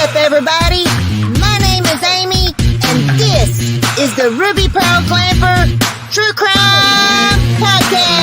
up, everybody? My name is Amy, and this is the Ruby Pearl Glamper True Crime Podcast.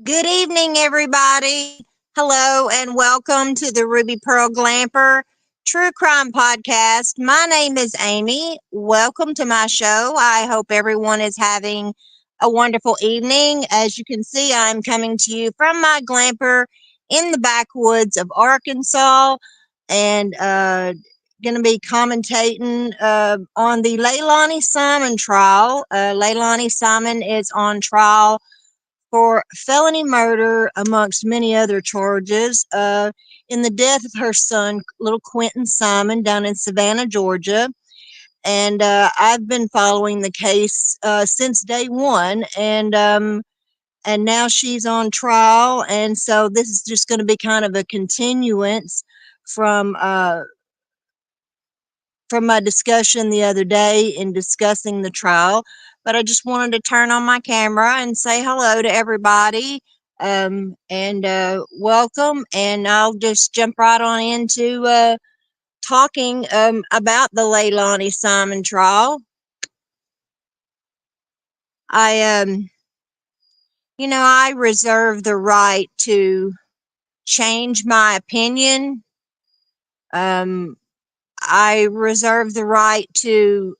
Good evening, everybody. Hello, and welcome to the Ruby Pearl Glamper True Crime Podcast. My name is Amy. Welcome to my show. I hope everyone is having a wonderful evening. As you can see, I'm coming to you from my Glamper in the backwoods of Arkansas, and going to be commentating on the Leilani Simon trial. Leilani Simon is on trial for felony murder, amongst many other charges, in the death of her son, little Quentin Simon, down in Savannah, Georgia. And I've been following the case since day one, and now she's on trial. And so this is just going to be kind of a continuance from my discussion the other day in discussing the trial. But I just wanted to turn on my camera and say hello to everybody, and welcome. And I'll just jump right on into talking about the Leilani Simon trial. I reserve the right to change my opinion. I reserve the right to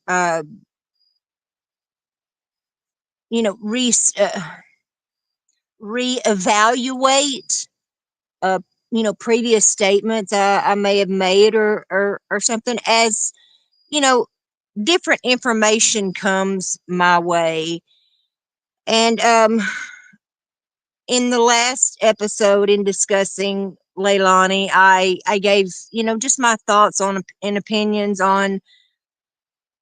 reevaluate previous statements I may have made or something, as different information comes my way. And in the last episode, in discussing Leilani, I gave just my thoughts on and opinions on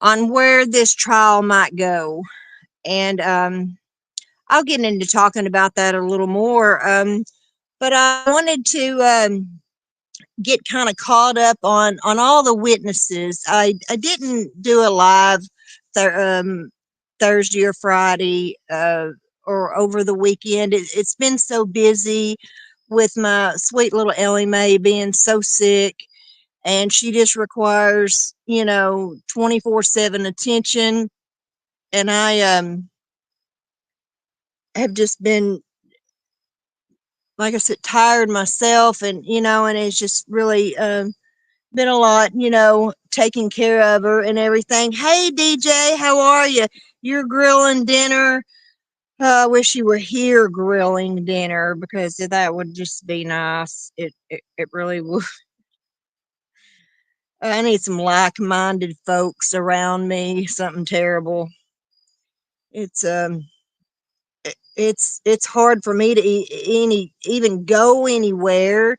where this trial might go. And I'll get into talking about that a little more. But I wanted to get kind of caught up on all the witnesses. I didn't do a live Thursday or Friday or over the weekend. It's been so busy with my sweet little Ellie Mae being so sick, and she just requires 24/7 attention. And I have just been, like I said, tired myself, and and it's just really been a lot, taking care of her and everything. Hey, DJ, how are you? You're grilling dinner. I wish you were here grilling dinner, because that would just be nice. It really would. I need some like-minded folks around me. Something terrible. It's hard for me to even go anywhere.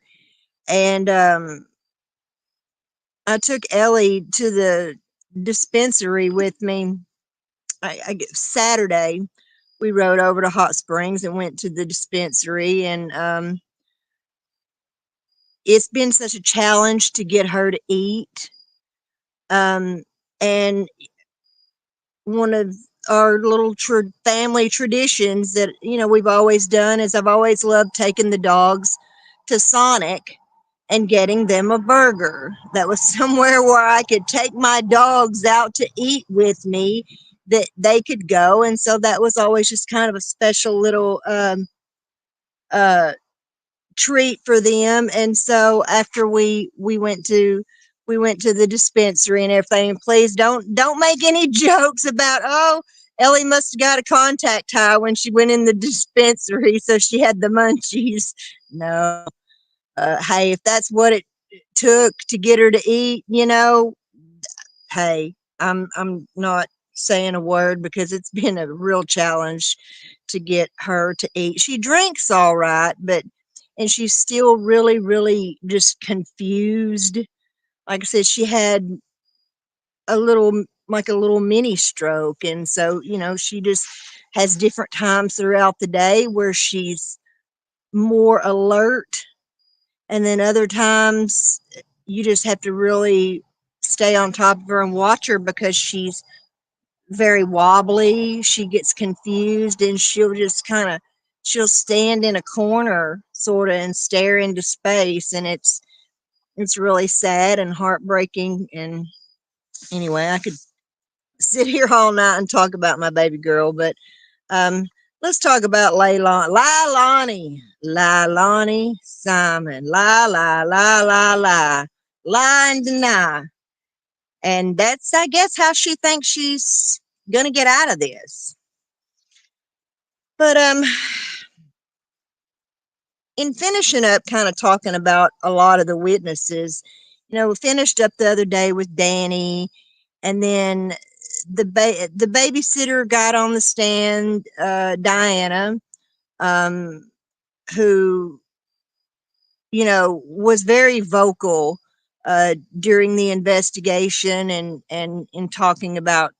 And I took Ellie to the dispensary with me. Saturday, we rode over to Hot Springs and went to the dispensary. And it's been such a challenge to get her to eat. And one of our little family traditions that, we've always done is I've always loved taking the dogs to Sonic and getting them a burger. That was somewhere where I could take my dogs out to eat with me, that they could go. And so that was always just kind of a special little uh, treat for them. And so after we went to the dispensary and everything, and please don't make any jokes about, oh, Ellie must have got a contact high when she went in the dispensary, so she had the munchies. No. Hey, if that's what it took to get her to eat, hey, I'm not saying a word, because it's been a real challenge to get her to eat. She drinks all right, and she's still really, really just confused. Like I said, she had a little, like a little mini stroke. And so, she just has different times throughout the day where she's more alert. And then other times you just have to really stay on top of her and watch her, because she's very wobbly. She gets confused, and she'll stand in a corner sort of and stare into space. And it's really sad and heartbreaking. And anyway, I could sit here all night and talk about my baby girl, but um, let's talk about Leilani Simon. Lie and deny. And that's, I guess, how she thinks she's gonna get out of this. But in finishing up, kind of talking about a lot of the witnesses, we finished up the other day with Danny, and then the babysitter got on the stand, Diana, um, who, was very vocal during the investigation, and in talking about,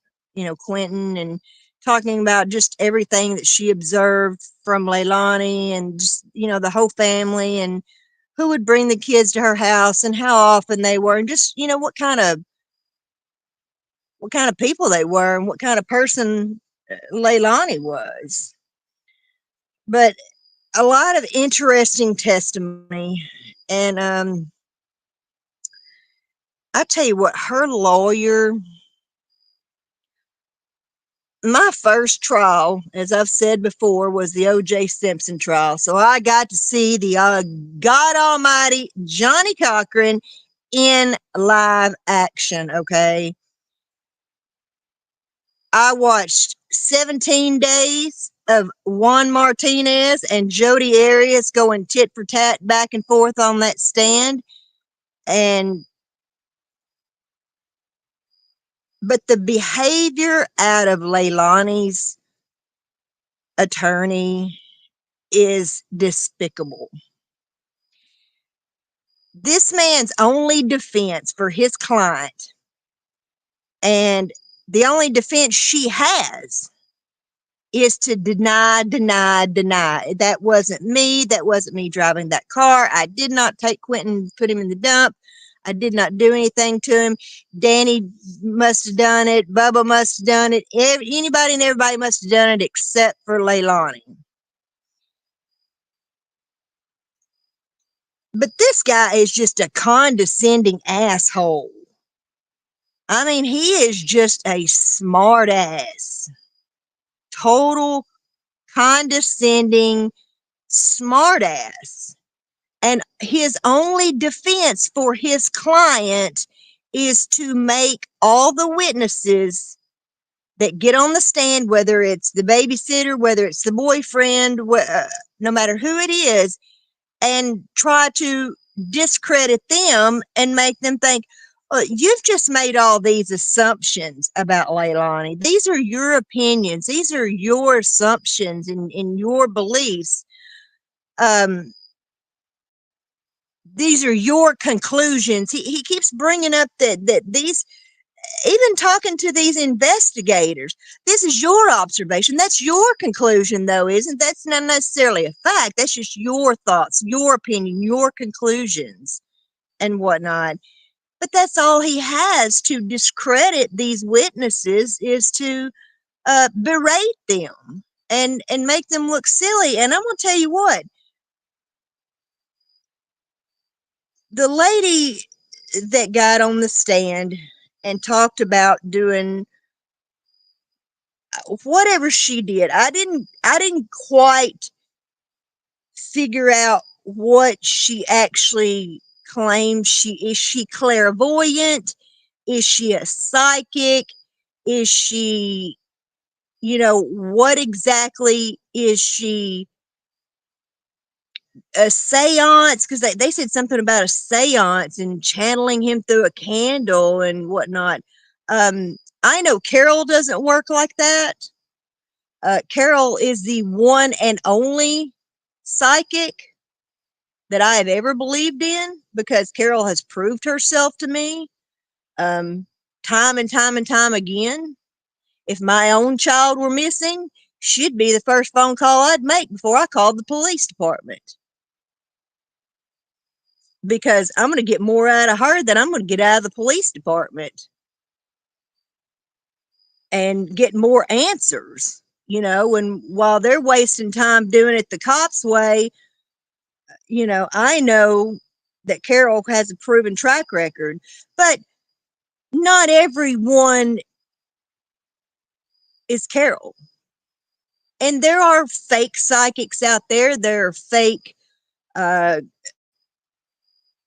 Quentin, and talking about just everything that she observed from Leilani, and just, the whole family, and who would bring the kids to her house, and how often they were, and just, what kind of people they were, and what kind of person Leilani was. But a lot of interesting testimony. And I tell you what, her lawyer, my first trial, as I've said before, was the O.J. Simpson trial. So I got to see the God Almighty Johnny Cochran in live action. Okay. I watched 17 days of Juan Martinez and Jodi Arias going tit for tat back and forth on that stand. But the behavior out of Leilani's attorney is despicable. This man's only defense for his client, and the only defense she has, is to deny. That wasn't me. That wasn't me driving that car. I did not take Quentin, put him in the dump. I did not do anything to him. Danny must have done it. Bubba must have done it. Anybody and everybody must have done it except for Leilani. But this guy is just a condescending asshole. I mean, he is just a smart ass. Total condescending smart ass. And his only defense for his client is to make all the witnesses that get on the stand, whether it's the babysitter, whether it's the boyfriend, no matter who it is, and try to discredit them and make them think, you've just made all these assumptions about Leilani. These are your opinions. These are your assumptions and your beliefs. These are your conclusions. He keeps bringing up that these, even talking to these investigators, this is your observation. That's your conclusion, though, isn't that's not necessarily a fact. That's just your thoughts, your opinion, your conclusions, and whatnot. But that's all he has to discredit these witnesses, is to berate them and make them look silly. And I'm going to tell you what, the lady that got on the stand and talked about doing whatever she did, I didn't quite figure out what she actually claims she is. She clairvoyant? Is she a psychic? Is she, what exactly is she? A seance? Because they said something about a seance and channeling him through a candle and whatnot. I know Carol doesn't work like that. Carol is the one and only psychic that I have ever believed in, because Carol has proved herself to me time and time and time again. If my own child were missing, she'd be the first phone call I'd make before I called the police department, because I'm going to get more out of her than I'm going to get out of the police department and get more answers, and while they're wasting time doing it the cops way, I know that Carol has a proven track record, but not everyone is Carol. And there are fake psychics out there. There are fake uh,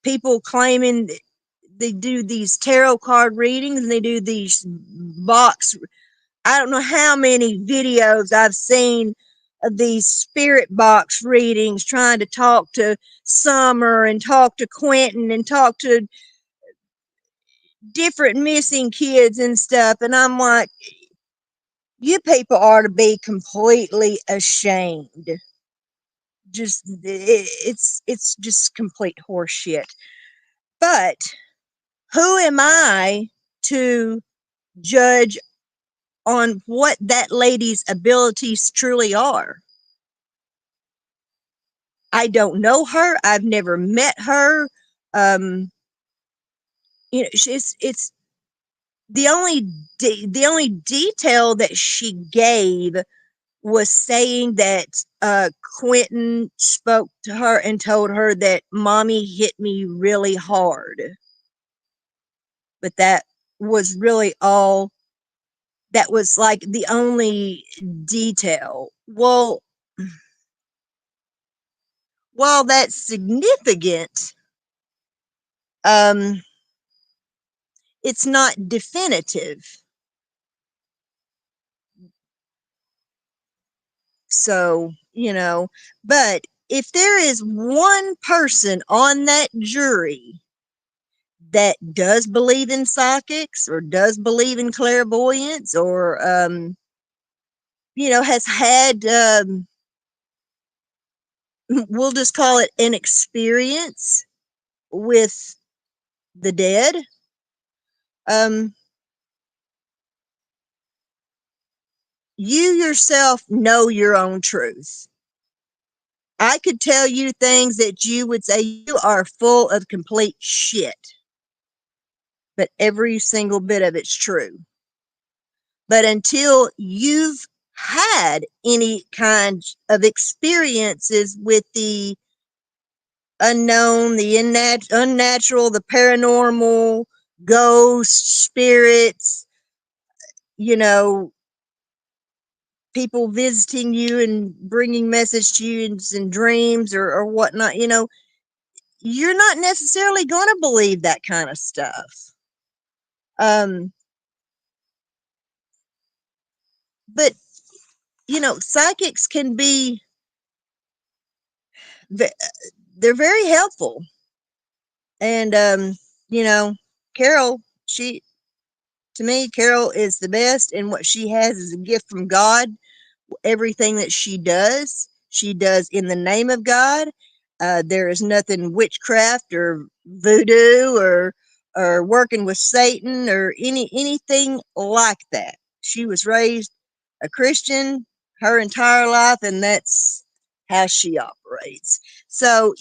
people claiming they do these tarot card readings and they do these box. I don't know how many videos I've seen of these spirit box readings, trying to talk to Summer and talk to Quentin and talk to different missing kids and stuff. And I'm like, you people ought to be completely ashamed. Just it's just complete horseshit. But who am I to judge on what that lady's abilities truly are? I don't know her. I've never met her. Um, it's the only detail that she gave was saying that Quentin spoke to her and told her that mommy hit me really hard. But that was really all. That was like the only detail. Well, while that's significant, um, it's not definitive. So, but if there is one person on that jury that does believe in psychics or does believe in clairvoyance, or, has had, we'll just call it an experience with the dead, um, you yourself know your own truth. I could tell you things that you would say you are full of complete shit, but every single bit of it's true. But until you've had any kind of experiences with the unknown, the unnatural, the paranormal, ghosts, spirits, you know, people visiting you and bringing message to you in dreams or whatnot, you're not necessarily going to believe that kind of stuff. But, psychics can be, they're very helpful. And, Carol, to me, Carol is the best, and what she has is a gift from God. Everything that she does in the name of God. There is nothing witchcraft or voodoo or or working with Satan or anything like that. She was raised a Christian her entire life, and that's how she operates. So,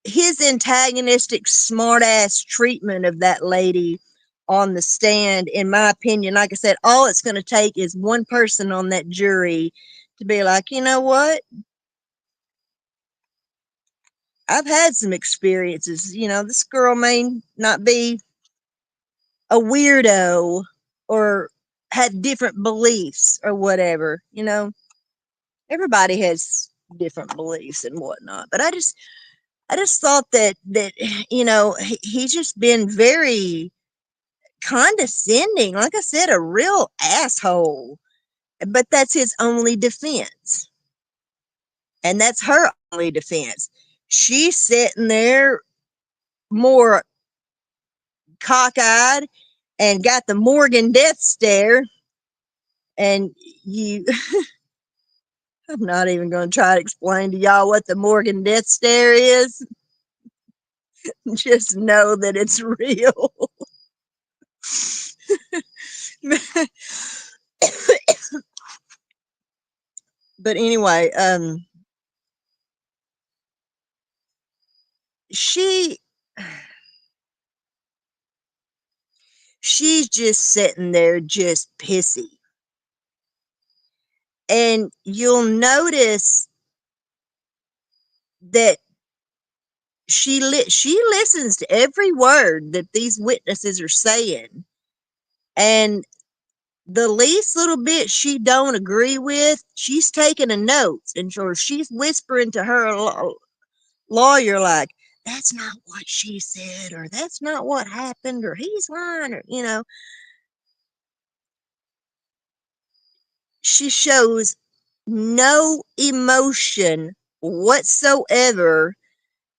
his antagonistic, smart-ass treatment of that lady on the stand, in my opinion, like I said, all it's going to take is one person on that jury to be like, you know what? I've had some experiences. This girl may not be a weirdo or had different beliefs or whatever. Everybody has different beliefs and whatnot. But I just thought that he's just been very condescending. Like I said, a real asshole. But that's his only defense. And that's her only defense. She's sitting there more cockeyed and got the Morgan death stare. And I'm not even going to try to explain to y'all what the Morgan death stare is. Just know that it's real. But anyway, she she's just sitting there just pissy. And you'll notice that she listens to every word that these witnesses are saying. And the least little bit she don't agree with, she's taking a note, and or she's whispering to her lawyer like, that's not what she said, or that's not what happened, or he's lying, or she shows no emotion whatsoever.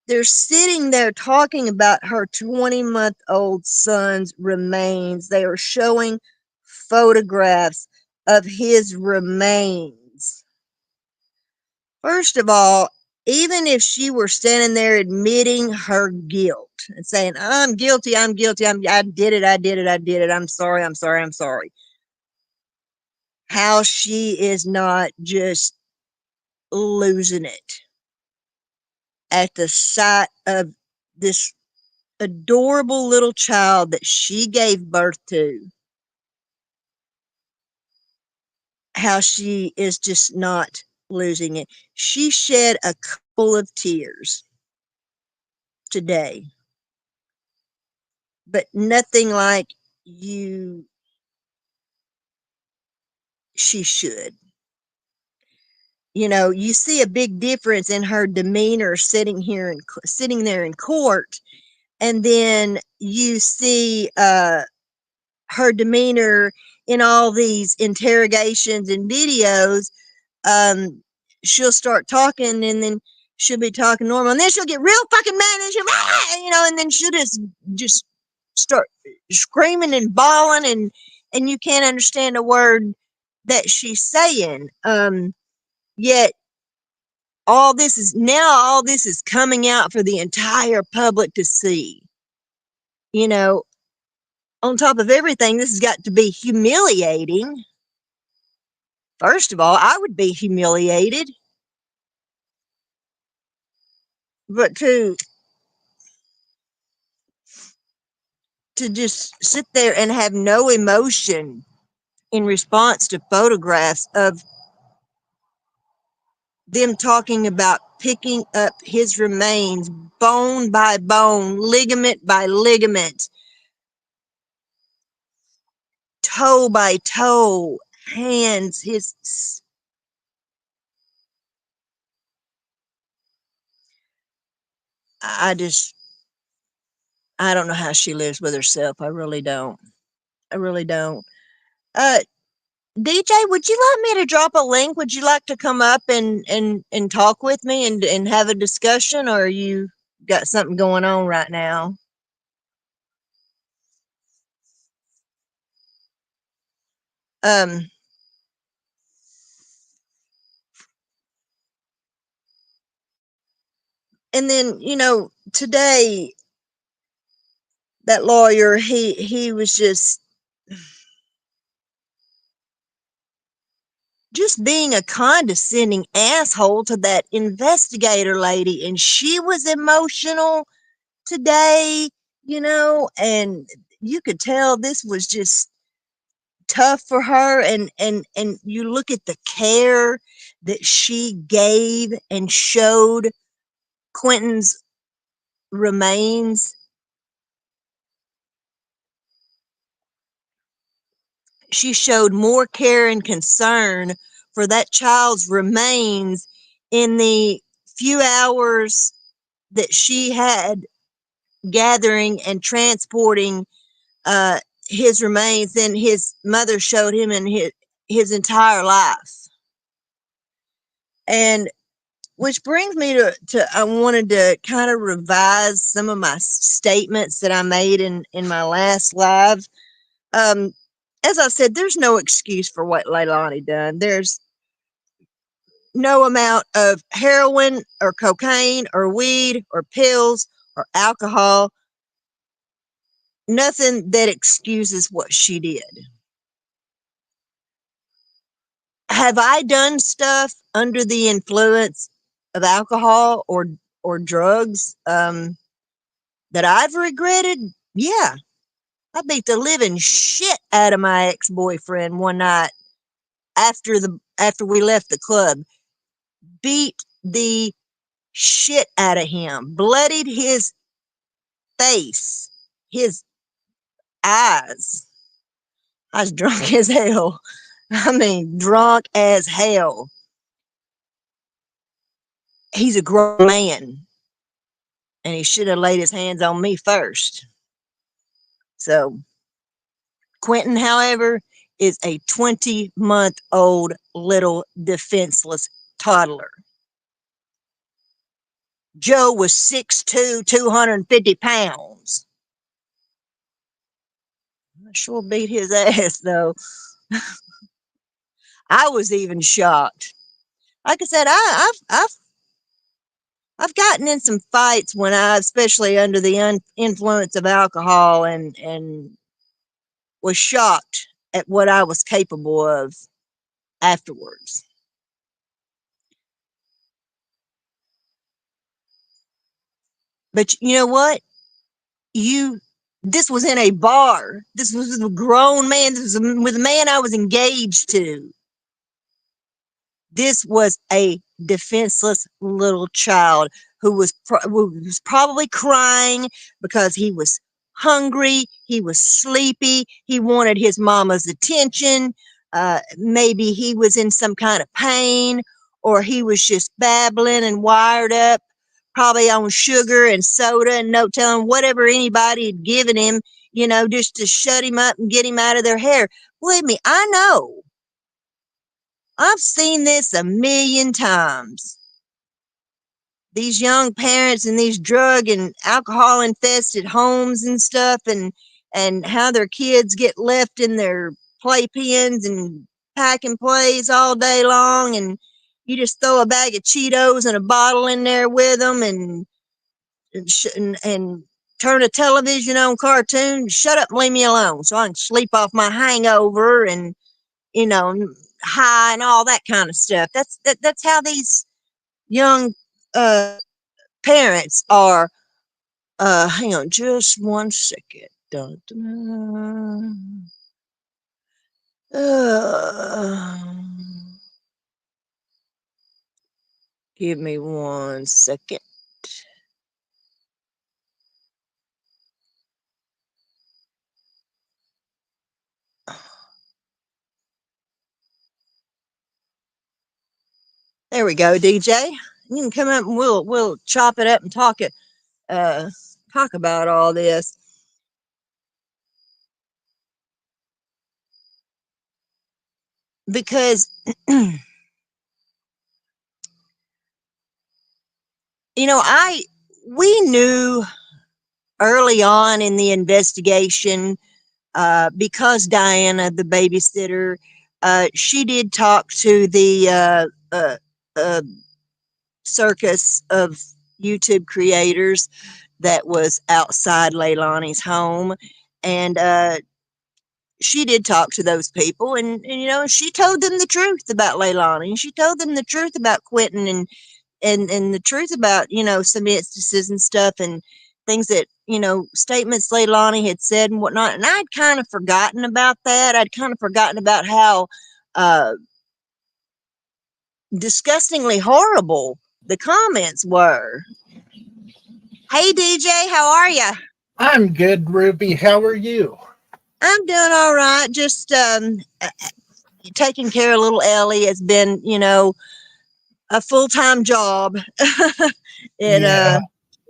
They're sitting there talking about her 20-month-old son's remains. They are showing photographs of his remains. First of all, even if she were standing there admitting her guilt and saying, I'm guilty, I did it, I'm sorry, I'm sorry. How she is not just losing it at the sight of this adorable little child that she gave birth to. How she is just not losing it. She shed a couple of tears today, but nothing like she should. You see a big difference in her demeanor sitting there in court, and then you see her demeanor in all these interrogations and videos. She'll start talking, and then she'll be talking normal, and then she'll get real fucking mad, and and then she'll just start screaming and bawling, and you can't understand a word that she's saying. Yet all this is coming out for the entire public to see. On top of everything, this has got to be humiliating. First of all, I would be humiliated. But to just sit there and have no emotion in response to photographs of them talking about picking up his remains, bone by bone, ligament by ligament, toe by toe, hands, I just, I don't know how she lives with herself. I really don't. I really don't. Uh, DJ, would you like me to drop a link? Would you like to come up and talk with me and have a discussion, or you got something going on right now? Um, And then, today that lawyer, he was just being a condescending asshole to that investigator lady, and she was emotional today, and you could tell this was just tough for her. And you look at the care that she gave and showed Quentin's remains. She showed more care and concern for that child's remains in the few hours that she had gathering and transporting uh, his remains than his mother showed him in his entire life. And which brings me to I wanted to kind of revise some of my statements that I made in my last live. Um, as I said, there's no excuse for what Leilani done. There's no amount of heroin or cocaine or weed or pills or alcohol, nothing that excuses what she did. Have I done stuff under the influence of alcohol or drugs that I've regretted? Yeah. I beat the living shit out of my ex-boyfriend one night after we left the club. Beat the shit out of him. Bloodied his face, his eyes. I was drunk as hell. I mean, drunk as hell. He's a grown man, and he should have laid his hands on me first. So, Quentin, however, is a 20-month-old little defenseless toddler. Joe was 6'2", 250 pounds. I sure beat his ass, though. I was even shocked. Like I said, I've gotten in some fights when especially under the influence of alcohol, and was shocked at what I was capable of afterwards. But you know what? This was in a bar. This was a grown man. This was with a man I was engaged to. This was a defenseless little child who was probably crying because he was hungry, he was sleepy, he wanted his mama's attention. Maybe he was in some kind of pain, or he was just babbling and wired up, probably on sugar and soda and no telling whatever anybody had given him, just to shut him up and get him out of their hair. Believe me, I know. I've seen this a million times. These young parents in these drug and alcohol infested homes and stuff, and how their kids get left in their playpens and pack and plays all day long, and you just throw a bag of Cheetos and a bottle in there with them, and turn a television on cartoon. Shut up and leave me alone so I can sleep off my hangover and you know high and all that kind of stuff. That's how these young parents are. Hang on just one second. Dun, dun, give me 1 second. There we go, DJ. You can come up and we'll chop it up and talk about all this. Because we knew early on in the investigation, because Diana, the babysitter, she did talk to the circus of YouTube creators that was outside Leilani's home. And she did talk to those people, and she told them the truth about Leilani. She told them the truth about Quentin, and the truth about some instances and stuff, and things that statements Leilani had said and whatnot. And I'd kind of forgotten about that. I'd kind of forgotten about how uh, disgustingly horrible the comments were. Hey DJ, how are you? I'm good, Ruby. How are you? I'm doing all right. Just taking care of little Ellie has been, a full-time job. it Yeah,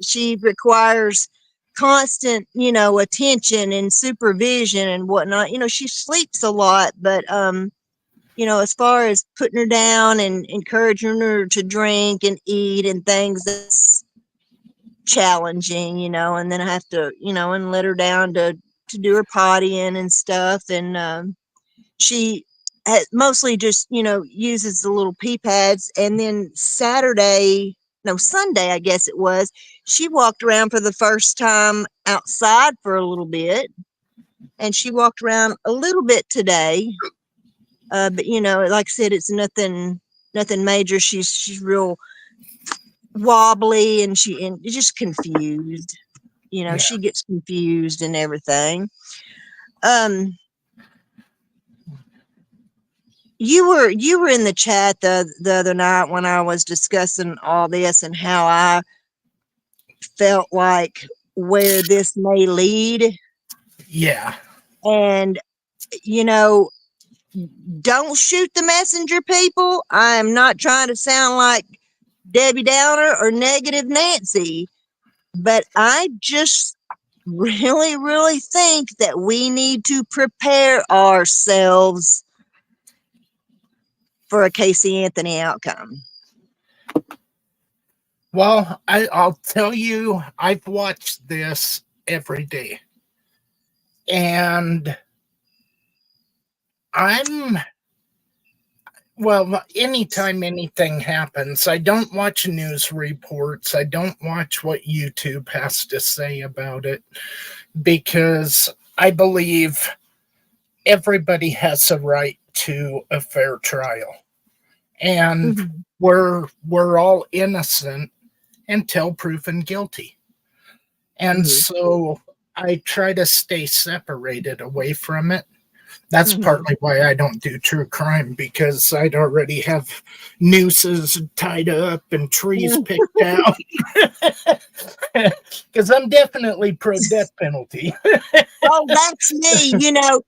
She requires constant, attention and supervision and whatnot. She sleeps a lot, but as far as putting her down and encouraging her to drink and eat and things, that's challenging, and then I have to, and let her down to do her pottying and stuff. And she mostly just uses the little pee pads. And then Sunday, I guess it was, she walked around for the first time outside for a little bit, and she walked around a little bit today. But like I said, it's nothing major. She's real wobbly, and just confused. yeah, She gets confused and everything. um you were in the chat the other night when I was discussing all this and how I felt like where this may lead. yeah. And you know don't shoot the messenger, people. I'm not trying to sound like Debbie Downer or negative Nancy, but I just really, really think that we need to prepare ourselves for a Casey Anthony outcome. Well, I'll tell you, I've watched this every day. And I'm, well, anytime anything happens, I don't watch news reports. I don't watch what YouTube has to say about it because I believe everybody has a right to a fair trial. And Mhm. we're all innocent until proven guilty. And Mhm. so I try to stay separated away from it. That's Mhm. partly why I don't do true crime because I'd already have nooses tied up and trees Mm. picked out. Because I'm definitely pro death penalty. Oh, that's me. You know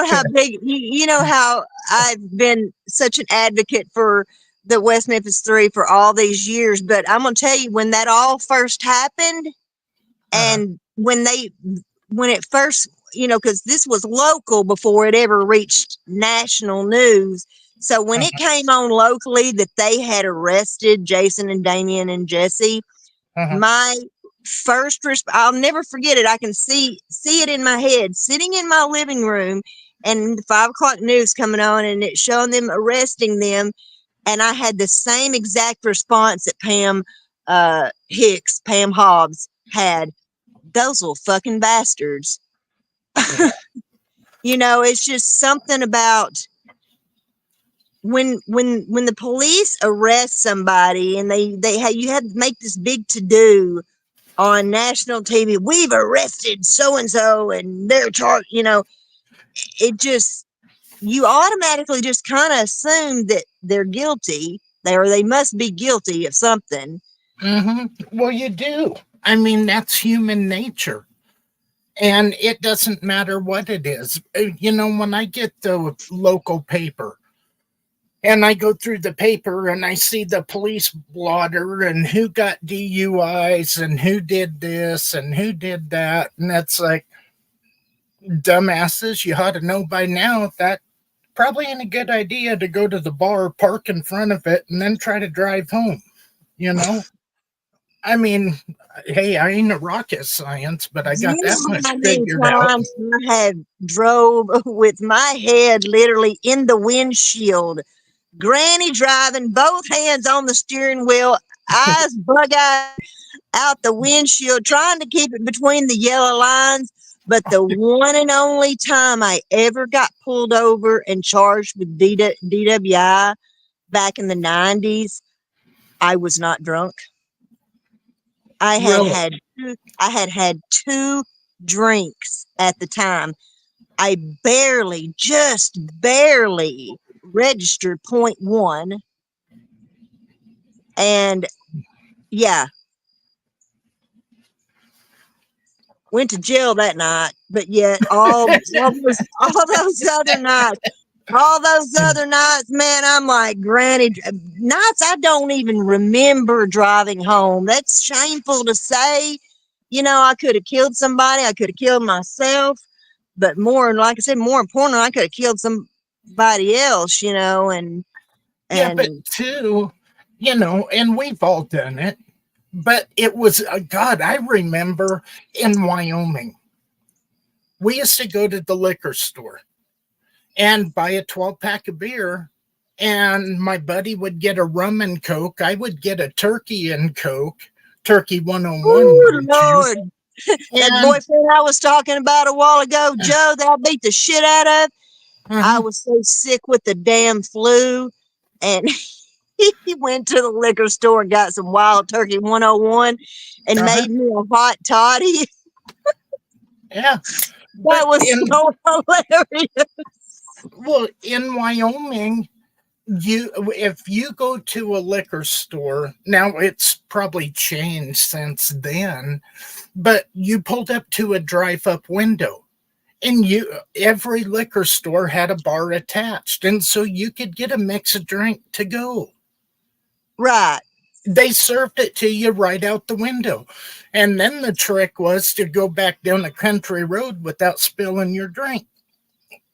how big. You know how I've been such an advocate for the West Memphis Three for all these years. But I'm gonna tell you, when that all first happened, Uh, and when it first, because this was local before it ever reached national news. So when it uh, came on locally that they had arrested Jason and Damien and Jesse, uh, my I'll never forget it. I can see it in my head, sitting in my living room, and the 5 o'clock news coming on, and it showing them arresting them. And I had the same exact response that Pam Hobbs had. Those little fucking bastards. yeah. It's just something about when the police arrest somebody, and you have to make this big to do on national TV. We've arrested so and so, and they're charged. It just, you automatically just kind of assume that they're guilty. They must be guilty of something. Well, you do. I mean, that's human nature. And it doesn't matter what it is. When I get the local paper and I go through the paper and I see the police blotter and who got DUIs and who did this and who did that. And that's like, dumbasses, you ought to know by now that probably ain't a good idea to go to the bar, park in front of it, and then try to drive home. You know? I mean, hey, I ain't a rocket science, but I Do got you that know much how many figured out. times I have drove with my head literally in the windshield, granny driving, both hands on the steering wheel, eyes bug eyed, out the windshield, trying to keep it between the yellow lines. But the one and only time I ever got pulled over and charged with DWI back in the 90s, I was not drunk. I had Really? had I had had two drinks at the time. I barely, just barely registered point one. And yeah, went to jail that night. But yet all those other nights, man, I'm like, granted, nights I don't even remember driving home. That's shameful to say. I could have killed somebody. I could have killed myself. But like I said, more important, I could have killed somebody else, Yeah, but and too, and we've all done it. But it was, God, I remember in Wyoming, we used to go to the liquor store and buy a 12-pack of beer. And my buddy would get a rum and Coke. I would get a turkey and Coke, Turkey 101, oh mind you. Lord, that And boyfriend I was talking about a while ago, Joe, that I beat the shit out of. I uh-huh, was so sick with the damn flu, and he went to the liquor store and got some Wild Turkey 101 and uh-huh, made me a hot toddy. yeah. That But was so hilarious. in Wyoming, if you go to a liquor store now, it's probably changed since then, but you pulled up to a drive-up window, and every liquor store had a bar attached, and so you could get a mix of drink to go. Right. They served it to you right out the window, and then the trick was to go back down a country road without spilling your drink.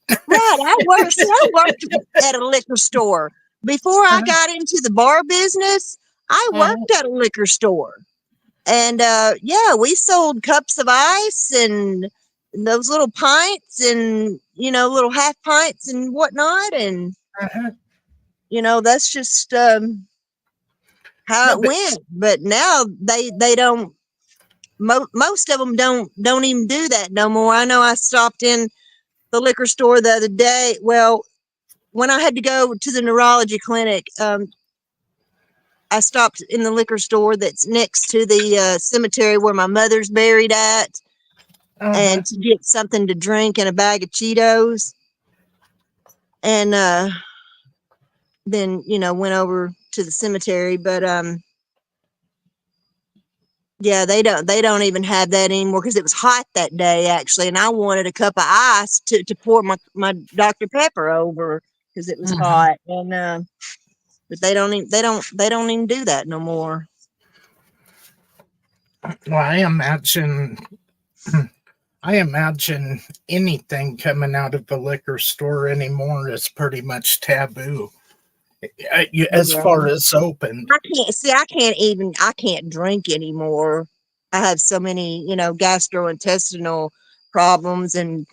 Right. I worked at a liquor store. Before I Uh-huh, got into the bar business, I uh-huh, worked at a liquor store. And yeah, we sold cups of ice and those little pints and, little half pints and whatnot. And, uh-huh. that's just how No, it but went. But now they don't, most of them don't even do that no more. I know I stopped in the liquor store the other day. Well, when I had to go to the neurology clinic, I stopped in the liquor store that's next to the cemetery where my mother's buried at, uh-huh. and to get something to drink and a bag of Cheetos. And then, went over to the cemetery. But yeah, they don't even have that anymore because it was hot that day actually, and I wanted a cup of ice to pour my Dr. Pepper over because it was Mhm. hot. And but they don't even do that no more. Well, I imagine anything coming out of the liquor store anymore is pretty much taboo, as Yeah. far as open. I can't drink anymore. I have so many, gastrointestinal problems, and,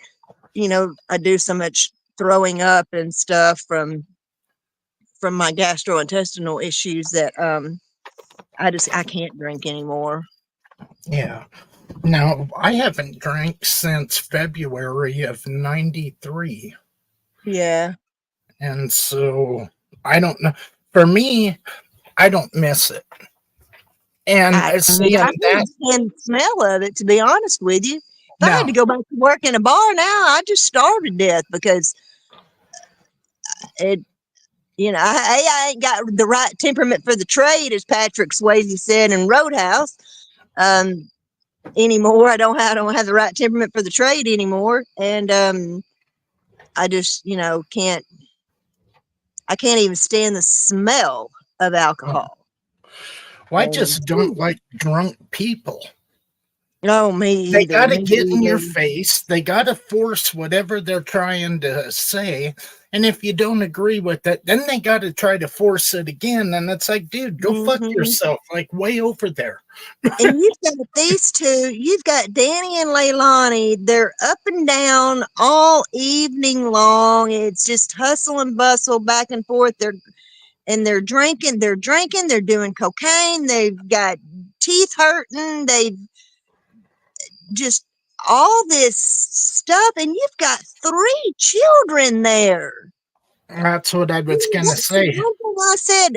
I do so much throwing up and stuff from my gastrointestinal issues that I can't drink anymore. Yeah. Now, I haven't drank since February of '93. Yeah. And so I don't know. For me, I don't miss it. And see, I and can't that, stand the smell of it, to be honest with you. If I had no, to go back to work in a bar now, I'd just starve to death because it I ain't got the right temperament for the trade, as Patrick Swayze said in Roadhouse. Um, Anymore, I don't have the right temperament for the trade anymore, and I just can't. I can't even stand the smell of alcohol. well, I And just don't like drunk people. no, me They either. got to Me get in your either. face. They got to force whatever they're trying to say. And if you don't agree with it, then they got to try to force it again. And it's like, dude, go fuck Hmm. yourself, like way over there. And you've got these two. You've got Danny and Leilani. They're up and down all evening long. It's just hustle and bustle back and forth. They're drinking. They're doing cocaine. They've got teeth hurting. They've just all this stuff, and you've got 3 children there. That's what I was going to That's the say. one thing I said.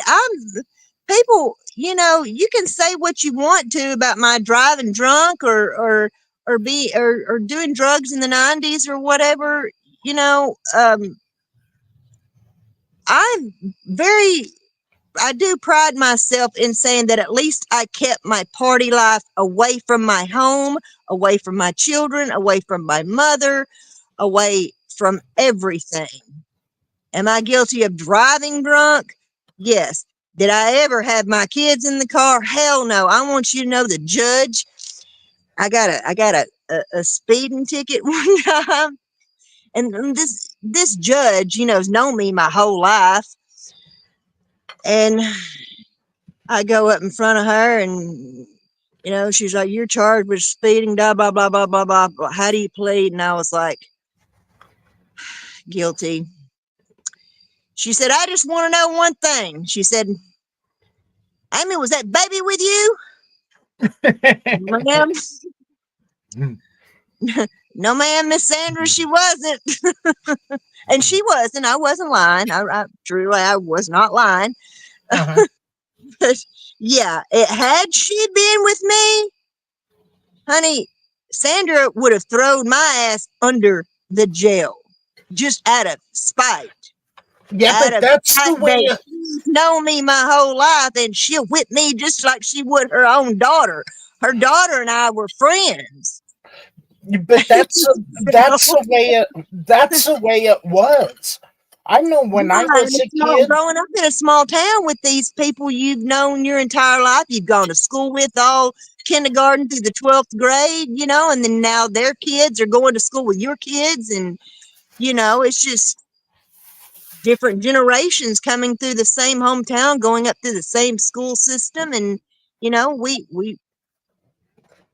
People, you can say what you want to about my driving drunk or doing drugs in the 90s or whatever. I'm very I do pride myself in saying that at least I kept my party life away from my home, away from my children, away from my mother, away from everything. Am I guilty of driving drunk? Yes. Did I ever have my kids in the car? Hell no. I want you to know the judge. I got a speeding ticket one time, and this judge, has known me my whole life, and I go up in front of her, and she's like, "You're charged with speeding, blah blah blah blah blah blah. How do you plead?" And I was like, "Guilty." She said, "I just want to know one thing." She said, "Amy, was that baby with you?" Ma'am, no, ma'am, Miss Sandra, she wasn't. And she wasn't. I wasn't lying. Truly, I was not lying. Uh-huh. But yeah, had she been with me, honey, Sandra would have thrown my ass under the jail just out of spite. Yeah, Out but of that's the spite way that she's known me my whole life, and she'll whip me just like she would her own daughter. Her daughter and I were friends. but that's the way it was. I know when I Yeah, was a kid. growing up in a small town with these people you've known your entire life, you've gone to school with all kindergarten through the 12th grade, and then now their kids are going to school with your kids, and it's just different generations coming through the same hometown, going up through the same school system, and we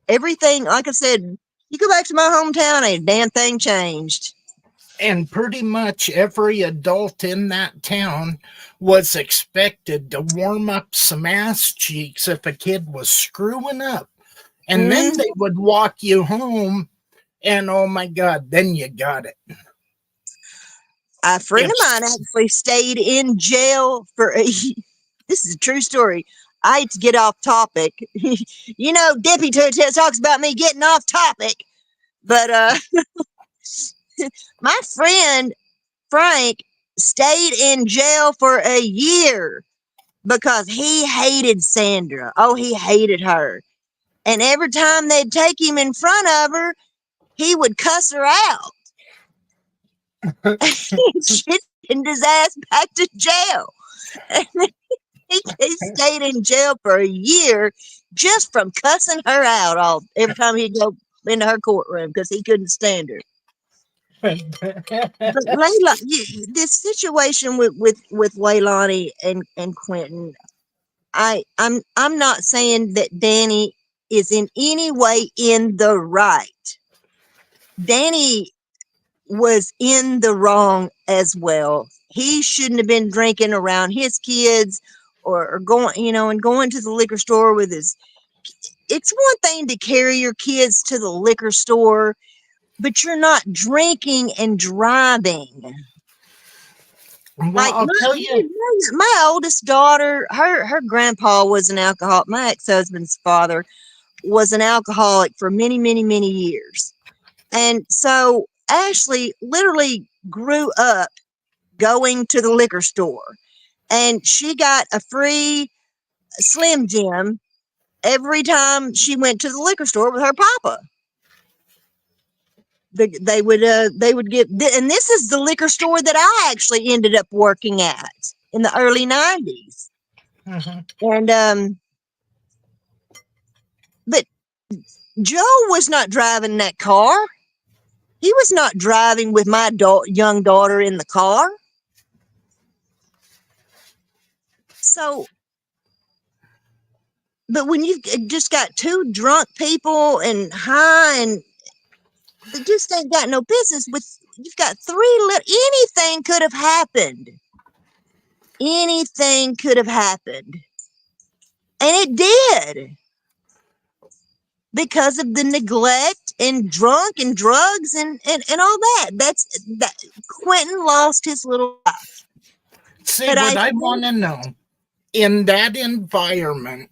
everything. Like I said, you go back to my hometown, ain't a damn thing changed. And pretty much every adult in that town was expected to warm up some ass cheeks if a kid was screwing up. And then Mm. they would walk you home, and oh my God, then you got it. A friend of mine actually stayed in jail for this is a true story. I hate to get off topic. Deputy talks about me getting off topic, but my friend Frank stayed in jail for a year because he hated Sandra. Oh, he hated her. And every time they'd take him in front of her, he would cuss her out. She'd send his ass back to jail. He stayed in jail for a year just from cussing her out every time he'd go into her courtroom because he couldn't stand her. But Layla, this situation with Leilani and Quentin, I'm not saying that Danny is in any way in the right. Danny was in the wrong as well. He shouldn't have been drinking around his kids or going, and going to the liquor store with his. It's one thing to carry your kids to the liquor store, but you're not drinking and driving. Well, I'll tell you. My oldest daughter, her grandpa was an alcoholic. My ex-husband's father was an alcoholic for many, many, many years. And so Ashley literally grew up going to the liquor store, and she got a free Slim Jim every time she went to the liquor store with her papa. They would get, and this is the liquor store that I actually ended up working at in the early 90s. Mm-hmm. And but Joe was not driving that car. He was not driving with my young daughter in the car. So, but when you've just got 2 drunk people and high, and they just ain't got no business with, you've got 3 anything could have happened. Anything could have happened. And it did. because of the neglect and drunk and drugs and all that. That Quentin lost his little life. See, But I what I want think, to know, in that environment,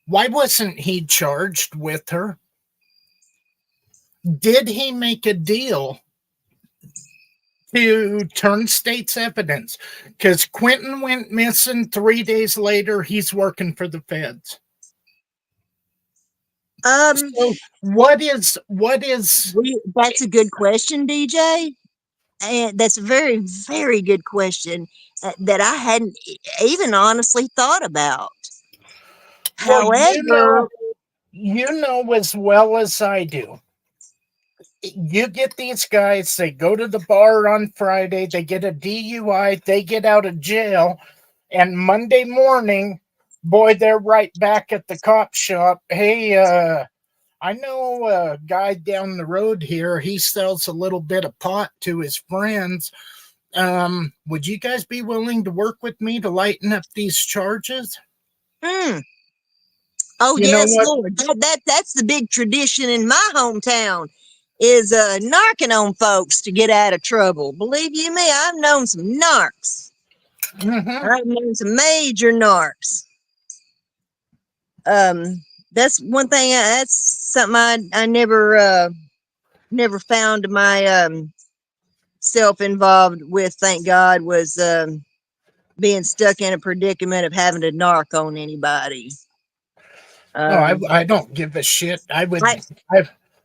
why wasn't he charged with her? Did he make a deal to turn state's evidence? Because Quentin went missing 3 days later. He's working for the feds. um, So what is that's a good question, DJ. And that's a very, very good question that I hadn't even honestly thought about. well, However, you know as well as I do. You get these guys, they go to the bar on Friday, they get a DUI, they get out of jail, and Monday morning, boy, they're right back at the cop shop. Hey, I know a guy down the road here. He sells a little bit of pot to his friends. Would you guys be willing to work with me to lighten up these charges? mm, oh You know yes, what? Lord, that's the big tradition in my hometown is narking on folks to get out of trouble. Believe you me, I've known some narcs. Mm-hmm. I've known some major narcs. Um, that's one thing. That's something I never found my self involved with. Thank God, was being stuck in a predicament of having to narc on anybody. Oh, I, Um, I don't give a shit. I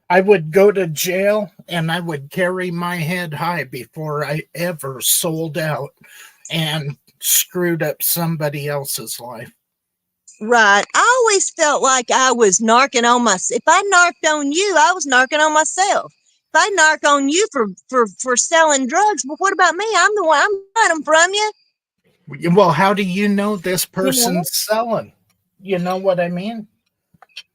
I would go to jail and I would carry my head high before I ever sold out and screwed up somebody else's life. right. I always felt like I was narking on myself. If I narked on you, I was narking on myself. If I narc on you for selling drugs, but what about me? I'm the one. I'm buying them from you. Well, how do you know this You know. person's selling? You know what I mean?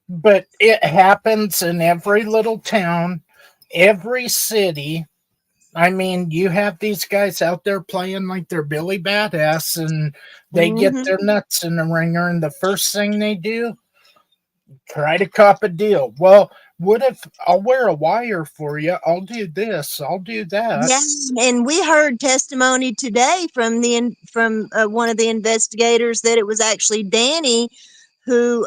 But it happens in every little town, every city. I mean, you have these guys out there playing like they're Billy Badass and they get Hmm. their nuts in the ringer, and the first thing they do, try to cop a deal. Well, what if I'll wear a wire for you? I'll do this, I'll do that. Yeah, and we heard testimony today from one of the investigators that it was actually Danny who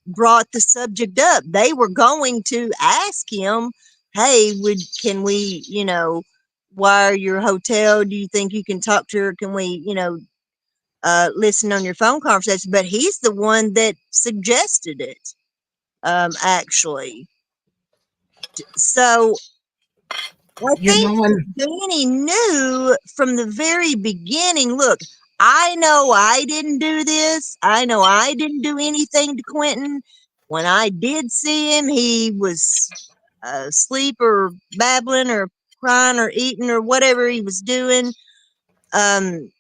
brought the subject up. They were going to ask him, "Hey, would can we, wire your hotel? Do you think you can talk to her? Can we, listen on your phone conversation?" But he's the one that suggested it, actually. So I You think know, that and Danny knew from the very beginning. Look, I know I didn't do this. I know I didn't do anything to Quentin. When I did see him, he was asleep or babbling or crying or eating or whatever he was doing. Um,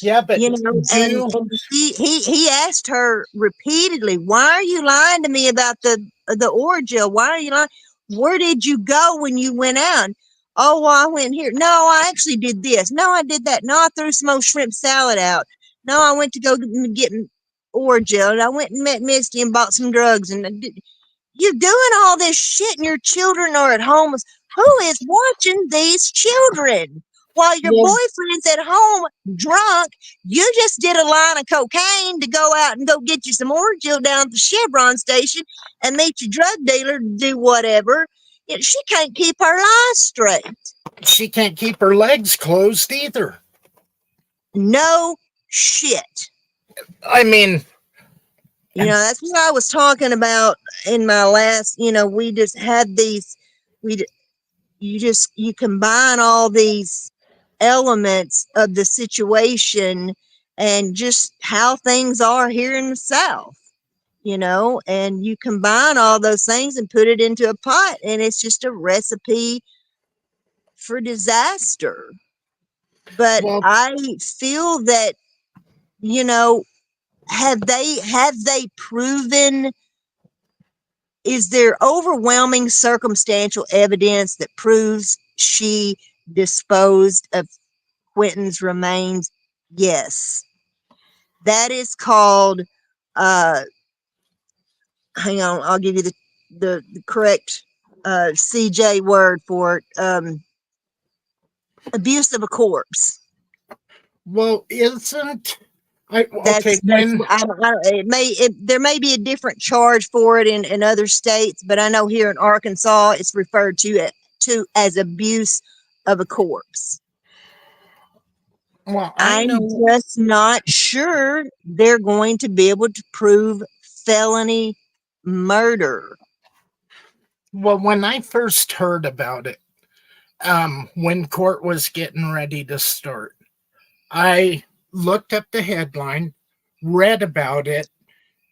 yeah, but and do he asked her repeatedly, "Why are you lying to me about the ordeal? Why are you lying? Where did you go when you went out?" "Oh, well, I went here." "No, I actually did this." "No, I did that." "No, I threw some old shrimp salad out." "No, I went to go get ordeal, and I went and met Misty and bought some drugs." And you're doing all this shit, and your children are at home. Who is watching these children while your well, boyfriend's at home drunk? You just did a line of cocaine to go out and go get you some Orgeal down at the Chevron station and meet your drug dealer to do whatever. She can't keep her lies straight. she can't keep her legs closed either. No shit. I mean, That's what I was talking about in my last. We just had these. We you combine all these elements of the situation and just how things are here in the South, and you combine all those things and put it into a pot, and it's just a recipe for disaster. But well, I feel that, you know, have they proven, is there overwhelming circumstantial evidence that proves she disposed of Quentin's remains? Yes. That is called uh, hang on, I'll give you the correct CJ word for it. Abuse of a corpse. Well, isn't I okay That's when there may be a different charge for it in other states, but I know here in Arkansas it's referred to as abuse of a corpse. well I I'm know just not sure they're going to be able to prove felony murder. well when I first heard about it, when court was getting ready to start, I looked up the headline, read about it.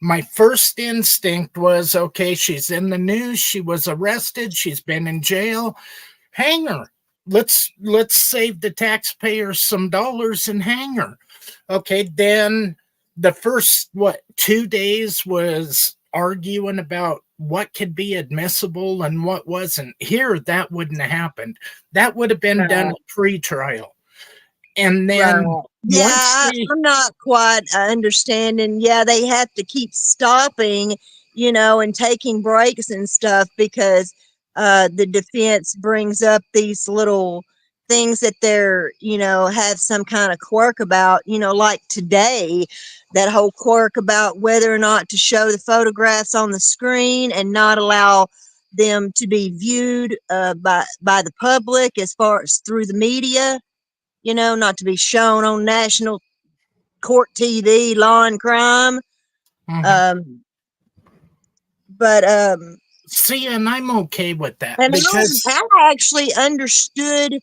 My first instinct was, okay, she's in the news, she was arrested, she's been in jail, hang her. Let's save the taxpayers some dollars and hang her. Okay, then the first 2 days was arguing about what could be admissible and what wasn't. Here that wouldn't have happened. That would have been done Right. at pre-trial. And then Right. Yeah, once they I'm not quite understanding. Yeah, they have to keep stopping, and taking breaks and stuff because the defense brings up these little things that they're, have some kind of quirk about, like today, that whole quirk about whether or not to show the photographs on the screen and not allow them to be viewed by the public as far as through the media, not to be shown on national court TV, law and crime. Mhm. Um, but See, and I'm okay with that and because I actually understood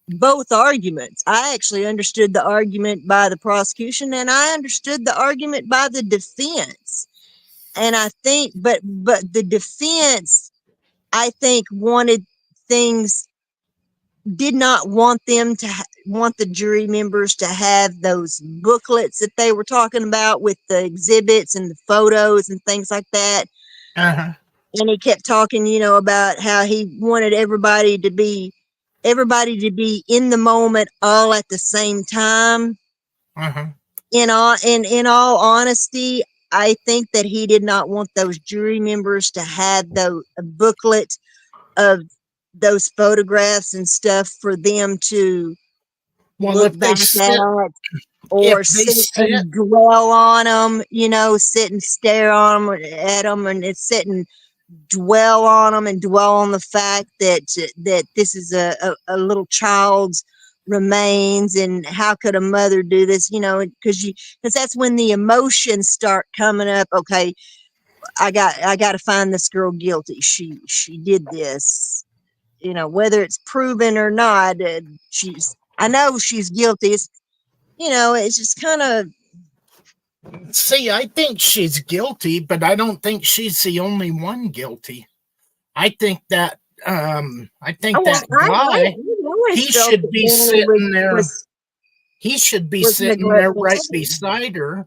both arguments. I actually understood the argument by the prosecution, and I understood the argument by the defense. And I think, but the defense, I think, wanted things did not want them to want the jury members to have those booklets that they were talking about with the exhibits and the photos and things like that. uh-huh, And he kept talking, about how he wanted everybody to be in the moment all at the same time. uh-huh. In all honesty, I think that he did not want those jury members to have the booklet of those photographs and stuff for them to Well, look back at or if they sit sit, and dwell on them, sit and stare on them at them and sit and dwell on them and dwell on the fact that this is a little child's remains and how could a mother do this, because that's when the emotions start coming up. Okay, I got to find this girl guilty. She did this, whether it's proven or not. I know she's guilty. It's just kind of. see, I think she's guilty, but I don't think she's the only one guilty. I think that I think Oh, that guy, I've always he felt should that be Danny sitting there. was He should be was sitting there neglectful right too. beside her.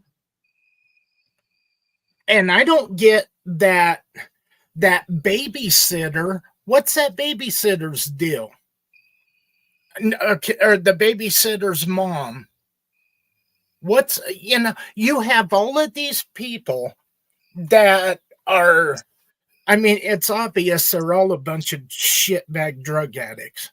And I don't get that babysitter. What's that babysitter's deal? Or the babysitter's mom. What's you have all of these people that are, I mean, it's obvious they're all a bunch of shitbag drug addicts.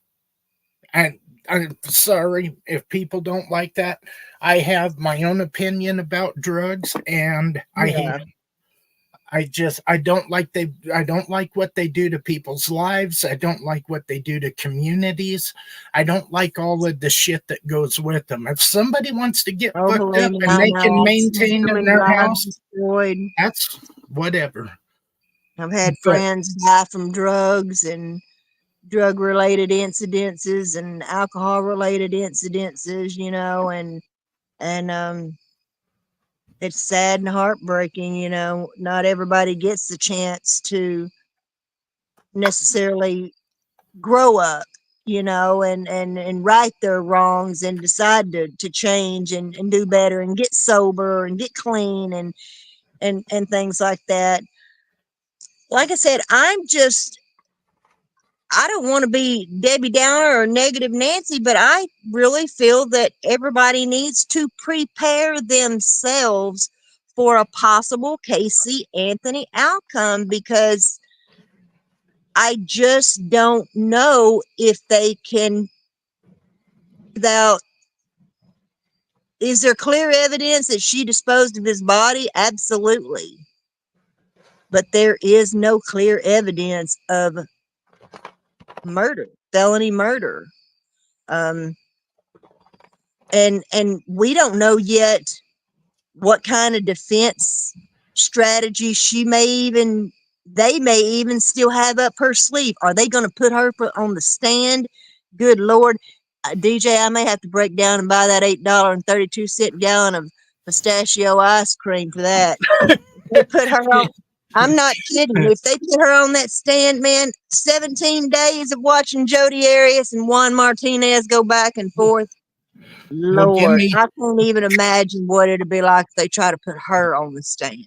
And I'm sorry if people don't like that. I have my own opinion about drugs, and I hate Yeah. them. I don't like what they do to people's lives. I don't like what they do to communities. I don't like all of the shit that goes with them. If somebody wants to get Oh, fucked believe up me, and I they can know. I've seen maintain so in many their lives house, destroyed. that's whatever. I've had But friends die from drugs and drug related incidences and alcohol related incidences, and it's sad and heartbreaking, not everybody gets the chance to necessarily grow up, and right their wrongs and decide to change and do better and get sober and get clean and things like that. Like I said, I don't want to be Debbie Downer or negative Nancy, but I really feel that everybody needs to prepare themselves for a possible Casey Anthony outcome, because I just don't know if they can, without, is there clear evidence that she disposed of his body? Absolutely. But there is no clear evidence of murder, felony murder. Um, and we don't know yet what kind of defense strategy they may even still have up her sleeve. Are they going to put her on the stand? Good Lord. DJ, I may have to break down and buy that $8.32 gallon of pistachio ice cream for that. They put her on. I'm not kidding. If they put her on that stand, man, 17 days of watching Jodi Arias and Juan Martinez go back and forth. Well, Lord, I can't even imagine what it'd be like if they try to put her on the stand.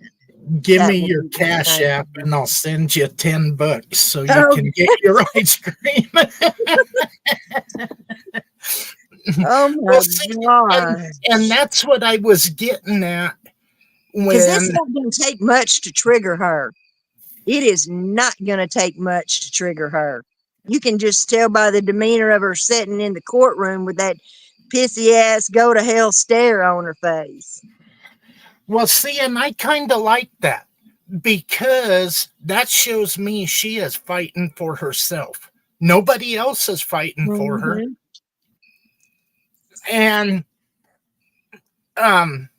give That me would your be cash insane. app and I'll send you $10 so you Oh, can get your ice cream. oh Well, my see, and, God. and that's what I was getting at Because this when, not going to take much to trigger her. It is not going to take much to trigger her. You can just tell by the demeanor of her sitting in the courtroom with that pissy ass go to hell stare on her face. well, see, and I kind of like that because that shows me she is fighting for herself. Nobody else is fighting for her. Mm-hmm. And um,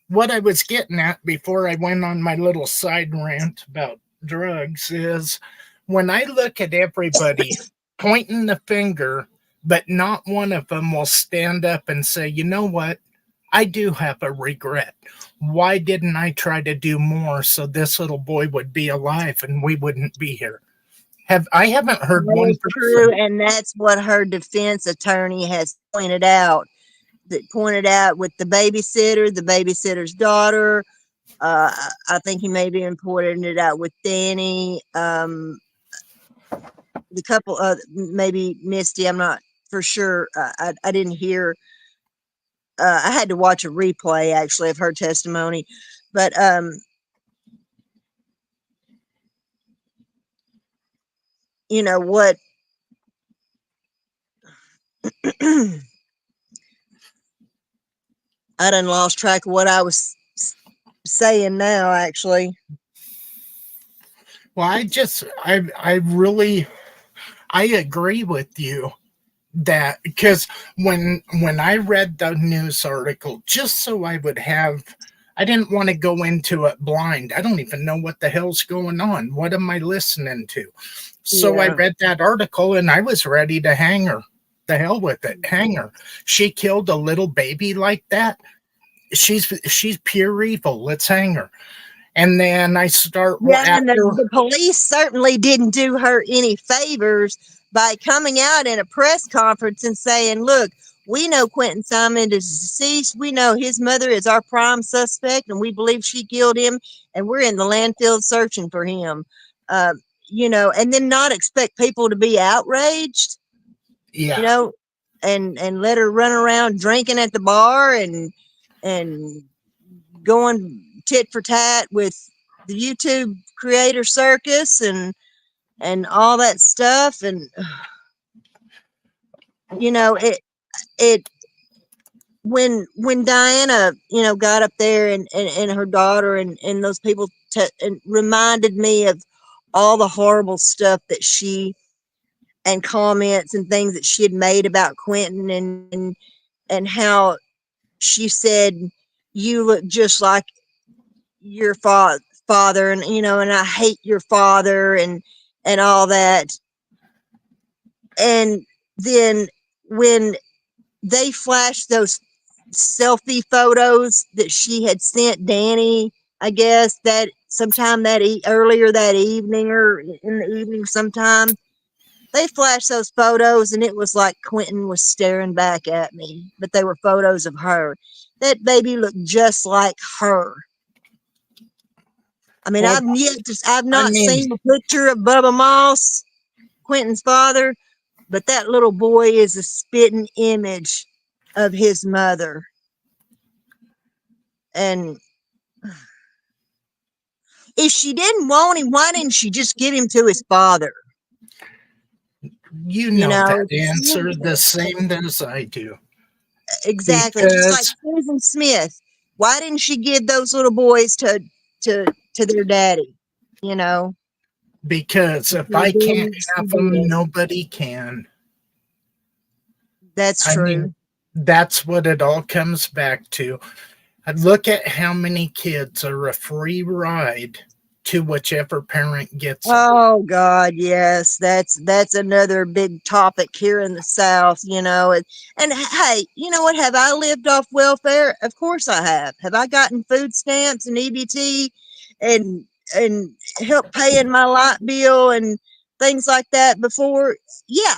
what I was getting at before I went on my little side rant about drugs is when I look at everybody pointing the finger, but not one of them will stand up and say, you know what? I do have a regret. Why didn't I try to do more so this little boy would be alive and we wouldn't be here? I haven't heard That one is true, person. and that's what her defense attorney has pointed out. That pointed out with the babysitter, the babysitter's daughter. I think he maybe even pointed it out with Danny. The couple, maybe Misty. I'm not for sure. I didn't hear. I had to watch a replay actually of her testimony, but you know what? I done lost track of what I was saying now. Actually, Well, I really, I agree with you that because when I read the news article, just so I would have, I didn't want to go into it blind. I don't even know what the hell's going on. What am I listening to? So I yeah, read that article and I was ready to hang her. The hell with it, hang her. She killed a little baby like that. She's pure evil. Let's hang her. And then I start yeah, and after. the police certainly didn't do her any favors by coming out in a press conference and saying, "Look, we know Quentin Simon is deceased. We know his mother is our prime suspect, and we believe she killed him. And we're in the landfill searching for him." Uh, and then not expect people to be outraged, you Yeah. know, and let her run around drinking at the bar and going tit for tat with the YouTube creator circus and all that stuff. And it when Diana got up there and her daughter and those people and reminded me of all the horrible stuff that she and comments and things that she had made about Quentin and how she said, "You look just like your father, and I hate your father," and all that. And then when they flashed those selfie photos that she had sent Danny, I guess that sometime earlier that evening or in the evening sometime, they flashed those photos and it was like Quentin was staring back at me, but they were photos of her. That baby looked just like her. I mean, Well, I've I not mean, seen a picture of Bubba Moss, Quentin's father, but that little boy is a spitting image of his mother. And If she didn't want him, why didn't she just give him to his father? You You know that know, answer the same as I do. exactly. Just like Because Susan Smith. Why didn't she give those little boys to their daddy? You know, because if instead I of doing can't what she have them, did. nobody can. That's I mean, true. that's what it all comes back to. I look at how many kids are a free ride to whichever parent gets them. Oh God, yes, that's another big topic here in the South, you know. And hey, you know what? Have I lived off welfare? Of course I have. Have I gotten food stamps and EBT and and help paying my light bill and things like that before? Yeah,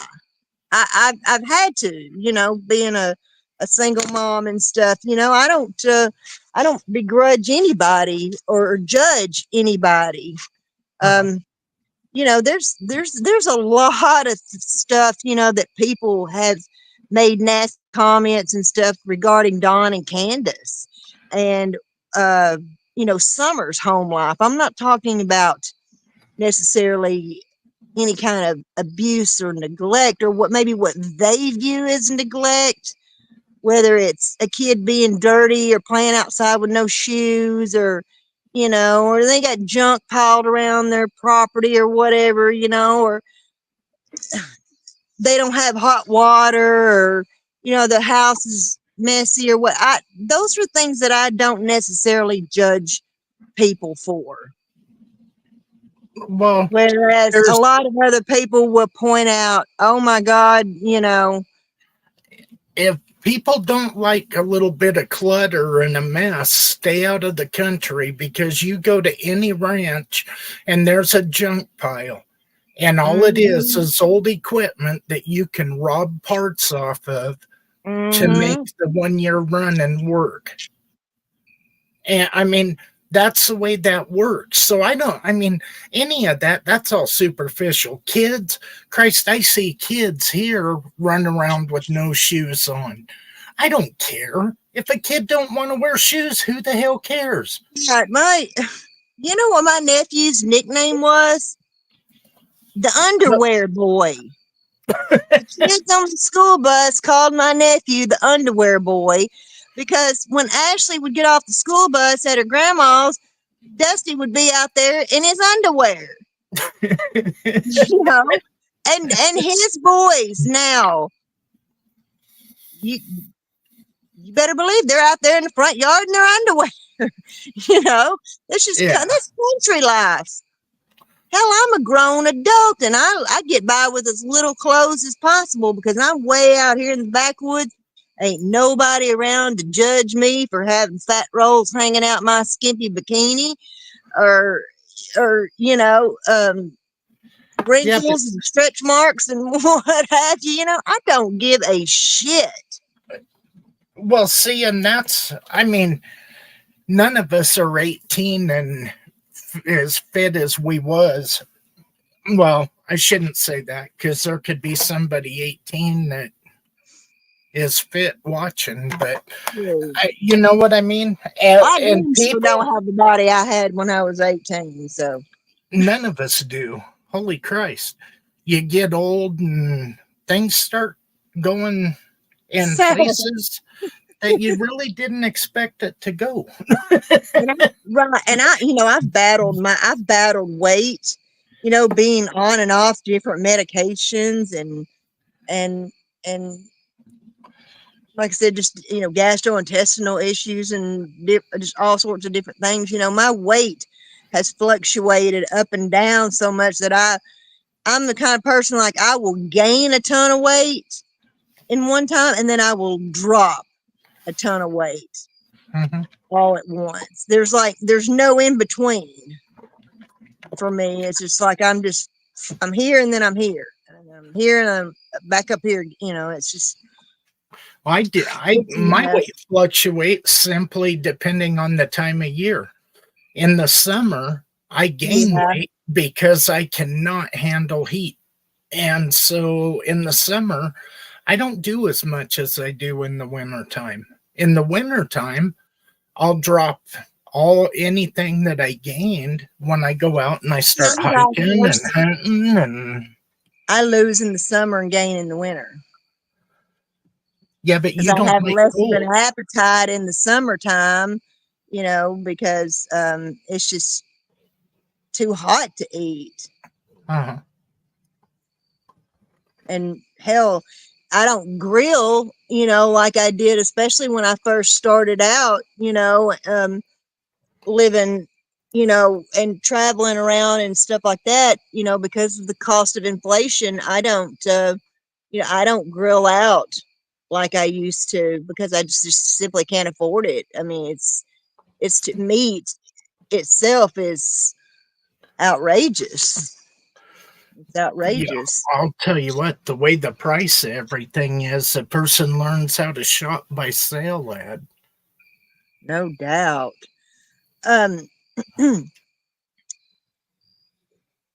I've had to, you know, being a single mom and stuff. You know, I don't begrudge anybody or judge anybody. Uh-huh. Um, you know, there's a lot of stuff, you know, that people have made nasty comments and stuff regarding Don and Candace and uh you know, Summer's home life. I'm not talking about necessarily any kind of abuse or neglect or what maybe what they view as neglect, whether it's a kid being dirty or playing outside with no shoes or you know, or they got junk piled around their property or whatever, you know, or they don't have hot water or you know, the house is messy or what. I those are things that I don't necessarily judge people for. Well, Whereas a there's lot of other people will point out, oh my God, you know, if people don't like a little bit of clutter and a mess, stay out of the country because you go to any ranch and there's a junk pile. And all it mm-hmm, is old equipment that you can rob parts off of to make mm-hmm, the 1 year run and work. And I mean, that's the way that works. So I mean, any of that, that's all superficial. Kids, Christ, I see kids here run around with no shoes on. I don't care. If a kid don't want to wear shoes, who the hell cares? yeah, my, you know what my nephew's nickname was? The underwear boy. The kids on the school bus called my nephew the underwear boy because when Ashley would get off the school bus at her grandma's, Dusty would be out there in his underwear, you know, and his boys now. You you better believe they're out there in the front yard in their underwear. You know, Yeah. that's country life. Hell, I'm a grown adult and I get by with as little clothes as possible because I'm way out here in the backwoods. Ain't nobody around to judge me for having fat rolls hanging out my skimpy bikini or you know, Yeah, but wrinkles and stretch marks and what have you. You know, I don't give a shit. well, see, and that's I mean, none of us are 18 and as fit as we was. Well, I shouldn't say that because there could be somebody 18 that is fit watching, but you know what I mean? I And damn sure people, don't have the body I had when I was 18. So, none of us do. Holy Christ. You get old and things start going in places that you really didn't expect it to go. right, and you know, I've battled weight, you know, being on and off different medications and and like I said, just you know, gastrointestinal issues and just all sorts of different things. You know, my weight has fluctuated up and down so much that I'm the kind of person like I will gain a ton of weight in one time and then I will drop a ton of weight Mhm. all at once. There's no in between for me. It's just like I'm here and then I'm here. And I'm here and I'm back up here. You know, it's just I did. it's a My mess. weight fluctuates simply depending on the time of year. In the summer, I gain Yeah. weight because I cannot handle heat. And so in the summer, I don't do as much as I do in the wintertime. In the wintertime, I'll drop all anything that I gained when I go out and I start I'm vice hiking and versa. hunting and I lose in the summer and gain in the winter yeah, but because you I don't have like less of cold. an appetite in the summertime, because it's just too hot to eat. Uh-huh. And hell, I don't grill, like I did, especially when I first started out, living, and traveling around and stuff like that, because of the cost of inflation. I don't grill out like I used to because I just simply can't afford it. I mean, meat itself is outrageous. It's Yeah, outrageous. I'll tell you what, the way the price of everything is, a person learns how to shop by sale, lad. No doubt. Um,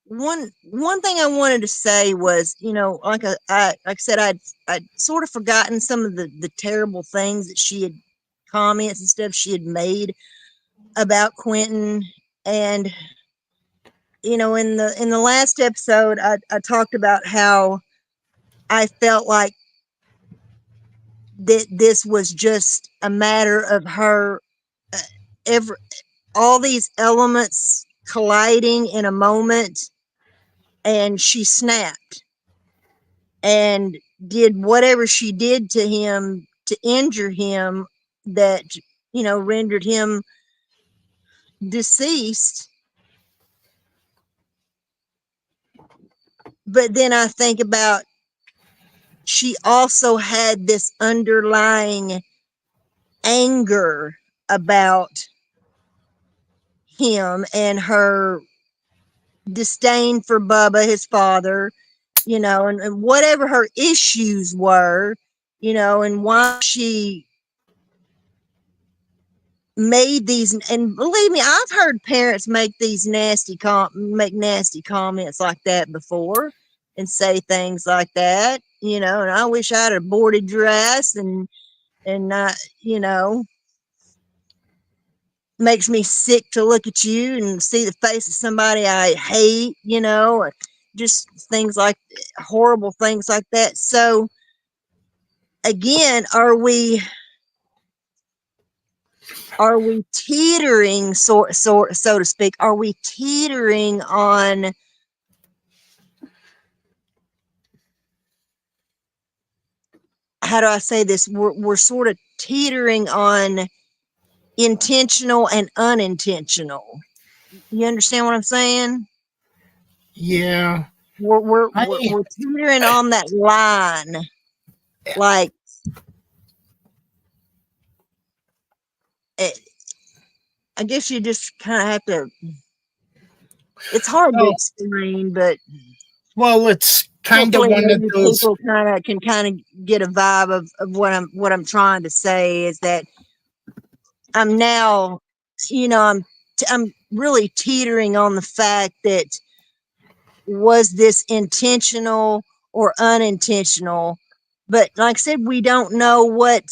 one thing I wanted to say was, like I said, I'd sort of forgotten some of the terrible things that she had comments and stuff she had made about Quentin. And in the last episode, I talked about how I felt like that this was just a matter of her, uh, every all these elements colliding in a moment, and she snapped and did whatever she did to him to injure him, that rendered him deceased. But then I think about, she also had this underlying anger about him and her disdain for Bubba, his father, and whatever her issues were, and why she made these. And believe me, I've heard parents make these make nasty comments like that before, and say things like that, and I wish I'd aborted your ass, and not, makes me sick to look at you and see the face of somebody I hate, or just things like horrible things like that. So again, are we teetering, so to speak? Are we teetering on, how do I say this? We're sort of teetering on intentional and unintentional. You understand what I'm saying? Yeah, We're we're I we're, we're teetering on that line, like it, I guess you just kind of have to. It's hard to well, explain, but well, it's kind of hopefully one of maybe those. people can get a vibe of what I'm trying to say, is that I'm now, I'm really teetering on the fact that, was this intentional or unintentional? But like I said, we don't know what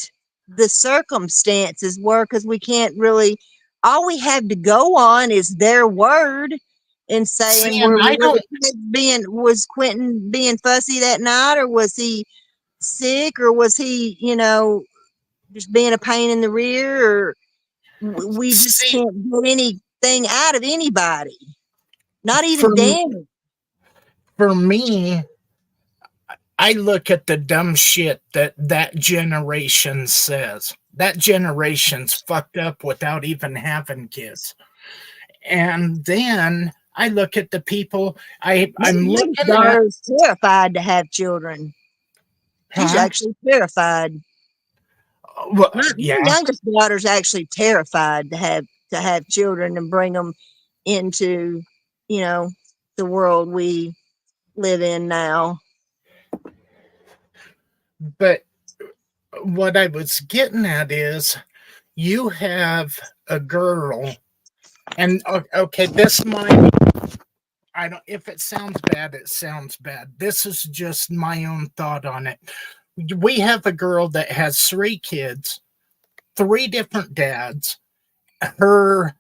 the circumstances were, because we can't really, all we have to go on is their word and See, saying, and I don't was Quentin being fussy that night, or was he sick, or was he, just being a pain in the rear, or we just see can't get anything out of anybody, not for even Dan. for me. I look at the dumb shit that that generation says. That generation's fucked up without even having kids. And then I look at the people My I'm youngest looking at. daughter is terrified to have children. She's Huh? actually terrified. Well, My yeah, youngest daughter's actually terrified to have children and bring them into, you know, the world we live in now. but what I was getting at is you have a girl, and okay, this might, I don't, if it sounds bad, it sounds bad. This is just my own thought on it. We have a girl that has 3 kids, 3 different dads. Her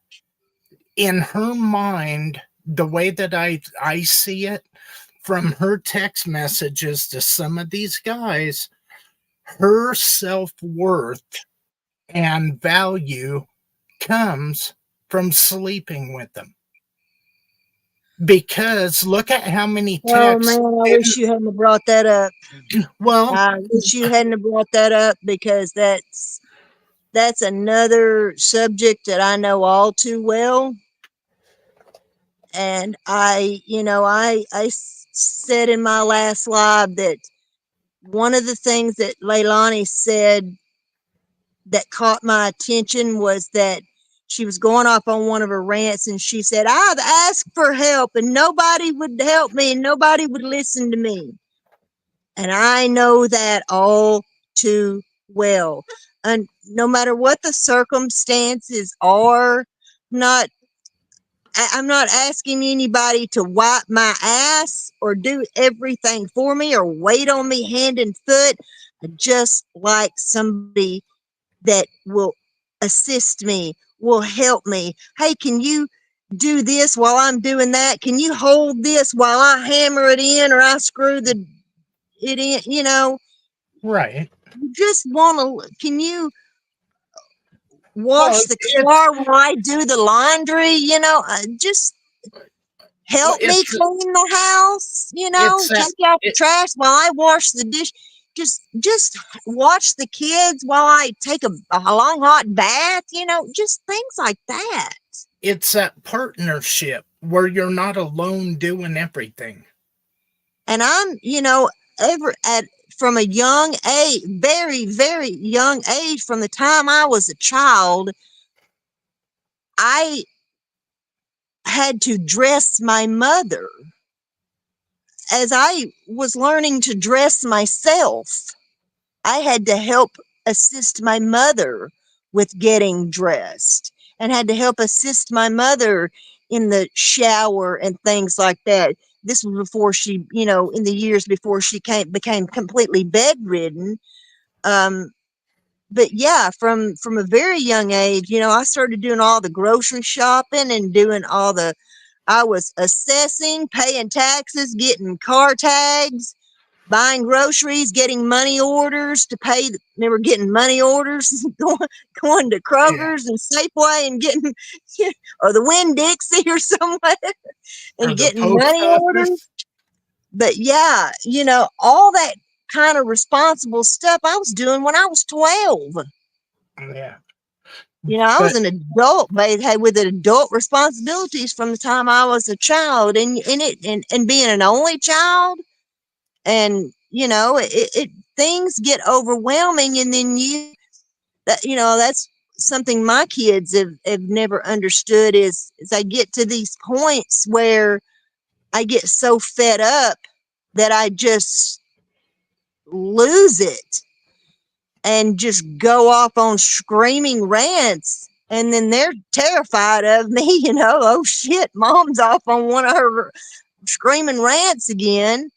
in her mind, the way that I see it, from her text messages to some of these guys, her self-worth and value comes from sleeping with them. Because look at how many Oh texts man, I wish didn't. you hadn't brought that up. Well, I wish you hadn't brought that up because that's another subject that I know all too well. And I said in my last live that one of the things that Leilani said that caught my attention was that she was going off on one of her rants and she said, I've asked for help and nobody would help me and nobody would listen to me. And I know that all too well. And no matter what the circumstances are, not I'm not asking anybody to wipe my ass or do everything for me or wait on me hand and foot. I just like somebody that will assist me, will help me. Hey, can you do this while I'm doing that? Can you hold this while I hammer it in or I screw it in? right. You just want to, can you Well, wash the it's car while I do the laundry? Just well, help me clean the house, it's that take out the it, trash while I wash the dish. Just watch the kids while I take a long hot bath, just things like that. it's that partnership where you're not alone doing everything. And I'm, ever at from a young age, very, very young age, from the time I was a child, I had to dress my mother as I was learning to dress myself. I had to help assist my mother with getting dressed and had to help assist my mother in the shower and things like that. This was before she, in the years before she became completely bedridden. Um, but yeah, from a very young age, I started doing all the grocery shopping and doing all the I was assessing, paying taxes, getting car tags, buying groceries, getting money orders to pay. Remember getting money orders, going to Yeah. Kroger's and Safeway and getting, or the Winn-Dixie or somewhere Or and the getting post money orders. office. But yeah, all that kind of responsible stuff I was doing when I was 12. Yeah. I was But an adult, but had with adult responsibilities from the time I was a child, and being an only child, and it things get overwhelming, and then that's something my kids have never understood is I get to these points where I get so fed up that I just lose it and just go off on screaming rants. And then they're terrified of me, oh shit, mom's off on one of her screaming rants again,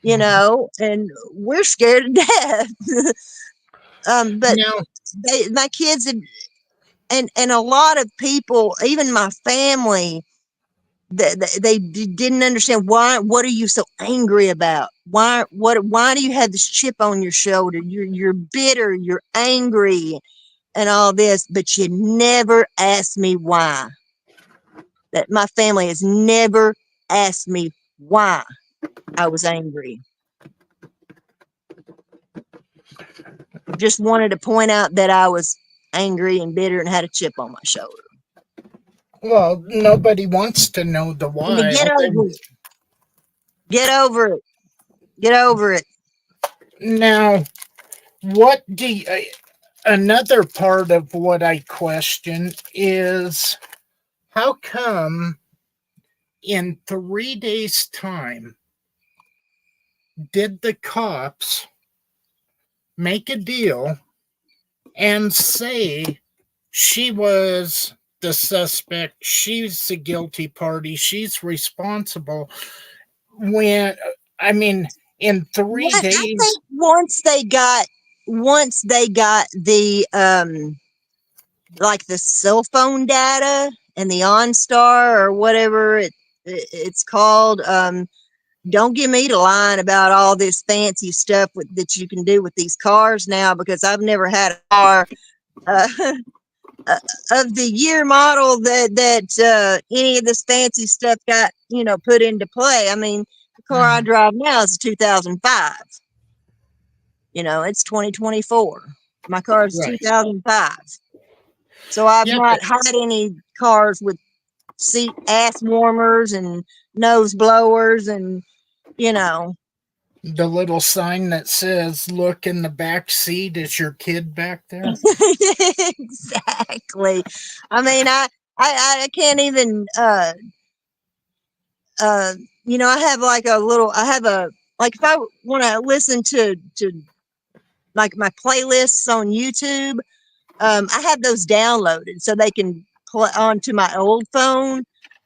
mhm. and we're scared to death. But Now, my kids and a lot of people, even my family, they didn't understand why. What are you so angry about? Why do you have this chip on your shoulder? You're bitter, you're angry, and all this, but you never asked me why. That my family has never asked me why I was angry. Just wanted to point out that I was angry and bitter and had a chip on my shoulder. well, nobody wants to know the And to why. get All over it, get over it, get over it. now, what do you, another part of what I question is how come in 3 days' time did the cops make a deal and say she was the suspect, she's the guilty party, she's responsible when, I mean, in three What I days, think once they got the like the cell phone data and the OnStar or whatever it's called. Don't get me to lying about all this fancy stuff that you can do with these cars now, because I've never had a car uh, of the year model that any of this fancy stuff got put into play. I mean, the car I drive now is a 2005. It's 2024. My car is Right. 2005. So I've Yeah, not had any cars with seat ass warmers and nose blowers and you know the little sign that says "Look in the back seat." Is your kid back there? exactly. I mean, I can't even uh I have like a little, I have a, like, if I want to listen to like my playlists on YouTube, I have those downloaded so they can play onto my old phone,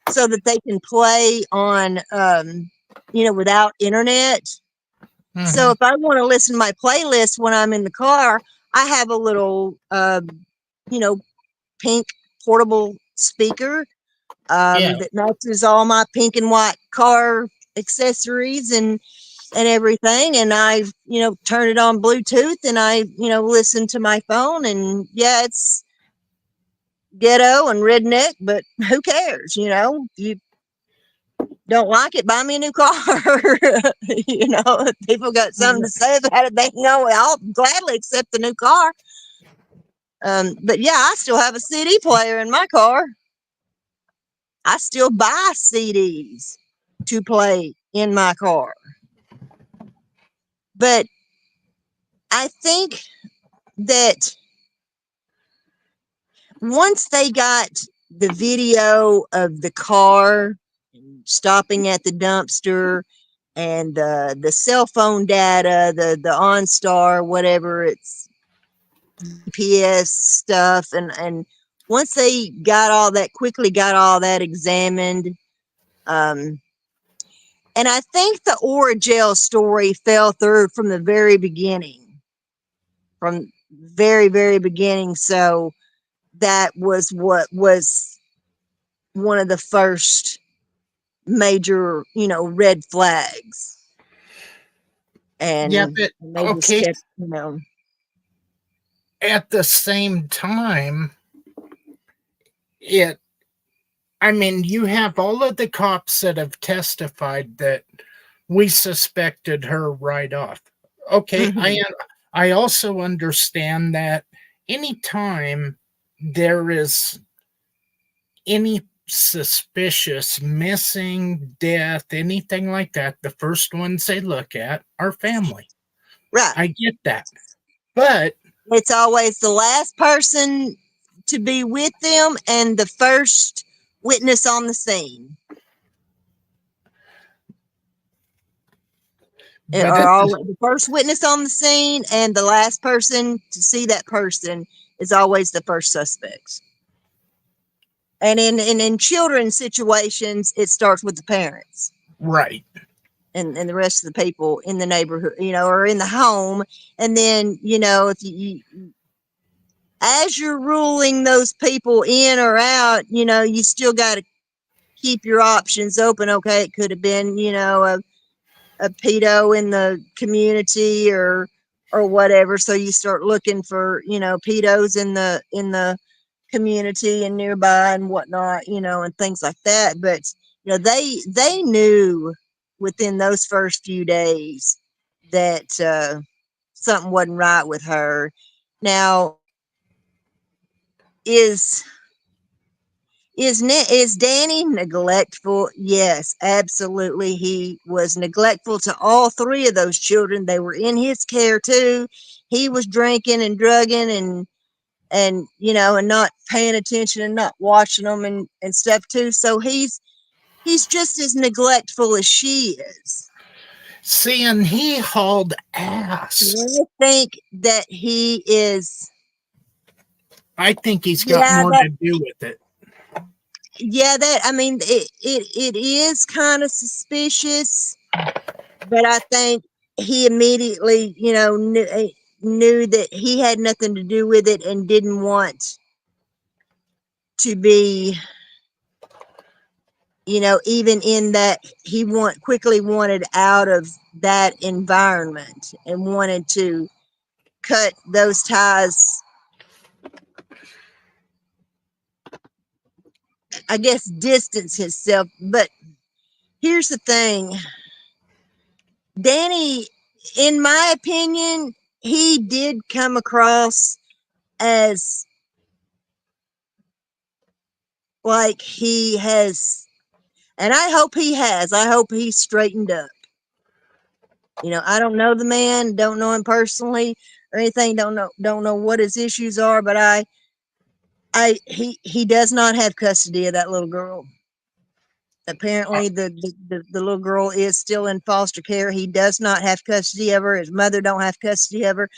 so that they can play on without internet. So Hmm. if I want to listen to my playlist when I'm in the car, I have a little you know pink portable speaker Yeah. that matches all my pink and white car accessories and everything, and I turn it on Bluetooth, and I listen to my phone, and yeah, it's ghetto and redneck, but who cares? You don't like it, buy me a new car. If people got something to say about it, they I'll gladly accept the new car. But yeah, I still have a CD player in my car. I still buy CDs to play in my car. But I think that once they got the video of the car stopping at the dumpster, and the cell phone data, the OnStar, whatever, it's GPS stuff, and once they got all that examined, um, and I think the Origel story fell through from the very beginning, from very very beginning. So that was what was one of the first major red flags, Yeah, and but they just okay. kept At the same time, it. I mean, you have all of the cops that have testified that we suspected her right off. Okay, Mhm. I also understand that anytime there is any suspicious missing, death, anything like that, the first ones they look at are family. Right. I get that. But It's always the last person to be with them and the first witness on the scene. but Or at all the the first witness on the scene and the last person to see that person is always the first suspects. And in children's situations, it starts with the parents right. and the rest of the people in the neighborhood, or in the home. And then, if as you're ruling those people in or out, you still got to keep your options open. Okay, it could have been, a pedo in the community or whatever. So you start looking for, pedos in the community and nearby and whatnot, and things like that. But they knew within those first few days that something wasn't right with her. Now, is is Danny neglectful? Yes, absolutely. He was neglectful to all three of those children. They were in his care too. He was drinking and drugging and not paying attention and not watching them and stuff too. So he's just as neglectful as she is. Seeing he hauled ass. I think that he is. I think he's got Yeah, more that to do with it. yeah, that I mean, it is kind of suspicious, but I think he immediately, knew that he had nothing to do with it and didn't want to be. even in that he quickly wanted out of that environment and wanted to cut those ties, I guess distance himself. But here's the thing, Danny, in my opinion, he did come across as like he has, and I hope he's straightened up. I don't know the man, don't know him personally or anything, don't know what his issues are, but he does not have custody of that little girl. Uh, Apparently the little girl is still in foster care. He does not have custody of her. His mother don't have custody of her.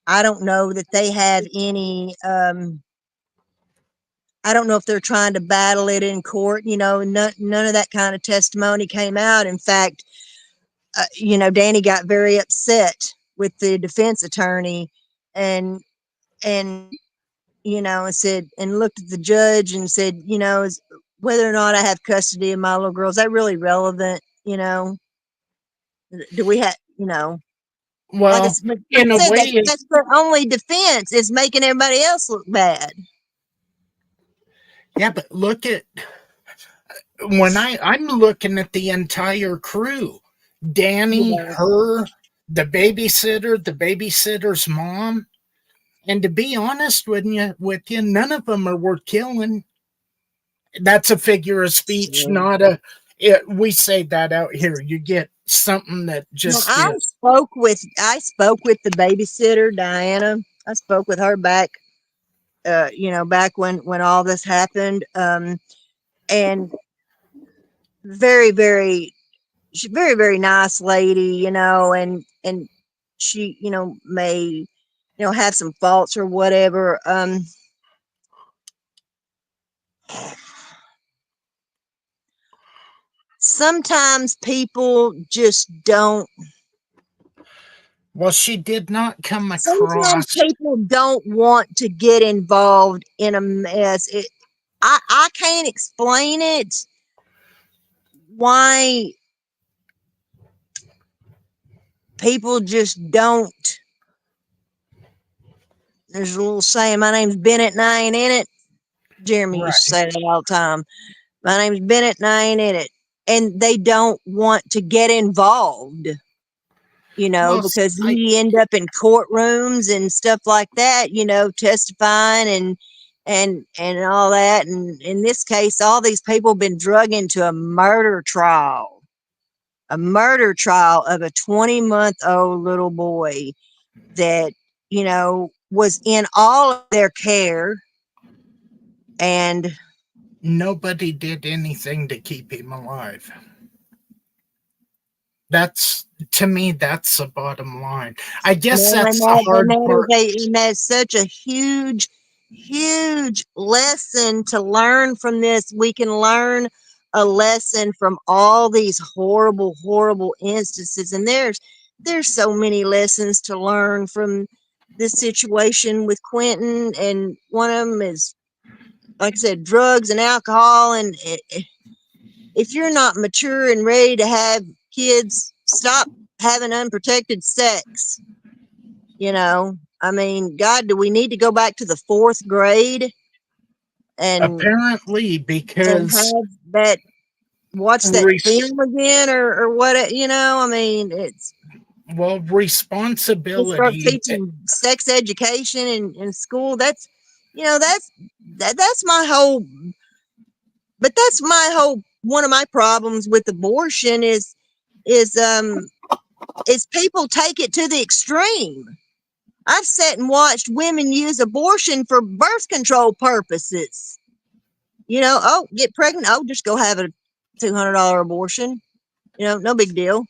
I don't know that they have any I don't know if they're trying to battle it in court. None of that kind of testimony came out. In fact, Danny got very upset with the defense attorney and and and said, and looked at the judge and said, is whether or not I have custody of my little girl, is that really relevant? Do we have, like well, like I in a said, way, that's their only defense, is making everybody else look bad. yeah, but look at when I'm looking at the entire crew, Danny, Yeah. her, the babysitter's mom, and to be honest with you, none of them are worth killing. That's a figure of speech, So, not we say that out here. You get something that well, just is. I spoke with the babysitter, Diana. I spoke with her back, back when all this happened. And very, very, she's very, very nice lady, and she, may, have some faults or whatever. Sometimes people just don't. Well, she did not come Sometimes across. people don't want to get involved in a mess. I can't explain it. Why people just don't. There's a little saying, my name's Bennett and I ain't in it. Jeremy used to Right. say that all the time. My name's Bennett and I ain't in it. And they don't want to get involved, Well, because I we end up in courtrooms and stuff like that, testifying and all that. And in this case, all these people have been drug into a murder trial of a 20-month-old little boy that, was in all of their care. And nobody did anything to keep him alive. That's to me. That's the bottom line. I guess no, that's the hard part. and that's such a huge, huge lesson to learn from this. We can learn a lesson from all these horrible, horrible instances, and there's so many lessons to learn from this situation with Quentin. And one of them is, like I said, drugs and alcohol. And if you're not mature and ready to have kids, stop having unprotected sex. I mean, God, do we need to go back to the fourth grade and Apparently, because have that, watch that res- film again, or what? I mean, it's well, we start responsibility. teaching sex education in school. That's my whole. But that's my whole, one of my problems with abortion is people take it to the extreme. I've sat and watched women use abortion for birth control purposes. Oh, get pregnant. Oh, just go have a $200 abortion. No big deal.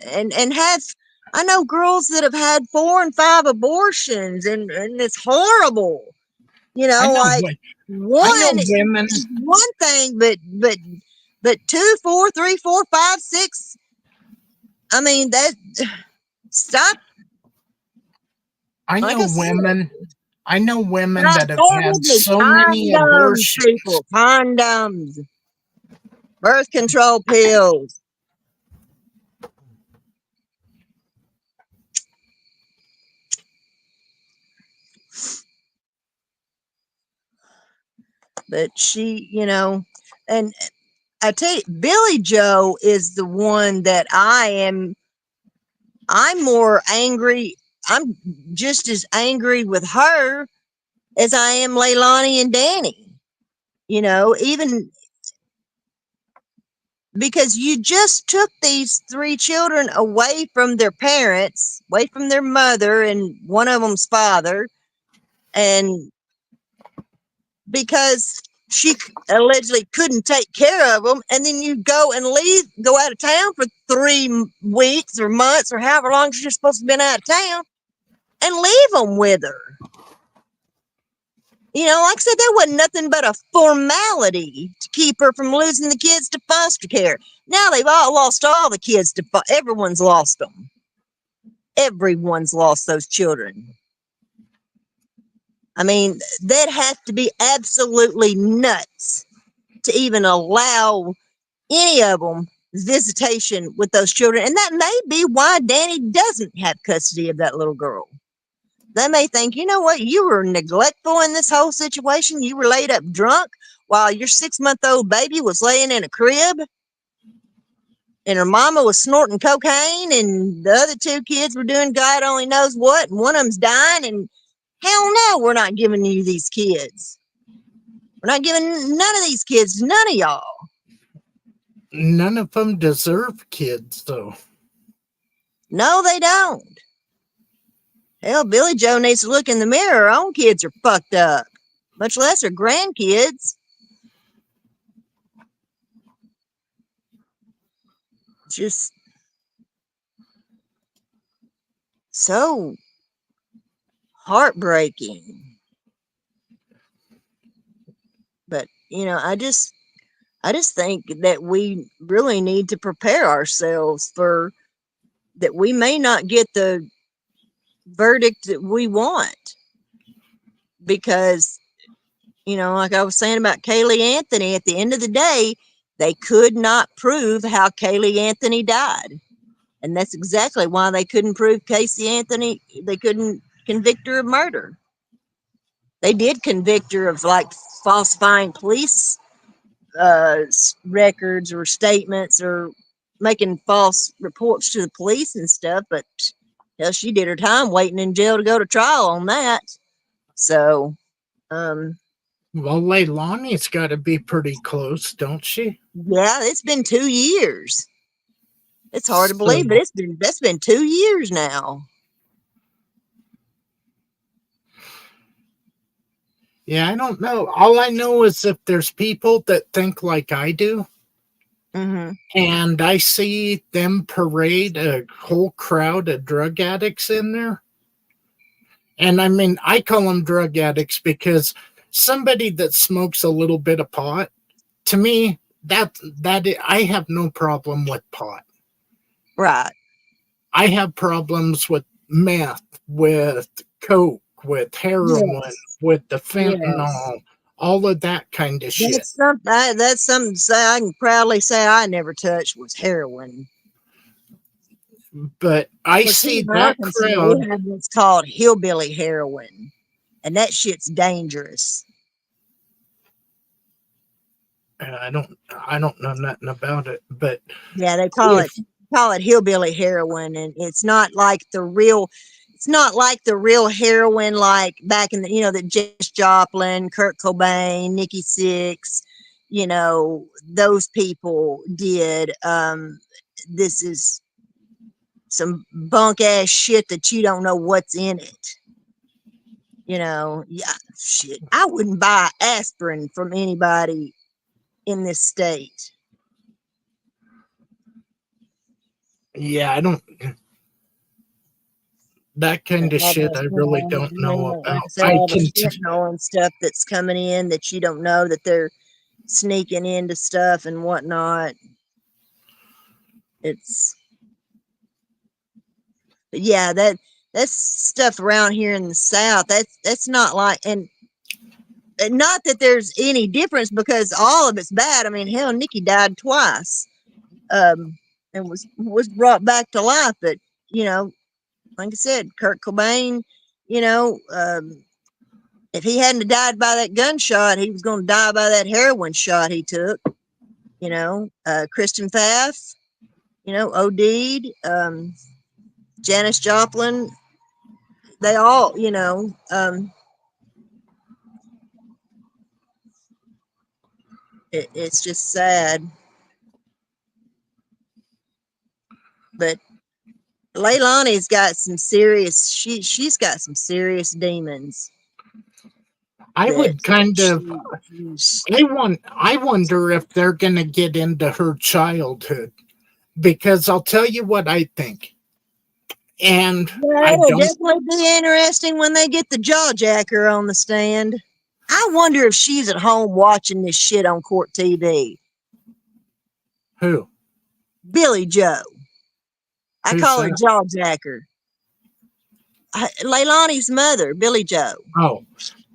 And have, I know girls that have had 4 and 5 abortions, and it's horrible. I know. Like I know one women. is one thing, but 2, 4, 3, 4, 5, 6. I mean, that, stop. I Like know I said, women. I know women stop that have start with had me. so many Condoms, abortions. people. Condoms. Birth control pills. But she, and I tell you, Billy Joe is the one that I'm more angry. I'm just as angry with her as I am Leilani and Danny. Even because you just took these three children away from their parents, away from their mother and one of them's father, and because she allegedly couldn't take care of them, and then you go out of town for 3 weeks or months or however long you're supposed to be out of town, and leave them with her. Like I said, that wasn't nothing but a formality to keep her from losing the kids to foster care. Now they've lost all the kids to everyone's lost them. Everyone's lost those children. I mean, that has to be absolutely nuts to even allow any of them visitation with those children. And that may be why Danny doesn't have custody of that little girl. They may think, you know what, you were neglectful in this whole situation. You were laid up drunk while your 6-month-old baby was laying in a crib and her mama was snorting cocaine and the other 2 kids were doing God only knows what, and one of them's dying, and hell no, we're not giving you these kids. We're not giving none of these kids to none of y'all. None of them deserve kids, though. No, they don't. Hell, Billy Joe needs to look in the mirror. Her own kids are fucked up, much less her grandkids. Just so heartbreaking. But, I just think that we really need to prepare ourselves for that we may not get the verdict that we want. Because, like I was saying about Kaylee Anthony, at the end of the day, they could not prove how Kaylee Anthony died. And that's exactly why they couldn't prove Casey Anthony. They couldn't convict her of murder. They did convict her of like falsifying police records or statements or making false reports to the police and stuff. But hell, she did her time waiting in jail to go to trial on that. So, well, Leilani's got to be pretty close, don't she? Yeah, it's been 2 years. It's hard to believe, but that's been 2 years now. Yeah, I don't know. All I know is if there's people that think like I do, and I see them parade a whole crowd of drug addicts in there. And I mean, I call them drug addicts because somebody that smokes a little bit of pot, to me, that I have no problem with pot. Right. I have problems with meth, with coke, with heroin, with the fentanyl, all of that kind of shit. That's something I can proudly say I never touched was heroin. But I see that crowd. We have what's called hillbilly heroin, and that shit's dangerous. I don't know nothing about it, but yeah, they call it hillbilly heroin, and it's not like the real heroin like back in the that Janis Joplin, Kurt Cobain, Nikki Sixx, those people did. This is some bunk ass shit that you don't know what's in it. Yeah, shit. I wouldn't buy aspirin from anybody in this state. Yeah, I don't. That kind of shit, I really don't know about. All the fentanyl and stuff that's coming in that you don't know that they're sneaking into stuff and whatnot. Yeah, that's stuff around here in the South. That's not like, and not that there's any difference because all of it's bad. I mean, hell, Nikki died twice, and was brought back to life. But you know, like I said, Kurt Cobain, you know, if he hadn't died by that gunshot, he was going to die by that heroin shot he took. You know, Kristen Pfaff, you know, OD'd, Janis Joplin, they all, you know, it's just sad. But Leilani's got some serious, she's got some serious demons I that would kind of she's, I wonder if they're going to get into her childhood, because I'll tell you what I think. And yeah, I it'll don't definitely be interesting when they get the jawjacker on the stand. I wonder if she's at home watching this shit on court TV. who Billy Joe. I who's call her that? jawjacker. Leilani's mother, Billy Joe. Oh,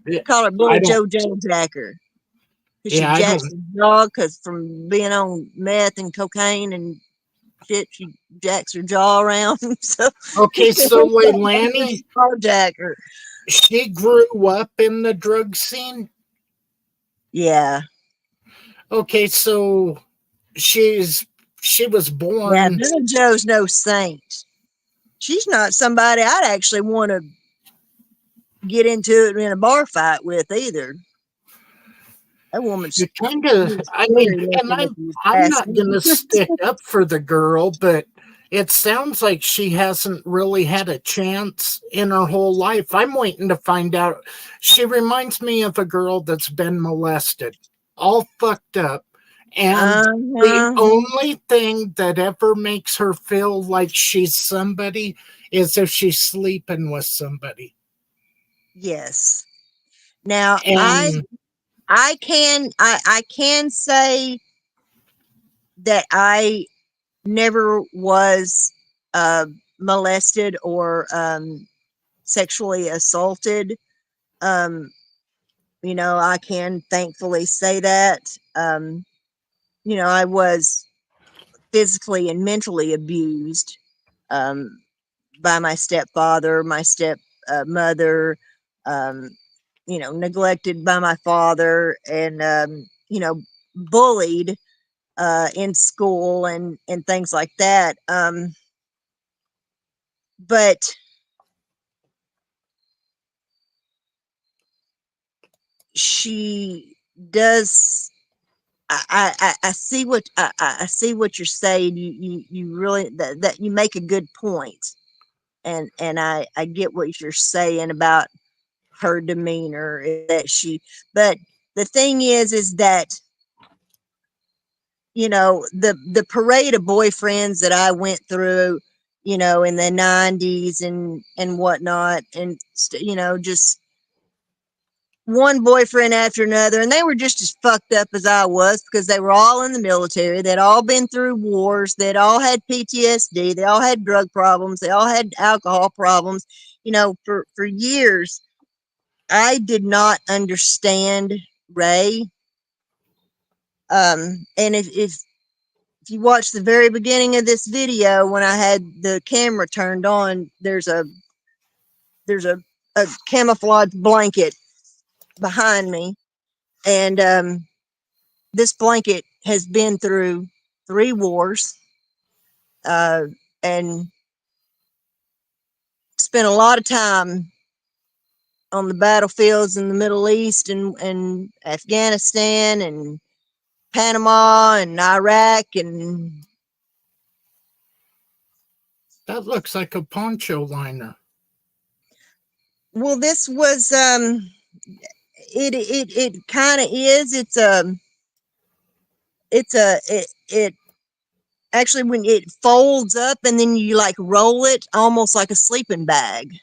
yeah, Call her I Billy don't. Joe Jawjacker. Because she Yeah, I jacks don't. her jaw because from being on meth and cocaine and shit, she jacks her jaw around. So Okay, so Leilani, jawjacker. she grew up in the drug scene. Yeah. Okay, so she was Yeah, born. Billy Joe's no saint. She's not somebody I'd actually want to get into it in a bar fight with either. That woman's You kind of, I mean, scary and looking if you I'm ask not me. gonna stick up for the girl, but it sounds like she hasn't really had a chance in her whole life. I'm waiting to find out. She reminds me of a girl that's been molested, all fucked up, and the Uh-huh. only thing that ever makes her feel like she's somebody is if she's sleeping with somebody. Yes. Now And I can say that I never was molested or sexually assaulted. Um, you know, I can thankfully say that. You know, I was physically and mentally abused um, by my stepfather, my step mother, um, you know, neglected by my father, and you know, bullied in school and things like that. But she does. I see what I see what you're saying. You really that you make a good point, and I get what you're saying about her demeanor. That she, but the thing is that you know the parade of boyfriends that I went through, you know, in the '90s and whatnot, and you know, just one boyfriend after another, and they were just as fucked up as I was because they were all in the military. They'd all been through wars. They'd all had PTSD. They all had drug problems. They all had alcohol problems. You know, for years, I did not understand Ray. And if you watch the very beginning of this video, when I had the camera turned on, there's a camouflage blanket behind me, and this blanket has been through 3 wars uh, and spent a lot of time on the battlefields in the Middle East and Afghanistan and Panama and Iraq. And that looks like a poncho liner. well, this was it kind of is. It actually, when it folds up and then you like roll it almost like a sleeping bag,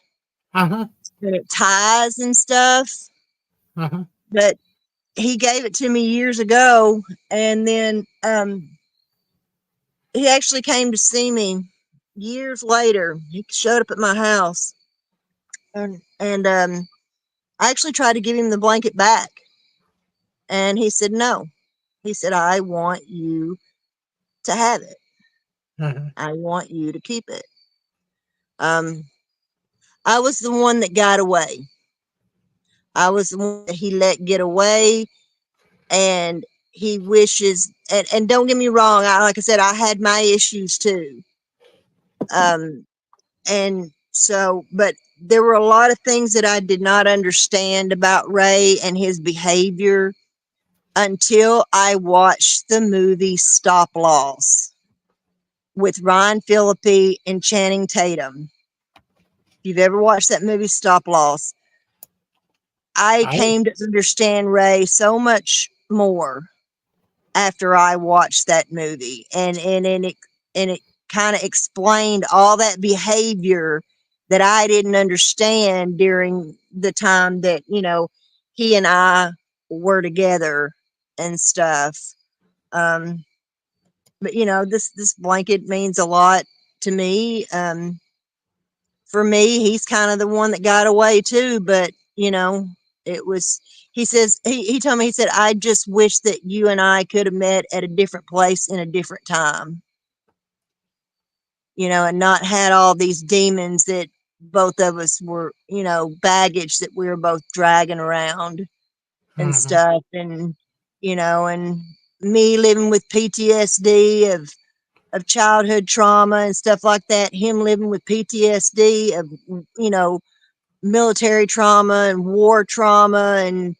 Uh-huh. and it ties and stuff. Uh-huh. But he gave it to me years ago, and then he actually came to see me years later. He showed up at my house, and I actually tried to give him the blanket back. And he said, no. He said, I want you to have it. Uh-huh. I want you to keep it. Um, I was the one that got away. I was the one that he let get away, and he wishes. And don't get me wrong, like I said, I had my issues too. Um, and so, but there were a lot of things that I did not understand about Ray and his behavior until I watched the movie Stop Loss with Ryan Phillippe and Channing Tatum. If you've ever watched that movie Stop Loss, I I came to understand Ray so much more after I watched that movie, and it kind of explained all that behavior that I didn't understand during the time that he and I were together and stuff. Um, but this blanket means a lot to me. For me, he's kind of the one that got away too, but it was he says he told me, he said, I just wish that you and I could have met at a different place in a different time, and not had all these demons that both of us were, baggage that we were both dragging around and mhm. stuff. And me living with PTSD of childhood trauma and stuff like that, him living with PTSD of, you know, military trauma and war trauma, and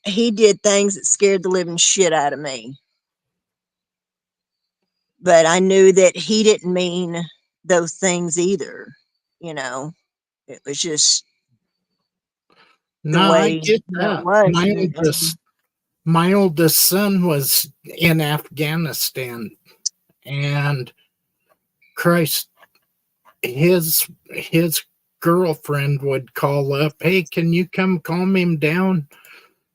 he did things that scared the living shit out of me. But I knew that he didn't mean those things either. You know, it was just the No, I way get it that. was. My And oldest my oldest son was in Afghanistan, and Christ, his girlfriend would call up, "Hey, can you come calm him down?"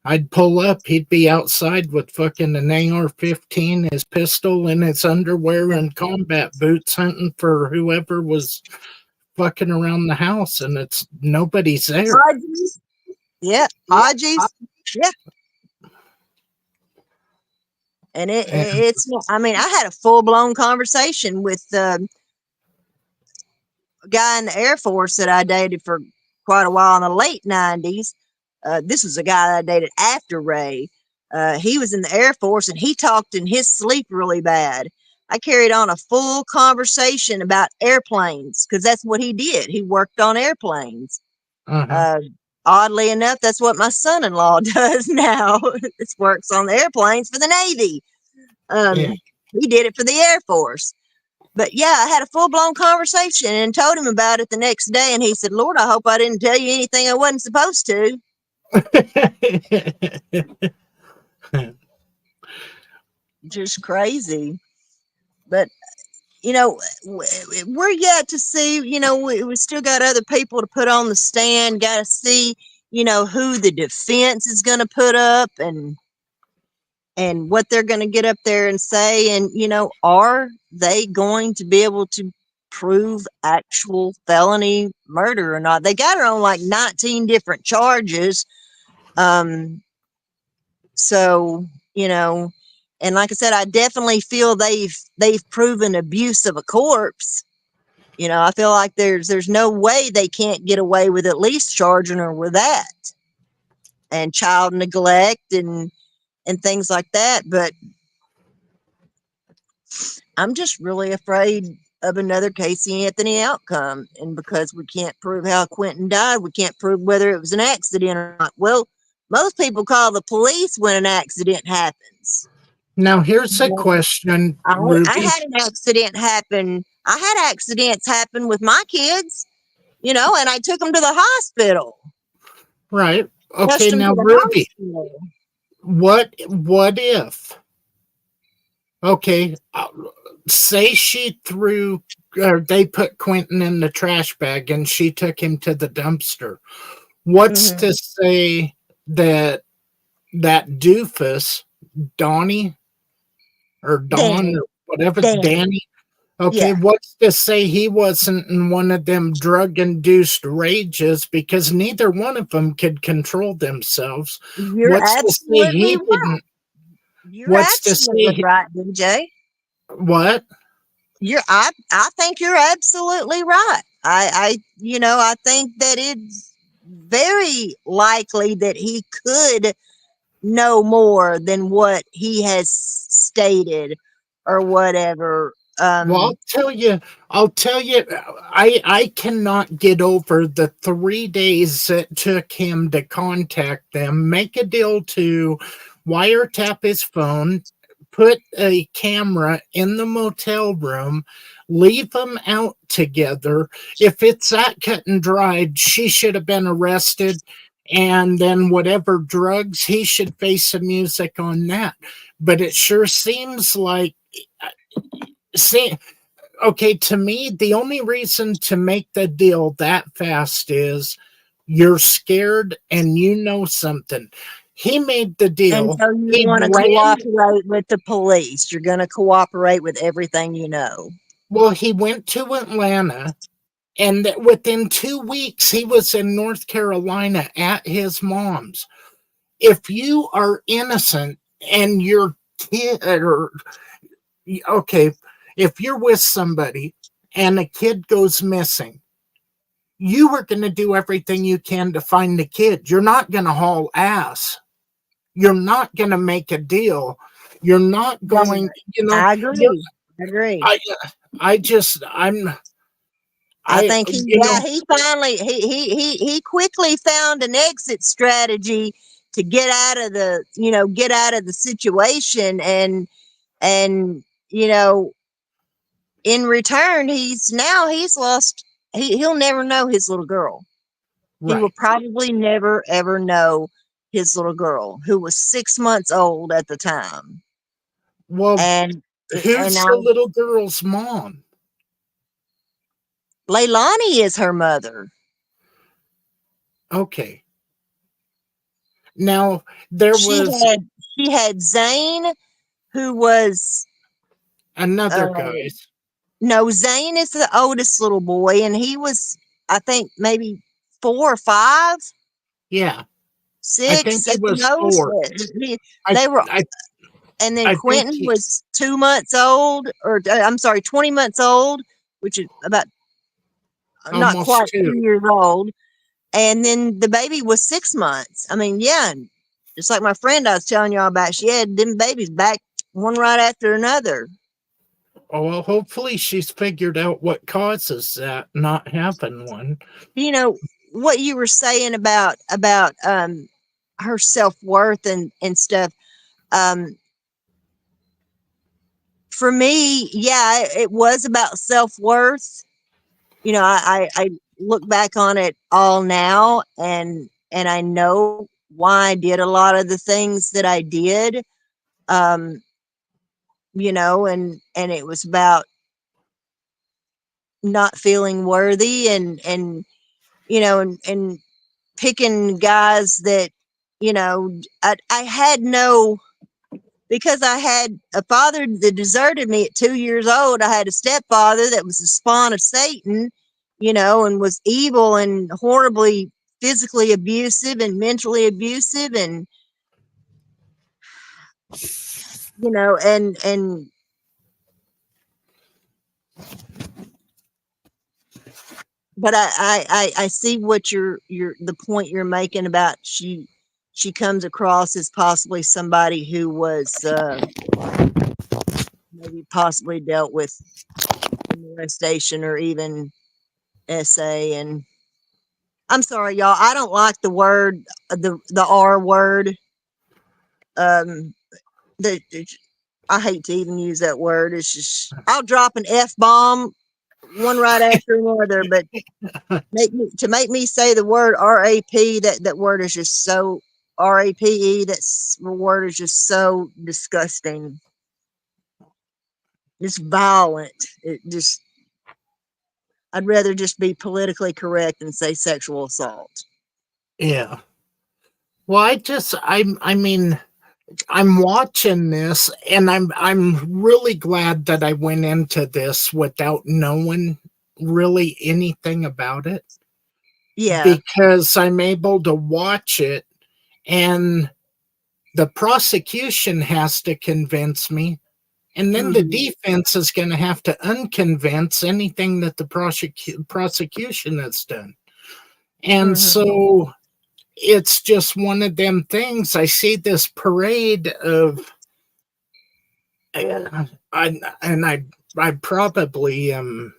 I'd pull up, he'd be outside with fucking an AR-15, his pistol, and his underwear and combat boots, hunting for whoever was fucking around the house, and it's nobody's there. Haji's, yeah, Haji's, yeah. And And it's, I mean, I had a full blown conversation with a guy in the Air Force that I dated for quite a while in the late 90s. This was a guy that I dated after Ray. He was in the Air Force, and he talked in his sleep really bad. I carried on a full conversation about airplanes because that's what he did. He worked on airplanes. uh-huh, Uh, Oddly enough, that's what my son in law does now. This works on the airplanes for the Navy. yeah. He did it for the Air Force. But yeah, I had a full blown conversation and told him about it the next day. And he said, Lord, I hope I didn't tell you anything I wasn't supposed to. Just crazy. But, we're yet to see, we still got other people to put on the stand, got to see, who the defense is going to put up and what they're going to get up there and say. And, are they going to be able to prove actual felony murder or not? They got her on like 19 different charges. Um, so, and like I said, I definitely feel they've proven abuse of a corpse. I feel like there's no way they can't get away with at least charging her with that and child neglect and things like that. But I'm just really afraid of another Casey Anthony outcome. And because we can't prove how Quentin died, we can't prove whether it was an accident or not. Well, most people call the police when an accident happens. Now, here's a question, I Ruby. had an accident happen. I had accidents happen with my kids, and I took them to the hospital, Right. rushed Okay, them to now, the Ruby, hospital. what if, okay, say she threw, or they put Quentin in the trash bag and she took him to the dumpster. What's Hmm. to say that that doofus, Donnie or Don Danny, or whatever, Danny. Danny, Okay, Yeah, what's to say he wasn't in one of them drug induced rages because neither one of them could control themselves? you're What's to say absolutely he right. didn't? You're What's to say absolutely right, DJ. what? I think you're absolutely right. I think that it's very likely that he could know more than what he has stated or whatever. Well, I'll tell you, I cannot get over the 3 days it took him to contact them, make a deal to wiretap his phone, put a camera in the motel room, leave them out together. If it's that cut and dried, she should have been arrested. And then whatever drugs, he should face some music on that. But it sure seems like see, okay, to me, the only reason to make the deal that fast is you're scared and you know something. He made the And deal. so you He want to ran, cooperate with the police. You're going to cooperate with everything you know. well, he went to Atlanta, and within 2 weeks, he was in North Carolina at his mom's. If you are innocent and your kid, or okay, if you're with somebody and a kid goes missing, you are going to do everything you can to find the kid. You're not going to haul ass. You're not going to make a deal. You're not Right. going, you know, I you, agree. I agree. I, I just, I think you know, he finally he quickly found an exit strategy to get out of the get out of the situation, and you know in return he's lost, he'll never know his little girl. He will right. probably never ever know his little girl, who was 6 months old at the time. Well, And and who's I the little girl's mom? Leilani is her mother. Okay. Now, there She was had she had Zane, who was another uh guy's. no, Zane is the oldest little boy, and he was, I think, maybe 4 or 5, Yeah, I think 6 he at the was most. four. I, They were, I, and then I think Quentin he, was 2 months old, or I'm sorry, 20 months old, which is about not almost quite two. 2 years old. And then the baby was 6 months. I mean, yeah, and just like my friend I was telling y'all about, she had them babies back one right after another. Oh, well, hopefully she's figured out what causes that, not having one. You know what you were saying about her self-worth and stuff. um for me, yeah, it was about self-worth. I look back on it all now, and I know why I did a lot of the things that I did. um and it was about not feeling worthy, and picking guys that I had no, because I had a father that deserted me at 2 years old. I had a stepfather that was the spawn of Satan, and was evil and horribly physically abusive and mentally abusive, and and but I see what the point you're making about she comes across as possibly somebody who was maybe possibly dealt with molestation or even SA. And I'm sorry, y'all, I don't like the word, the R word. Um, the I hate to even use that word. It's just, I'll drop an F bomb one right after another, but make me say the word RAP. That word is just so RAPE. That's the word is just so disgusting. It's violent. It just I'd rather just be politically correct and say sexual assault. Yeah. Well, I mean, I'm watching this, and I'm really glad that I went into this without knowing really anything about it, Yeah. because I'm able to watch it, and the prosecution has to convince me, and then the Hmm. defense is going to have to unconvince anything that the prosecution has done. And Hmm. so it's just one of them things. I see this parade of, I probably am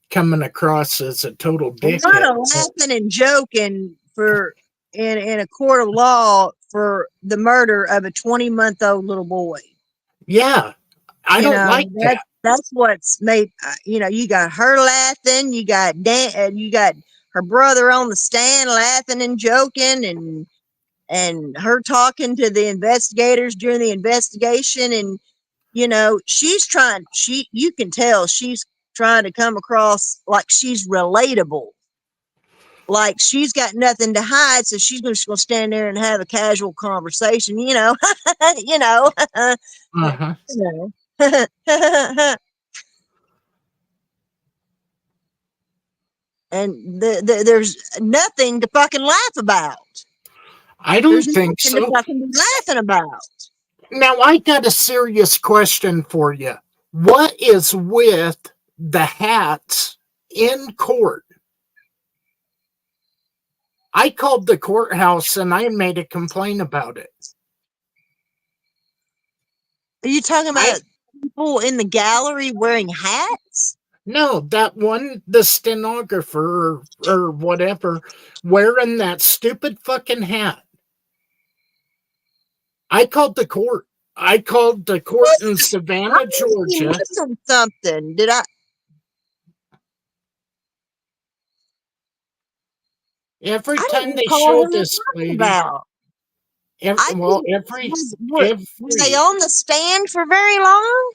coming across as a total A lot dickhead. of laughing and joking for in a court of law for the murder of a 20-month-old little boy. Yeah, I You don't know, like that. that's what's made. You know, you got her laughing, you got her brother on the stand laughing and joking, and her talking to the investigators during the investigation, and you know, you can tell she's trying to come across like she's relatable, like she's got nothing to hide, so she's just gonna stand there and have a casual conversation, you know. You know. Uh-huh. You know. And there's nothing to fucking laugh about. I There's don't think nothing to so. fucking be laughing about. Now, I got a serious question for you. What is with the hats in court? I called the courthouse and I made a complaint about it. Are you talking I about people in the gallery wearing hats? No, that one, the stenographer or whatever, wearing that stupid fucking hat. I called the court. I called the court in I Savannah, must be Georgia. missing something. Did I? Every I don't time they recall show who you're this talking lady, about. I think were they every on the stand for very long?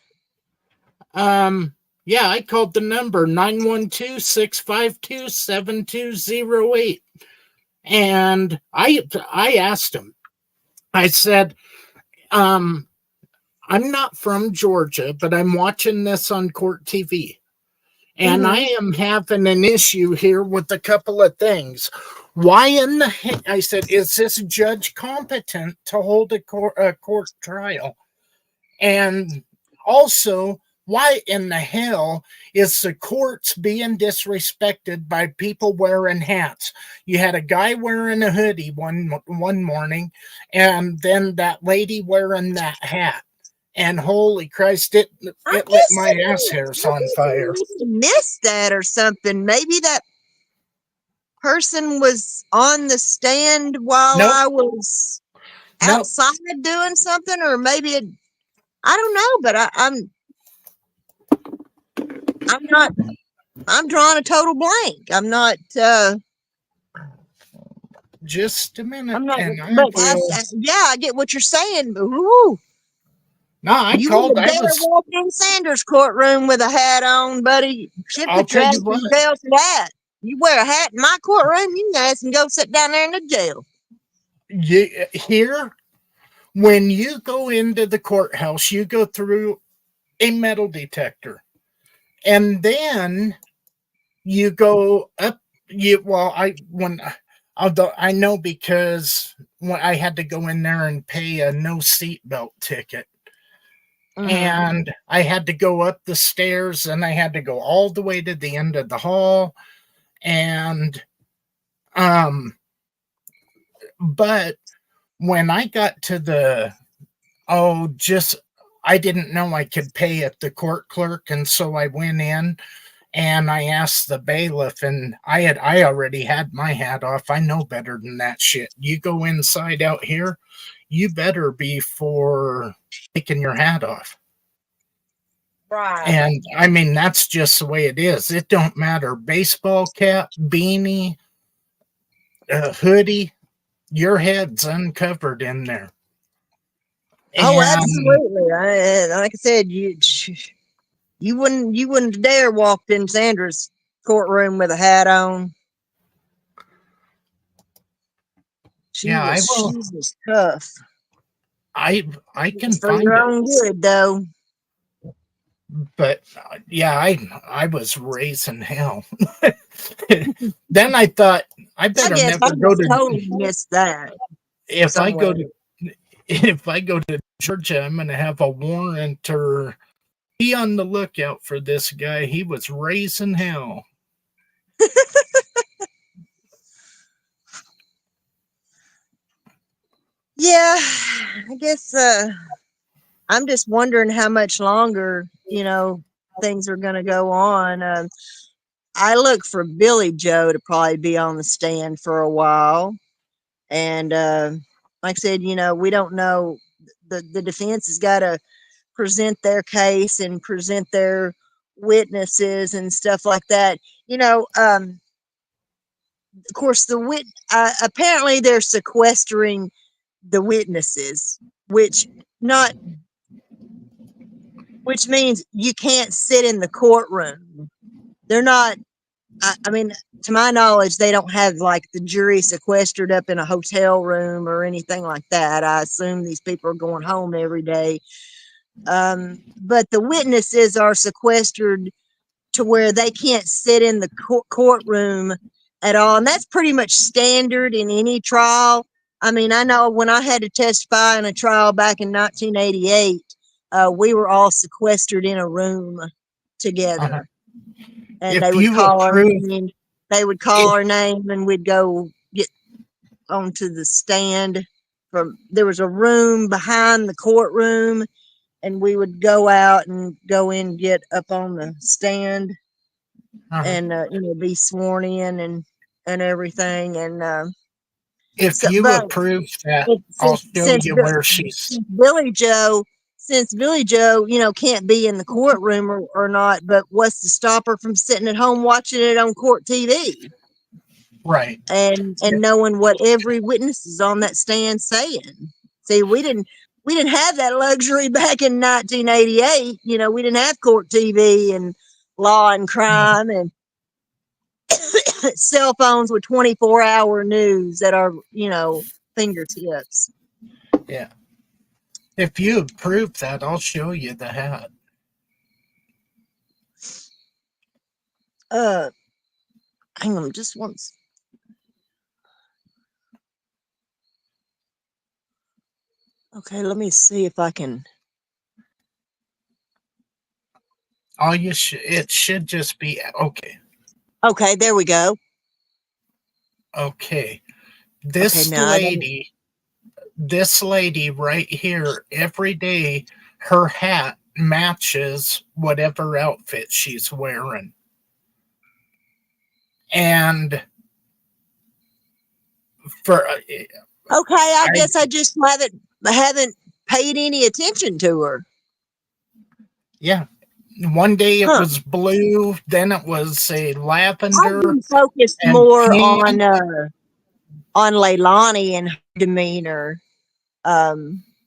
um yeah, I called the number 912-652-7208, and I asked him. I said, um I'm not from Georgia, but I'm watching this on court TV. And I Mm-hmm. am having an issue here with a couple of things. Why in the heck? I said, is this judge competent to hold a court trial? And also, why in the hell is the courts being disrespected by people wearing hats? You had a guy wearing a hoodie one morning, and then that lady wearing that hat. And holy Christ, I it lit guess my ass hairs on fire. I missed that or something. Maybe that person was on the stand while Nope, I was nope. outside doing something, or maybe I don't know. But I'm not. I'm drawing a total blank. I'm not. Just a minute, I'm not. and I But will. yeah, I get what you're saying. But ooh, No, I you called. wouldn't I dare was. walk in Sanders' courtroom with a hat on, buddy. She'd I'll put your tell ass you in what. jail for that. You wear a hat in my courtroom, you guys can go sit down there in the jail. Here, when you go into the courthouse, you go through a metal detector, and then you go up. Although I know, because when I had to go in there and pay a no seatbelt ticket, Mm-hmm. and I had to go up the stairs, and I had to go all the way to the end of the hall, and um but when I got to the oh just I didn't know I could pay at the court clerk, and so I went in and I asked the bailiff, and I already had my hat off. I know better than that shit. You go inside out here, you better be for taking your hat off. Right. And I mean, that's just the way it is. It don't matter. Baseball cap, beanie, hoodie, your head's uncovered in there. Oh, And absolutely. Like I said, you wouldn't dare walk in Sandra's courtroom with a hat on. yeah, I She will. was tough. I can It's for find your it, own good, though. but yeah, I was raising hell. Then I thought I I better guess I never go just to totally missed that if I go somewhere. to if I go to Georgia, I'm gonna have a warrant or be on the lookout for this guy. He was raising hell. Yeah, I guess I'm just wondering how much longer, things are going to go on. I look for Billy Joe to probably be on the stand for a while. And like I said, we don't know. The defense has got to present their case and present their witnesses and stuff like that. Of course, apparently they're sequestering the witnesses, which not which means you can't sit in the courtroom. They're not. I mean, to my knowledge, they don't have like the jury sequestered up in a hotel room or anything like that. I assume these people are going home every day. But the witnesses are sequestered to where they can't sit in the courtroom at all. And that's pretty much standard in any trial. I mean, I know when I had to testify in a trial back in 1988, we were all sequestered in a room Uh-huh. together. And If you approve, they would call if our name and we'd go get onto the stand. There was a room behind the courtroom, and we would go out and go in, get up on the stand, uh-huh. and be sworn in and everything. And If so, you but approve that, it, I'll since show since you Bi- where she's. since Billy Joe. Since Billy Joe, can't be in the courtroom or not, but what's to stop her from sitting at home watching it on court TV? Right. And knowing what every witness is on that stand saying. See, we didn't have that luxury back in 1988. We didn't have court TV and law and crime and cell phones with 24-hour news at our fingertips. Yeah. If you approve that, I'll show you the hat. Uh, hang on just once. Okay, let me see if I can. It should just be okay. Okay, there we go. Okay. Okay, This now I don't. lady, this lady right here, every day her hat matches whatever outfit she's wearing. And for Okay, I I guess I just haven't paid any attention to her. yeah, one day it Huh. was blue, then it was a I've lavender been focused and more pink. on Leilani and her demeanor Yeah.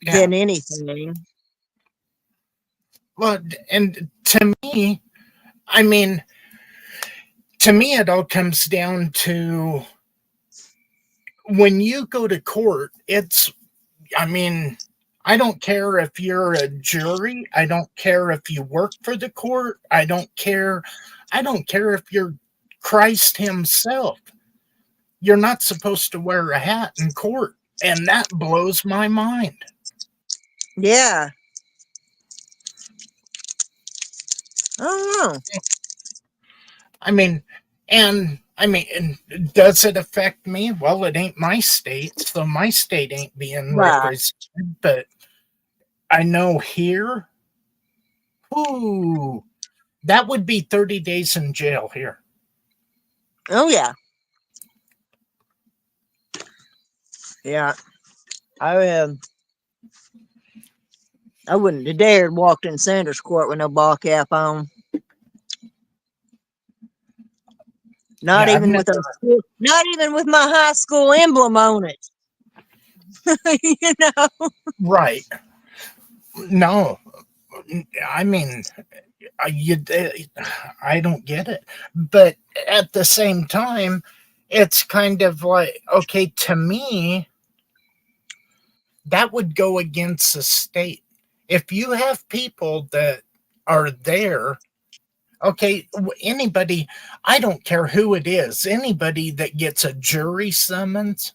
than anything. Well, and to me, I mean, to me, it all comes down to when you go to court, I mean, I don't care if you're a jury. I don't care if you work for the court. I don't care. I don't care if you're Christ himself. You're not supposed to wear a hat in court. And that blows my mind. Yeah. I don't know. I mean, and does it affect me? Well, it ain't my state, so my state ain't being Right. represented. But I know here, ooh, that would be 30 days in jail here. Oh yeah. Yeah. I wouldn't have dared walked in Sanders Court with no ball cap on. Not Yeah, I've even never. with not even with my high school emblem on it. you know. Right. No. I mean, you, I don't get it. But at the same time, it's kind of like, okay, to me, that would go against the state. If you have people that are there, okay, anybody, I don't care who it is, anybody that gets a jury summons,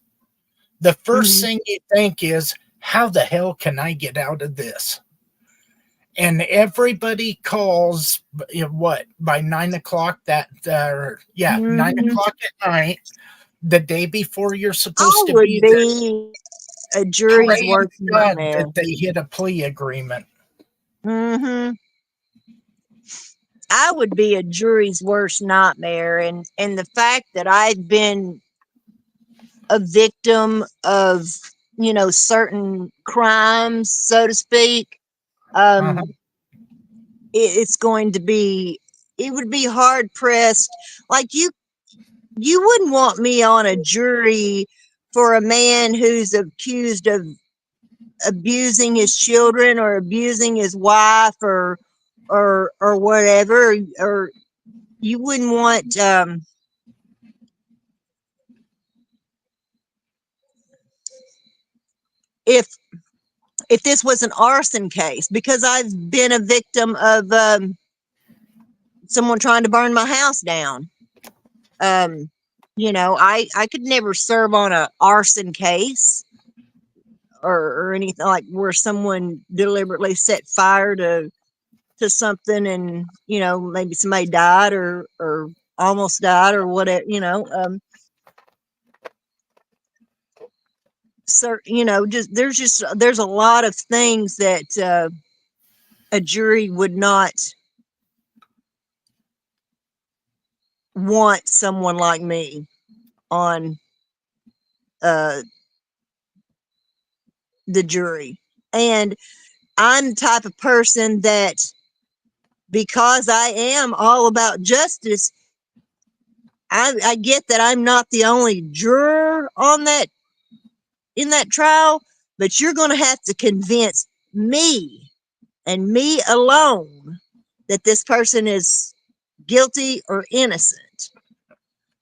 the first Mhm. thing you think is, how the hell can I get out of this? And everybody calls, what, by 9 o'clock that, yeah, nine Mhm. o'clock at night, the day before you're I supposed to would be there, be a jury's praying worst to God nightmare. that they hit a plea agreement. Hmm. I would be a jury's worst nightmare, and the fact that I've been a victim of, certain crimes, so to speak, Uh-huh. um, it's going to be, it would be hard pressed. Like you wouldn't want me on a jury for a man who's accused of abusing his children or abusing his wife or whatever, or you wouldn't want if this was an arson case, because I've been a victim of someone trying to burn my house down. um I could never serve on a arson case, or anything like where someone deliberately set fire to something, and maybe somebody died or almost died or whatever. So there's a lot of things that a jury would not want someone like me on uh the jury. And I'm the type of person that, because I am all about justice, I get that I'm not the only juror on that in that trial, but you're going to have to convince me and me alone that this person is guilty or innocent.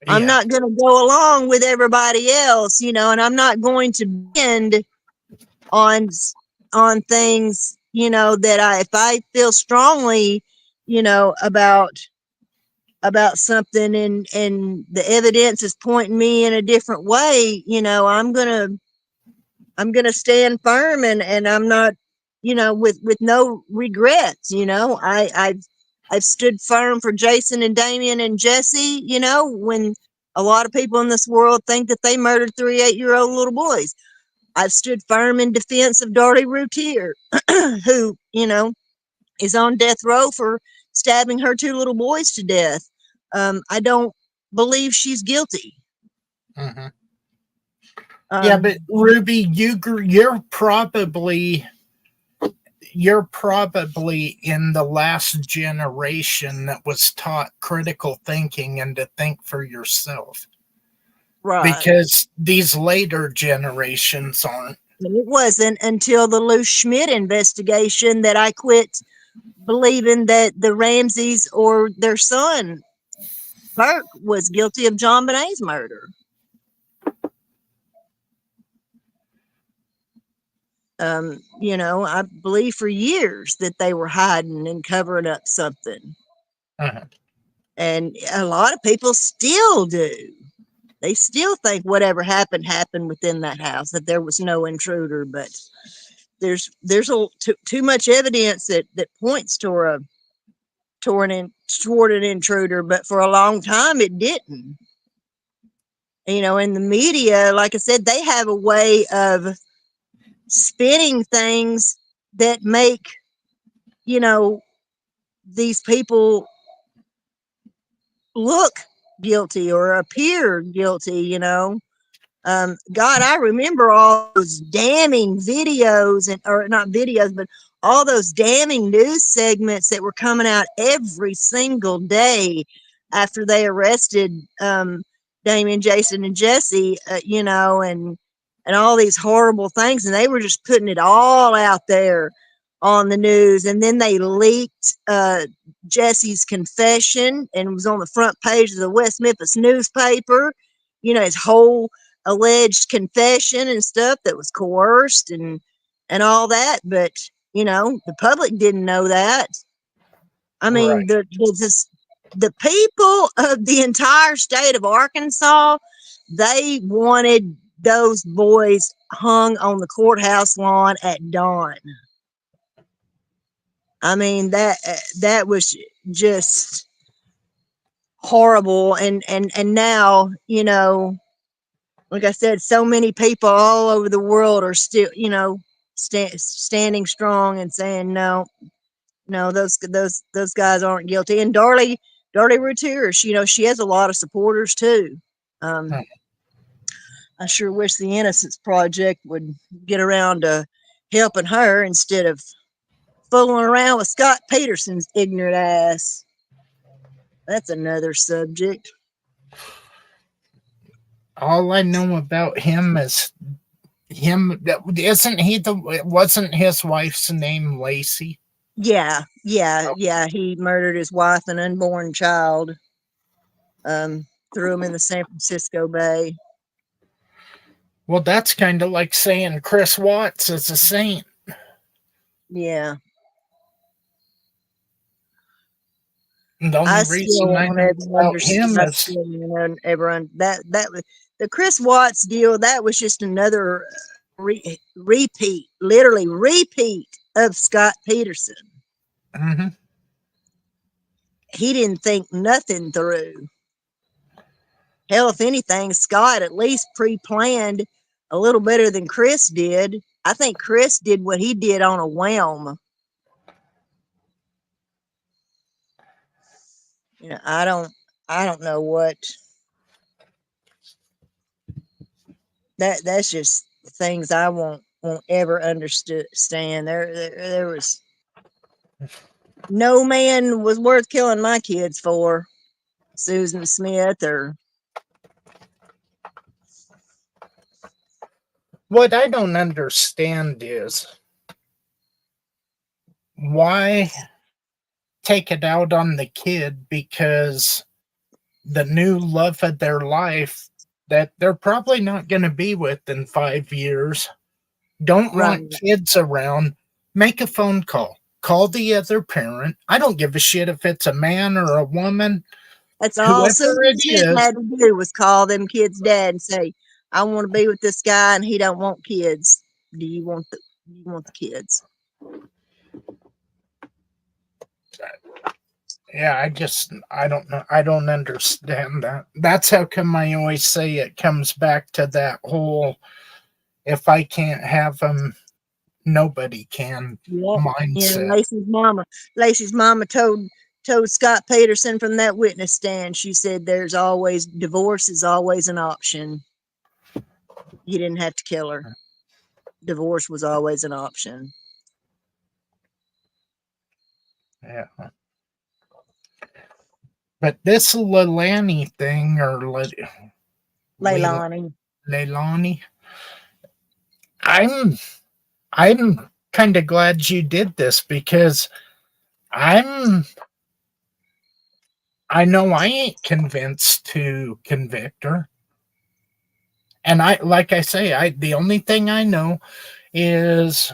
I'm Yeah. not going to go along with everybody else, and I'm not going to bend on things, that if I feel strongly, about something, and the evidence is pointing me in a different way, I'm gonna stand firm, and I'm not, with no regrets. I've stood firm for Jason and Damien and Jesse, when a lot of people in this world think that they murdered 3 8-year-old little boys. I've stood firm in defense of Darty Routier, who, is on death row for stabbing her 2 little boys to death. I don't believe she's guilty. Mhm. Yeah, but Um, Ruby, you're probably in the last generation that was taught critical thinking and to think for yourself, right. because these later generations aren't. And it wasn't until the Lou Schmidt investigation that I quit believing that the Ramseys or their son Burke was guilty of John Bonet's murder. I believe for years that they were hiding and covering up something. Uh-huh. And a lot of people still do. They still think whatever happened within that house, that there was no intruder. But there's too much evidence that points toward an intruder. But for a long time, it didn't. In the media, like I said, they have a way of spinning things that make you know these people look guilty or appear guilty. God, I remember all those damning videos, or not videos, but all those damning news segments that were coming out every single day after they arrested Damien, Jason, and Jesse, and all these horrible things. And they were just putting it all out there on the news. And then they leaked Jesse's confession, and it was on the front page of the West Memphis newspaper. His whole alleged confession and stuff that was coerced and all that. But the public didn't know that. I mean, Right. the people of the entire state of Arkansas, they wanted those boys hung on the courthouse lawn at dawn. I mean, that was just horrible. And now, like I said, so many people all over the world are still, standing strong and saying no, no, those guys aren't guilty. And Darlie Routier, she has a lot of supporters too. Hmm. I sure wish the Innocence Project would get around to helping her instead of fooling around with Scott Peterson's ignorant ass. That's another subject. All I know about him is him. Isn't he the? Wasn't his wife's name Lacey? Yeah, yeah, yeah. He murdered his wife and unborn child. Threw him in the San Francisco Bay. Well, that's kind of like saying Chris Watts is a saint. Yeah. And the only I still reason I won't know ever about him understand. I is still won't ever that was the Chris Watts deal. That was just another repeat, literally repeat of Scott Peterson. mhm. He didn't think nothing through. Hell, if anything, Scott at least pre-planned a little better than Chris did. I think Chris did what he did on a whim. I don't know what that's just things I won't ever understand. There was no man was worth killing my kids for. Susan Smith or What I don't understand is why take it out on the kid because the new love of their life that they're probably not going to be with in 5 years don't right. want kids around. Make a phone call. Call the other parent. I don't give a shit if it's a man or a woman, That's all whoever Susan it Smith is. had to do was call them kids' dad and say, "I want to be with this guy, and he don't want kids. Do you want the kids?" Yeah, I don't know. I don't understand that. That's how come I always say it comes back to that whole if I can't have them, nobody can Yep. mindset. Lacey's mama told Scott Peterson from that witness stand. She said, "There's always divorce is always an option. You didn't have to kill her. Divorce was always an option." Yeah. But this Leilani thing or Leilani. Leilani, I'm I'm kind of glad you did this because I'm I know I ain't convinced to convict her. And I like I say, I the only thing I know is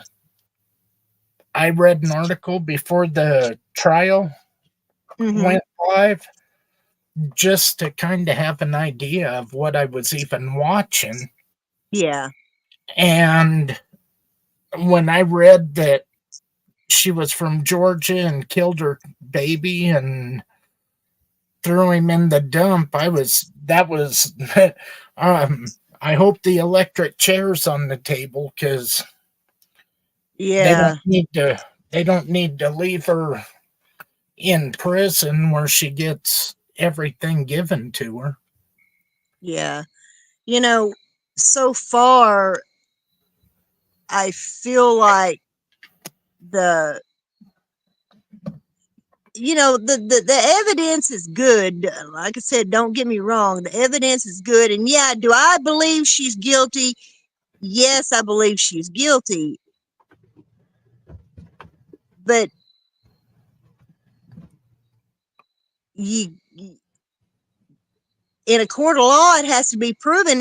I read an article before the trial Mm-hmm. went live just to kind of have an idea of what I was even watching. Yeah. And when I read that she was from Georgia and killed her baby and threw him in the dump, that was, I hope the electric chair's on the table because they don't Yeah. need to, they don't need to leave her in prison where she gets everything given to her. Yeah. You know, so far, I feel like the the evidence is good. Like I said, don't get me wrong, the evidence is good. And yeah, do I believe she's guilty? Yes, I believe she's guilty. But you in a court of law, it has to be proven.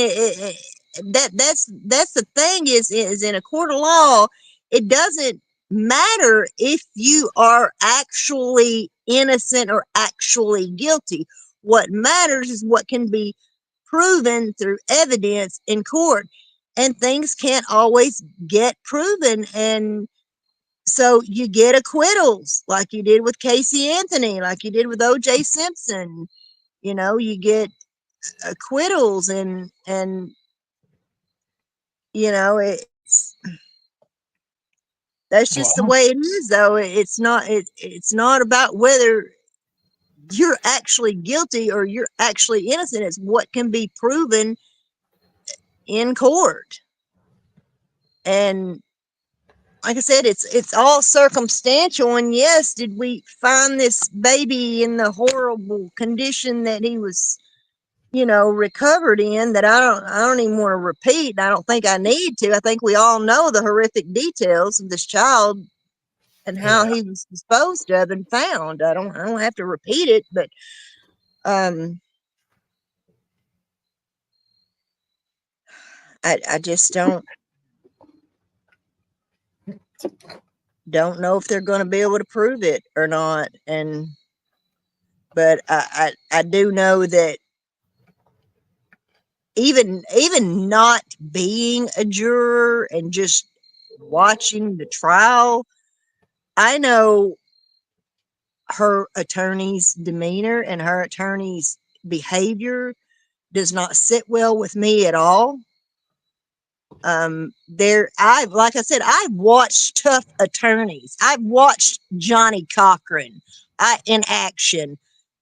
that's the thing is in a court of law, it doesn't matter if you are actually innocent or actually guilty. What matters is what can be proven through evidence in court, and things can't always get proven. And so you get acquittals like you did with Casey Anthony, like you did with OJ Simpson. You get acquittals, and it's that's just the Well, way it is, though. It's not about whether you're actually guilty or you're actually innocent. It's what can be proven in court. And like I said, it's all circumstantial. And yes, did we find this baby in the horrible condition that he was, recovered in, that I don't even want to repeat. I don't think I need to. I think we all know the horrific details of this child and how yeah. he was disposed of and found. I don't have to repeat it, but um I just don't know if they're going to be able to prove it or not. But I do know that even not being a juror and just watching the trial, I know her attorney's demeanor and her attorney's behavior does not sit well with me at all. Like I said, I've watched tough attorneys. I've watched Johnny Cochran in action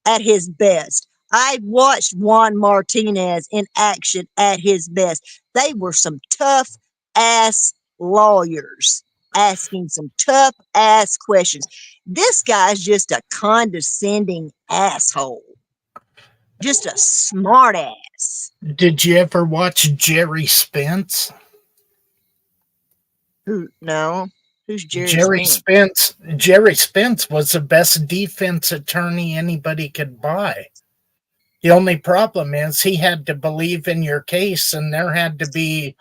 at his best. I watched Juan Martinez in action at his best. They were some tough ass lawyers asking some tough ass questions. This guy's just a condescending asshole, just a smart ass. Did you ever watch Jerry Spence? Who? No. Who's Jerry Jerry Spence? Spence. Jerry Spence was the best defense attorney anybody could buy. The only problem is he had to believe in your case, and there had to be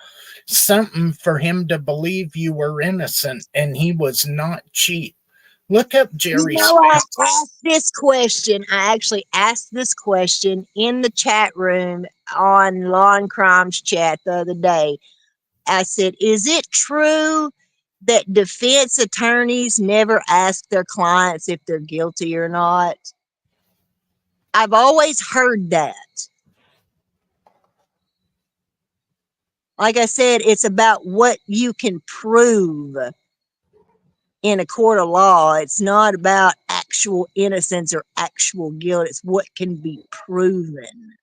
something for him to believe you were innocent, and he was not cheap. Look up Jerry I Spence. asked this question. I actually asked this question in the chat room on Law and Crimes chat the other day. I said, is it true that defense attorneys never ask their clients if they're guilty or not? I've always heard that. Like I said, it's about what you can prove in a court of law. It's not about actual innocence or actual guilt. It's what can be proven.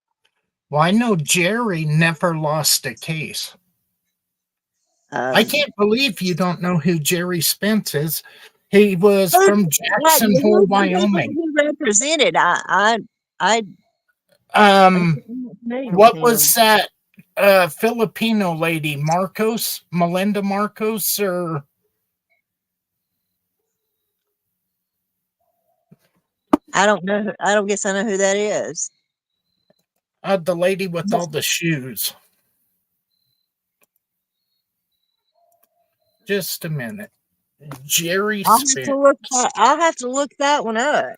Well, I know Jerry never lost a case. I Um, can't believe you don't know who Jerry Spence is. He was who, from Jackson Hole, Wyoming. who represented? I I'm Um, not familiar with what was him. that Filipino lady, Marcos, Melinda Marcos, or I don't know. I don't guess I know who that is. the lady with all the shoes? Just a minute. Jerry Spence. I'll have to look that one up.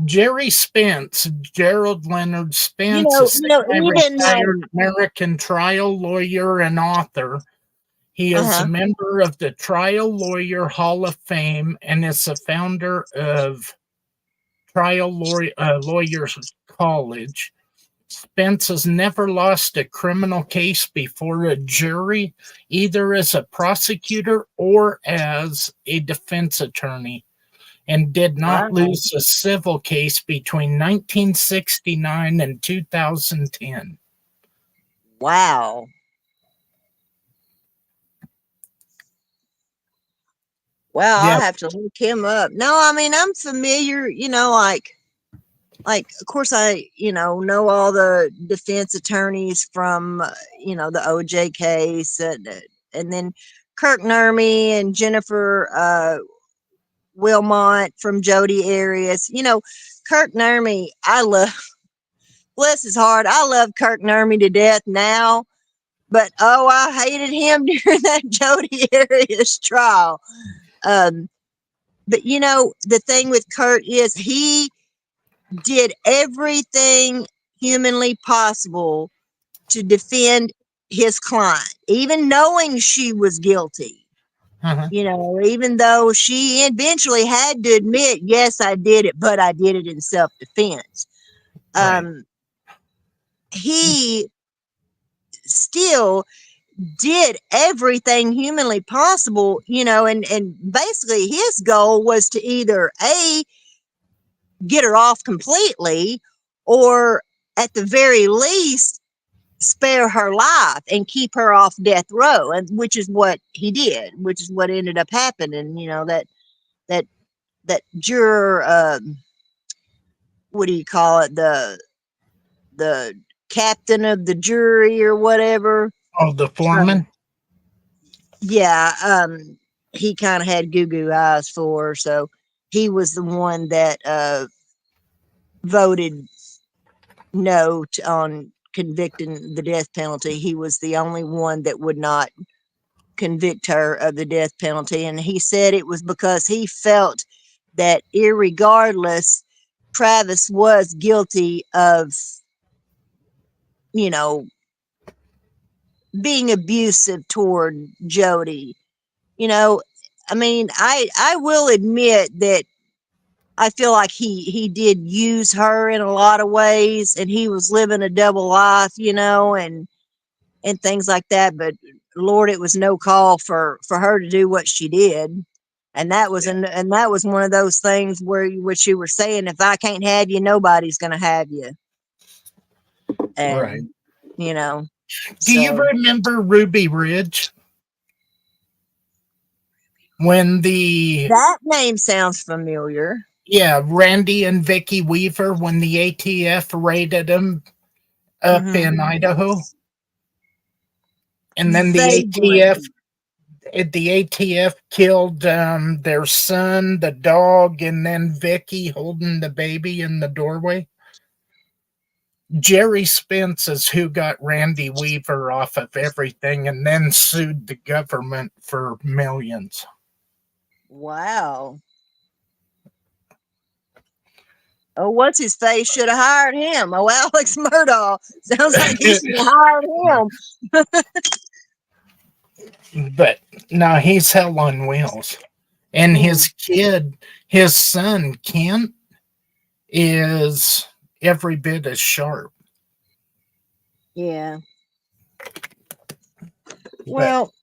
Jerry Spence, Gerald Leonard You Spence, a know, even semi-retired American trial lawyer and author. He is a uh-huh. member of the Trial Lawyer Hall of Fame and is the founder of Lawyers College. Spence has never lost a criminal case before a jury, either as a prosecutor or as a defense attorney, and did not Wow. lose a civil case between 1969 and 2010. Wow. Wow, Yeah, I'll have to look him up. No, I mean I'm familiar, like of course I, know all the defense attorneys from the OJ case, and then Kirk Nermy and Jennifer Wilmot, from Jody areas. Kirk Nermy, I love, bless his heart, I love Kirk Nermy to death now. But oh, I hated him during that Jody areas trial. Um, but the thing with Kurt is he did everything humanly possible to defend his client, even knowing she was guilty. Uh-huh. Even though she eventually had to admit, yes, I did it, but I did it in self defense. Right. He still did everything humanly possible, and basically his goal was to either get her off completely, or at the very least spare her life and keep her off death row, and which is what he did, which is what ended up happening. That that juror, what do you call it, the captain of the jury or whatever. Oh, the um, foreman? yeah, he kind of had goo goo eyes for her, so he was the one that voted no on convicting the death penalty. He was the only one that would not convict her of the death penalty. And he said it was because he felt that, irregardless, Travis was guilty of, you know, being abusive toward Jody. You know, I mean, I will admit that I feel like he did use her in a lot of ways, and he was living a double life, and things like that. But Lord, it was no call for her to do what she did. And that was Yeah. and that was one of those things where which you were saying, if I can't have you, nobody's going to have you. Right. And you know, Do you so remember Ruby Ridge? When the that name sounds familiar. Yeah, Randy and Vicky Weaver, when the ATF raided them up Hmm. in Idaho, and then Vaguely. the ATF killed their son, the dog, and then Vicky holding the baby in the doorway. Jerry Spence is who got Randy Weaver off of everything and then sued the government for millions. Wow. Oh, what's his face should have hired him. Oh, Alex Murdaugh. Sounds like he should have hired him. But no, he's hell on wheels. And Mm, his son, Kent, is every bit as sharp. yeah. But Well,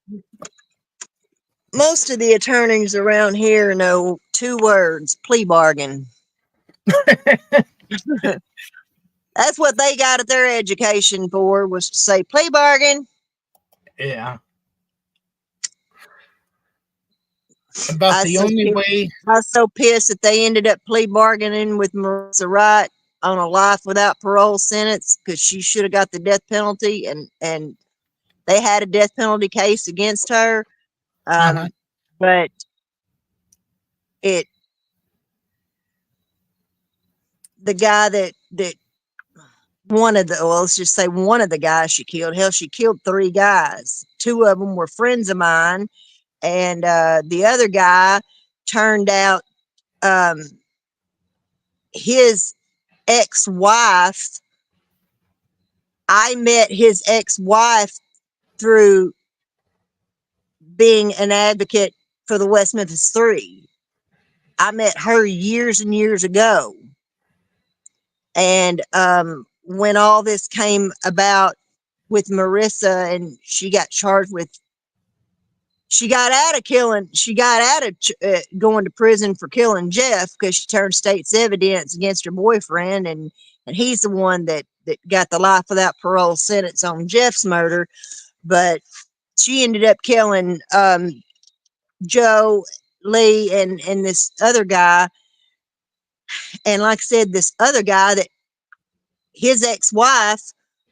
most of the attorneys around here know two words: plea bargain. That's what they got at their education for, was to say plea bargain. yeah, about I the so only pissed, way. I was so pissed that they ended up plea bargaining with Marissa Wright on a life without parole sentence, because she should have got the death penalty, and they had a death penalty case against her. Uh-huh. But it the guy that one of the well, let's just say one of the guys she killed. Hell, she killed three guys. Two of them were friends of mine, and the other guy turned out, um, his ex-wife. I met his ex-wife through being an advocate for the West Memphis Three. I met her years and years ago, and when all this came about with Marissa, and she got charged with, she got out of killing, she got out of going to prison for killing Jeff, because she turned state's evidence against her boyfriend, and he's the one that got the life without parole sentence on Jeff's murder. But she ended up killing Joe Lee and this other guy. And like I said, this other guy, that his ex-wife,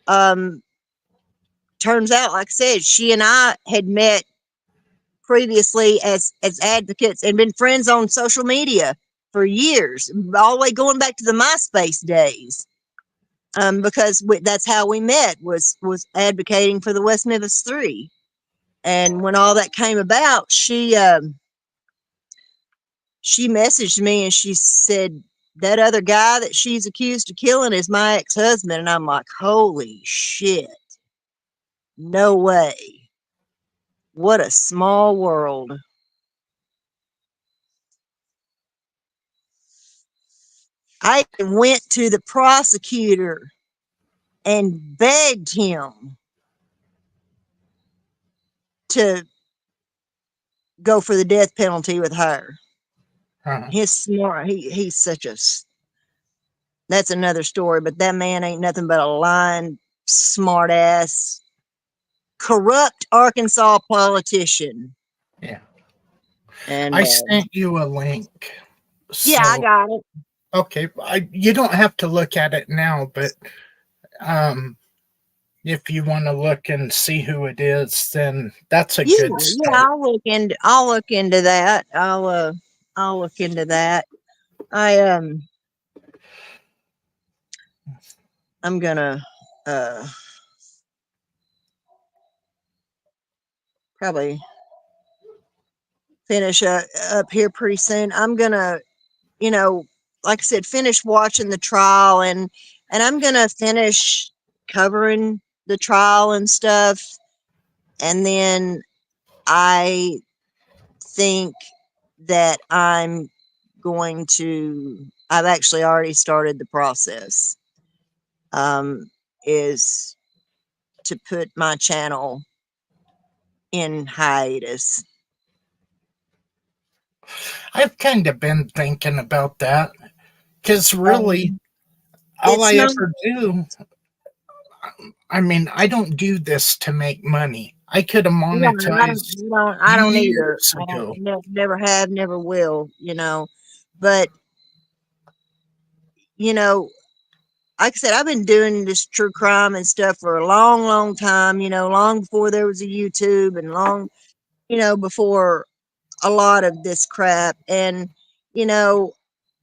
um turns out, like I said, she and I had met previously as advocates and been friends on social media for years, all the way going back to the MySpace days. Because that's how we met, was advocating for the West Memphis Three. And when all that came about, she messaged me and she said that other guy that she's accused of killing is my ex-husband. And I'm like, holy shit, no way. What a small world. I went to the prosecutor and begged him to go for the death penalty with her. Uh-huh. He's smart. He's such a, that's another story, but that man ain't nothing but a lying, smart ass, corrupt Arkansas politician. Yeah. And I sent you a link. yeah, I So, got it. okay. You don't have to look at it now, but um, if you want to look and see who it is, then that's a Yeah, good yeah, start. I'll look into that. I'll look into that. I I'm gonna uh probably finish up here pretty soon. I'm gonna, you know, like I said, finish watching the trial, and I'm gonna finish covering the trial and stuff, and then I think that I've actually already started the process, is to put my channel in hiatus. I've kind of been thinking about that because really, Um, all it's I not, ever do, I mean, I don't do this to make money. I could have yeah, monetized I don't either. years I don't, ago. never have, never will, but, you know, like I said, I've been doing this true crime and stuff for a long, long time, long before there was a YouTube, and long, before a lot of this crap. And, you know,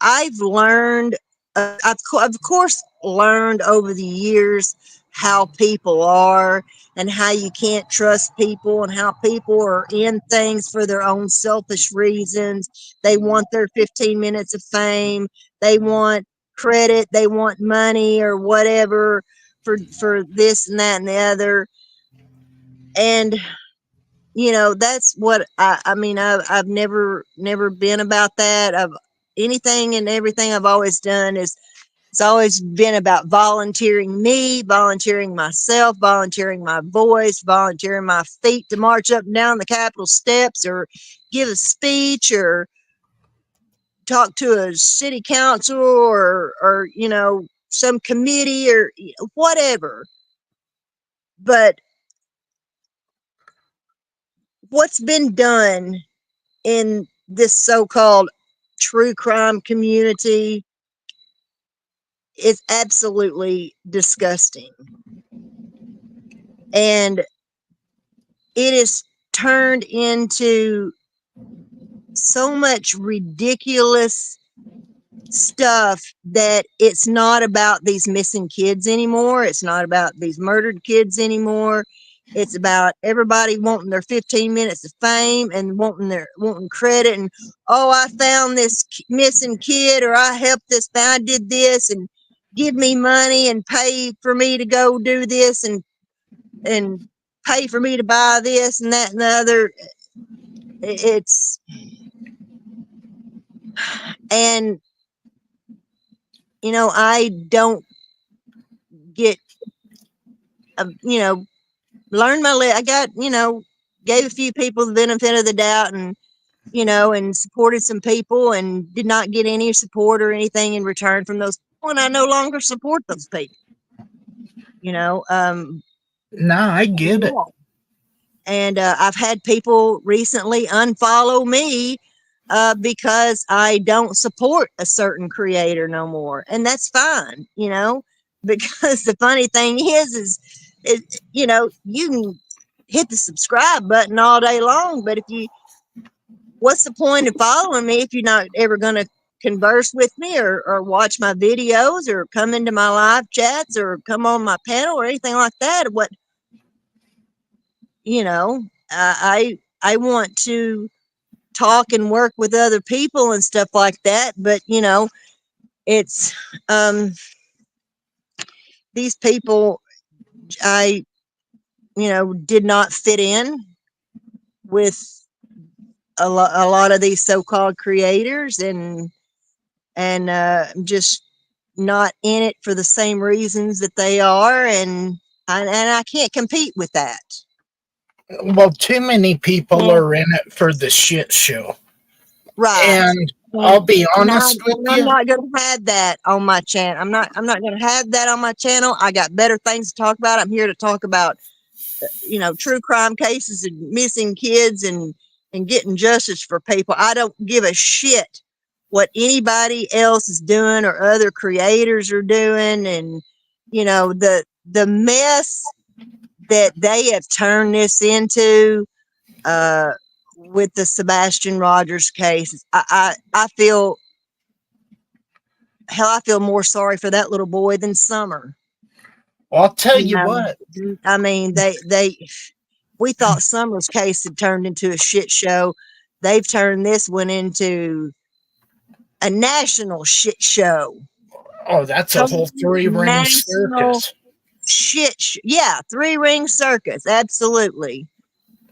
I've learned, of course, learned over the years how people are, and how you can't trust people, and how people are in things for their own selfish reasons. They want their 15 minutes of fame. They want credit. They want money or whatever for this and that and the other. And that's what I mean, I've never been about that. I've Anything and everything I've always done is, it's always been about volunteering me, volunteering myself, volunteering my voice, volunteering my feet to march up and down the Capitol steps, or give a speech, or talk to a city council, or some committee, or whatever. But what's been done in this so-called true crime community is absolutely disgusting. And it is turned into so much ridiculous stuff that it's not about these missing kids anymore. It's not about these murdered kids anymore. It's about everybody wanting their 15 minutes of fame, and wanting credit, and, oh, I found this missing kid, or I helped this, I did this, and give me money and pay for me to go do this, and pay for me to buy this and that and the other. It's and I don't get, learned I got, gave a few people the benefit of the doubt, and supported some people, and did not get any support or anything in return from those people. And I no longer support those people, you know. Nah, I get it. And I've had people recently unfollow me because I don't support a certain creator no more. And that's fine, because the funny thing is, you can hit the subscribe button all day long. But if you, what's the point of following me if you're not ever going to converse with me or watch my videos or come into my live chats or come on my panel or anything like that? What, you know, I want to talk and work with other people and stuff like that. But, it's, these people, I, did not fit in with a lot of these so-called creators, and just not in it for the same reasons that they are, and I can't compete with that. Well, too many people And, are in it for the shit show. right. And I'll And, be and, honest with I'm you. not going to have that on my channel. I'm not going to have that on my channel. I got better things to talk about. I'm here to talk about true crime cases and missing kids and getting justice for people. I don't give a shit what anybody else is doing or other creators are doing. And the mess that they have turned this into, with the Sebastian Rogers case, I feel, hell, I feel more sorry for that little boy than Summer. I'll tell You you know, what. I mean, we thought Summer's case had turned into a shit show. They've turned this one into a national shit show. Oh, that's a Total whole three-ring national circus. yeah, 3-ring circus, absolutely.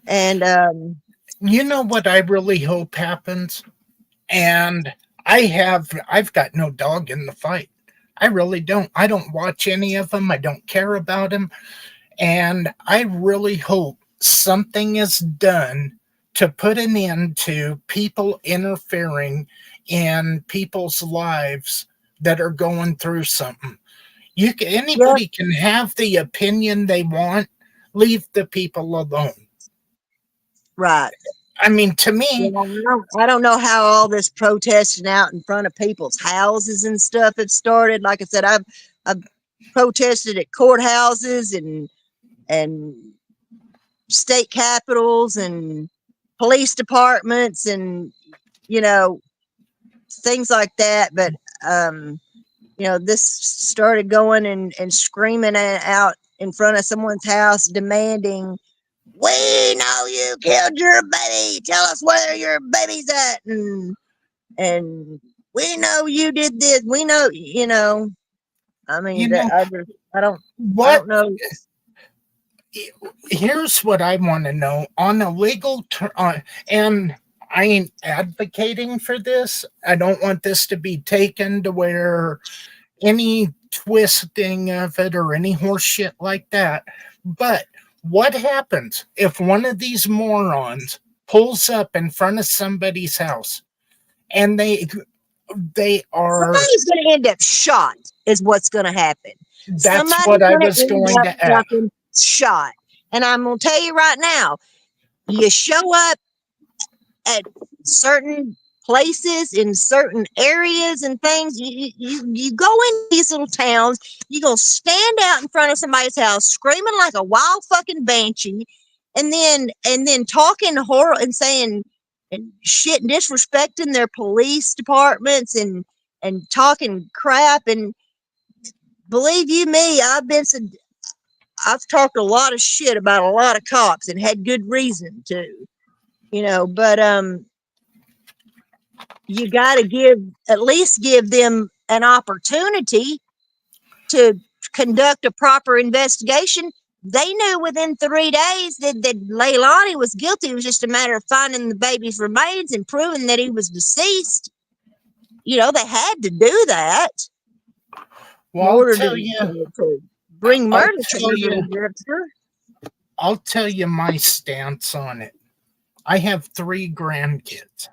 And You know what I really hope happens? And I've got no dog in the fight. I really don't. I don't watch any of them. I don't care about them. And I really hope something is done to put an end to people interfering in people's lives that are going through something. yeah, Anybody can have the opinion they want. Leave the people alone. right. I mean, to Yeah, me, I don't know how all this protesting out in front of people's houses and stuff have started. Like I said, I've protested at courthouses and state capitals and police departments and you know things like that. But this started going and screaming out in front of someone's house, demanding, "We know you killed your baby. Tell us where your baby's at." And we know you did this. We know, I mean, you that know I what? don't know. Here's what I want to know on a legal and I ain't advocating for this. I don't want this to be taken to where any twisting of it or any horse shit like that. But what happens if one of these morons pulls up in front of somebody's house and they are Somebody's going to end up shot, is what's going to happen. that's Somebody's what I going was to end going up to ask. fucking shot. And I'm going to tell you right now, you show up at certain places in certain areas and things, you go in these little towns, you go stand out in front of somebody's house screaming like a wild fucking banshee, and then talking horror and saying and shit and disrespecting their police departments and talking crap. And believe you me, I've talked a lot of shit about a lot of cops and had good reason to, but you got to at least give them an opportunity to conduct a proper investigation. They knew within 3 days that Leilani was guilty. It was just a matter of finding the baby's remains and proving that he was deceased. They had to do that in Well, order to bring I'll murder tell charges you, against her. I'll tell you my stance on it. I have 3 grandkids.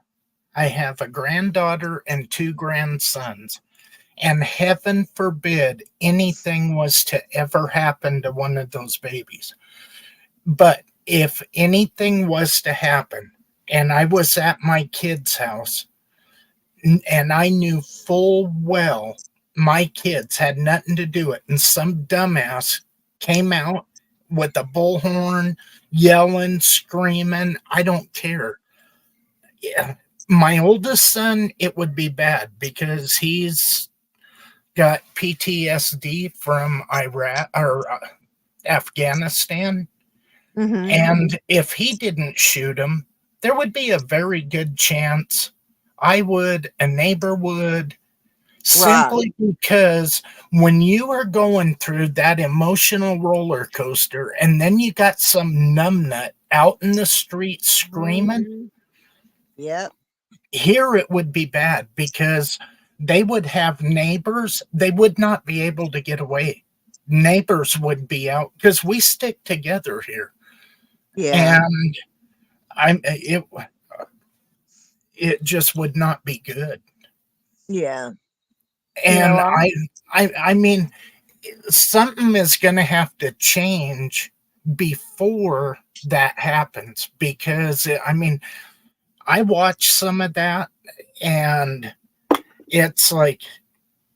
I have a granddaughter and 2 grandsons. And heaven forbid anything was to ever happen to one of those babies. But if anything was to happen, and I was at my kid's house, and I knew full well my kids had nothing to do it, and some dumbass came out with a bullhorn, yelling, screaming. I don't care. Yeah. My oldest son, it would be bad because he's got PTSD from Iraq or Afghanistan. Mm-hmm. And if he didn't shoot him, there would be a very good chance I would, a neighbor would, Right. simply because when you are going through that emotional roller coaster and then you got some numbnut out in the street screaming, Mm-hmm. Yep. here it would be bad because they would have neighbors, they would not be able to get away. Neighbors would be out because we stick together here. Yeah. And it just would not be good. Yeah. You know, And I mean, something is going to have to change before that happens because I mean, I watch some of that and it's like,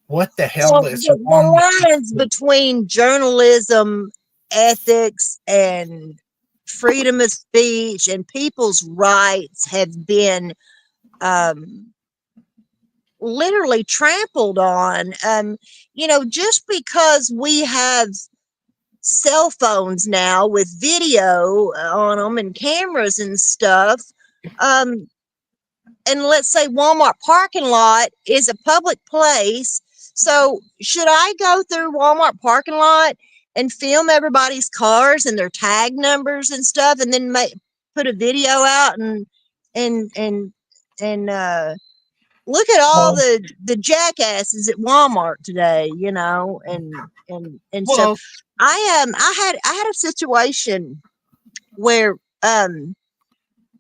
what the hell well, is wrong with the these lines people? between journalism, ethics, and freedom of speech and people's rights have been um, literally trampled on. Just because we have cell phones now with video on them and cameras and stuff, um, and let's say Walmart parking lot is a public place. So should I go through Walmart parking lot and film everybody's cars and their tag numbers and stuff, and then put a video out and and and look at all Well, the jackasses at Walmart today, and stuff. well, I had a situation where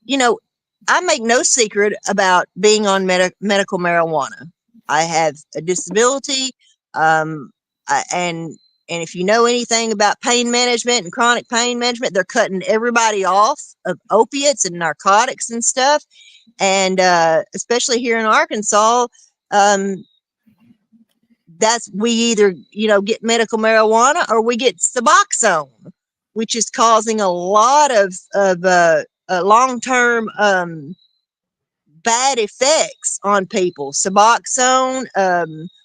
you know, I make no secret about being on medical marijuana. I have a disability, um, and if you know anything about pain management and chronic pain management, they're cutting everybody off of opiates and narcotics and stuff. And especially here in Arkansas, um, that's we either get medical marijuana or we get Suboxone, which is causing a lot of long term bad effects on people. Suboxone,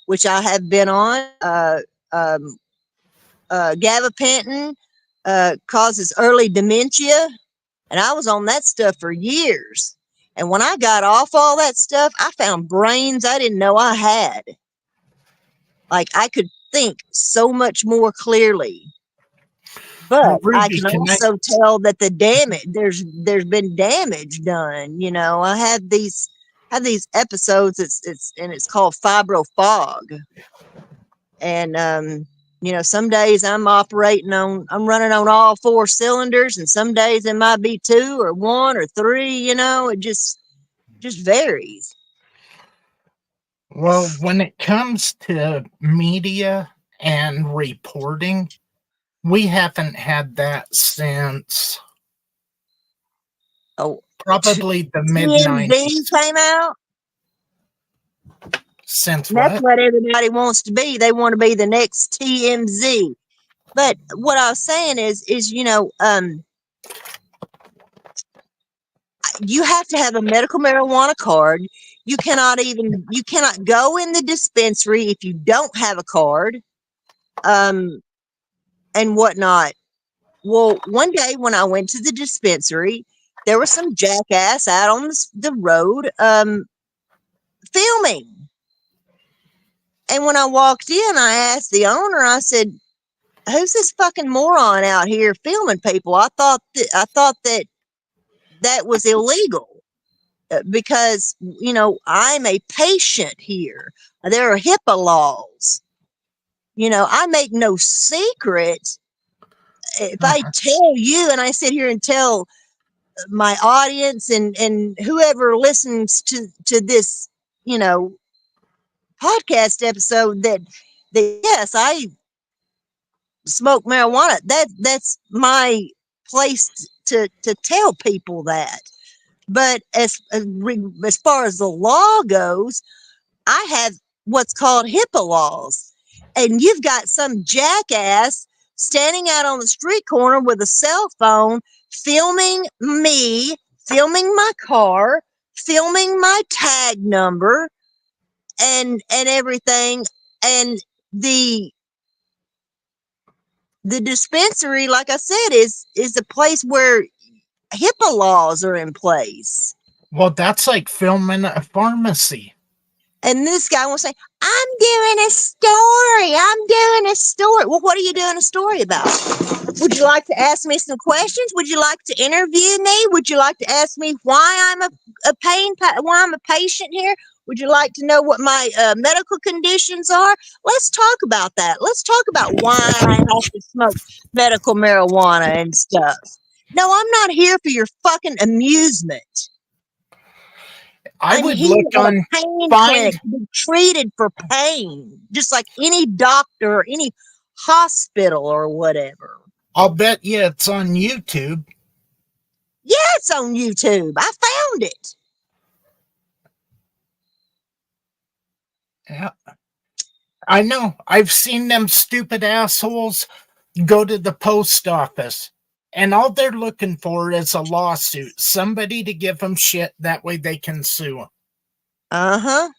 which I have been on, um, gabapentin causes early dementia, and I was on that stuff for years. And when I got off all that stuff, I found brains I didn't know I had. Like I could think so much more clearly. But I Ruby, can can I? also tell that the damage there's been damage done. I have these episodes. It's called fibro fog, and some days I'm running on all four cylinders, and some days it might be two or one or three. It just varies. Well, when it comes to media and reporting, we haven't had that since Oh, probably the mid TMZ 90s. came out. Since And that's what? what everybody wants to be. They want to be the next TMZ. But what I was saying is you have to have a medical marijuana card. You cannot go in the dispensary if you don't have a card, um, and whatnot. Well, one day when I went to the dispensary, there was some jackass out on the road filming. And when I walked in, I asked the owner. I said, "Who's this fucking moron out here filming people? I thought that was illegal." Because I'm a patient here. There are HIPAA laws. I make no secret. If I Uh-huh. tell you and I sit here and tell my audience and whoever listens to this, you know, podcast episode that yes, I smoke marijuana. That's my place to tell people that. But as far as the law goes, I have what's called HIPAA laws. And you've got some jackass standing out on the street corner with a cell phone, filming me, filming my car, filming my tag number, and everything. And the dispensary, like I said, is a place where HIPAA laws are in place. Well, that's like filming a pharmacy. And this guy will say, I'm doing a story. I'm doing a story. Well, what are you doing a story about? Would you like to ask me some questions? Would you like to interview me? Would you like to ask me why I'm why I'm a patient here? Would you like to know what my medical conditions are? Let's talk about that. Let's talk about why I have to smoke medical marijuana and stuff. No, I'm not here for your fucking amusement. I I'm would here look at a on pain find. clinic to be treated for pain, just like any doctor or any hospital or whatever. I'll bet you it's on YouTube. Yeah, it's on YouTube. I found it. Yeah. I know. I've seen them stupid assholes go to the post office, and all they're looking for is a lawsuit. Somebody to give them shit. That way they can sue them. Uh-huh.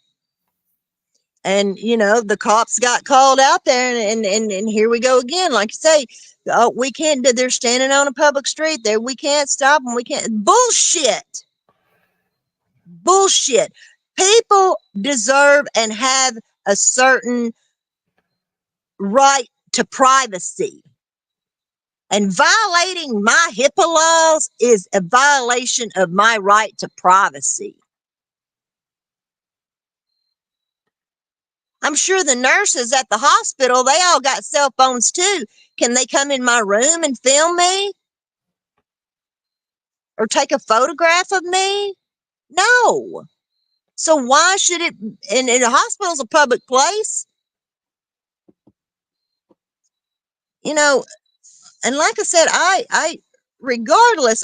And, you know, the cops got called out there, and here we go again. Like you say, oh, we can't, they're standing on a public street there. We can't stop them. We can't. Bullshit. Bullshit. People deserve and have a certain right to privacy. And violating my HIPAA laws is a violation of my right to privacy. I'm sure the nurses at the hospital, they all got cell phones too. Can they come in my room and film me? Or take a photograph of me? No. So why should it, and a hospital's a public place? You know, and like I said, I regardless,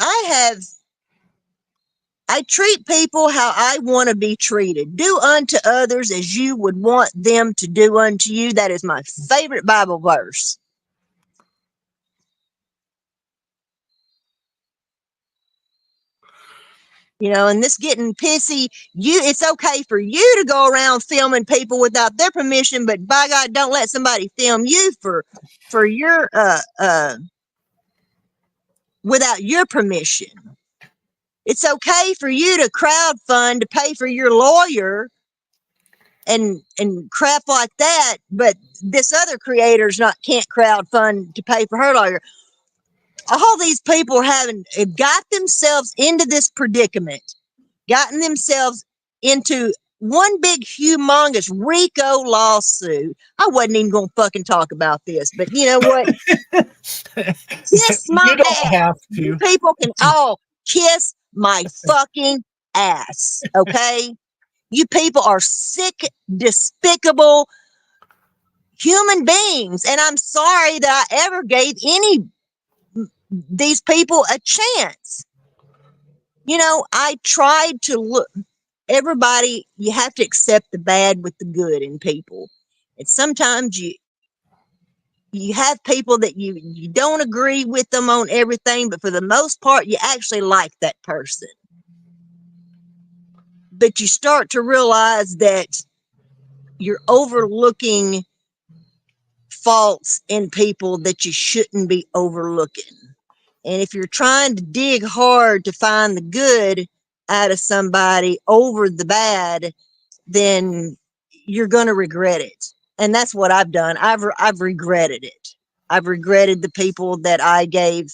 I treat people how I want to be treated. Do unto others as you would want them to do unto you. That is my favorite Bible verse. You know, and this getting pissy, it's okay for you to go around filming people without their permission, but by God, don't let somebody film you for your without your permission. It's okay for you to crowdfund to pay for your lawyer and crap like that, but this other creator's can't crowdfund to pay for her lawyer. All these people have got themselves into this predicament, gotten themselves into one big humongous RICO lawsuit. I wasn't even gonna fucking talk about this, but you know what? Kiss my You don't ass. have You to. people can all kiss my fucking ass, okay? You people are sick, despicable human beings, and I'm sorry that I ever gave these people a chance. You know, I tried to look. Everybody, you have to accept the bad with the good in people, and sometimes you have people that you don't agree with them on everything, but for the most part, you actually like that person. But you start to realize that you're overlooking faults in people that you shouldn't be overlooking. And if you're trying to dig hard to find the good out of somebody over the bad, then you're going to regret it. And that's what I've done. I've regretted it. I've regretted the people that I gave,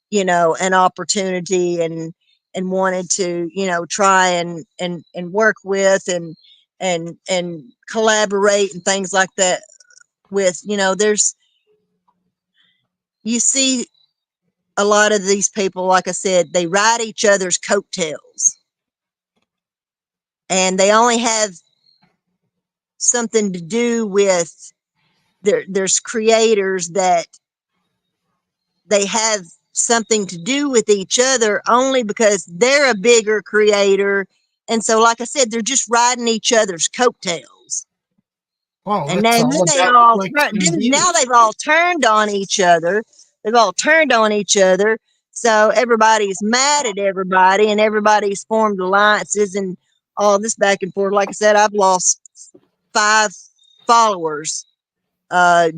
you know, an opportunity and wanted to, you know, try and work with and collaborate and things like that with, you know, you see a lot of these people, like I said, they ride each other's coattails, and they only have something to do with there's creators that they have something to do with each other only because they're a bigger creator. And so, like I said, they're just riding each other's coattails. Well, And it's then all they about all clicks and now views. they've all turned on each other. They've all turned on each other. So everybody's mad at everybody, and everybody's formed alliances and all this back and forth. Like I said, I've lost 5 followers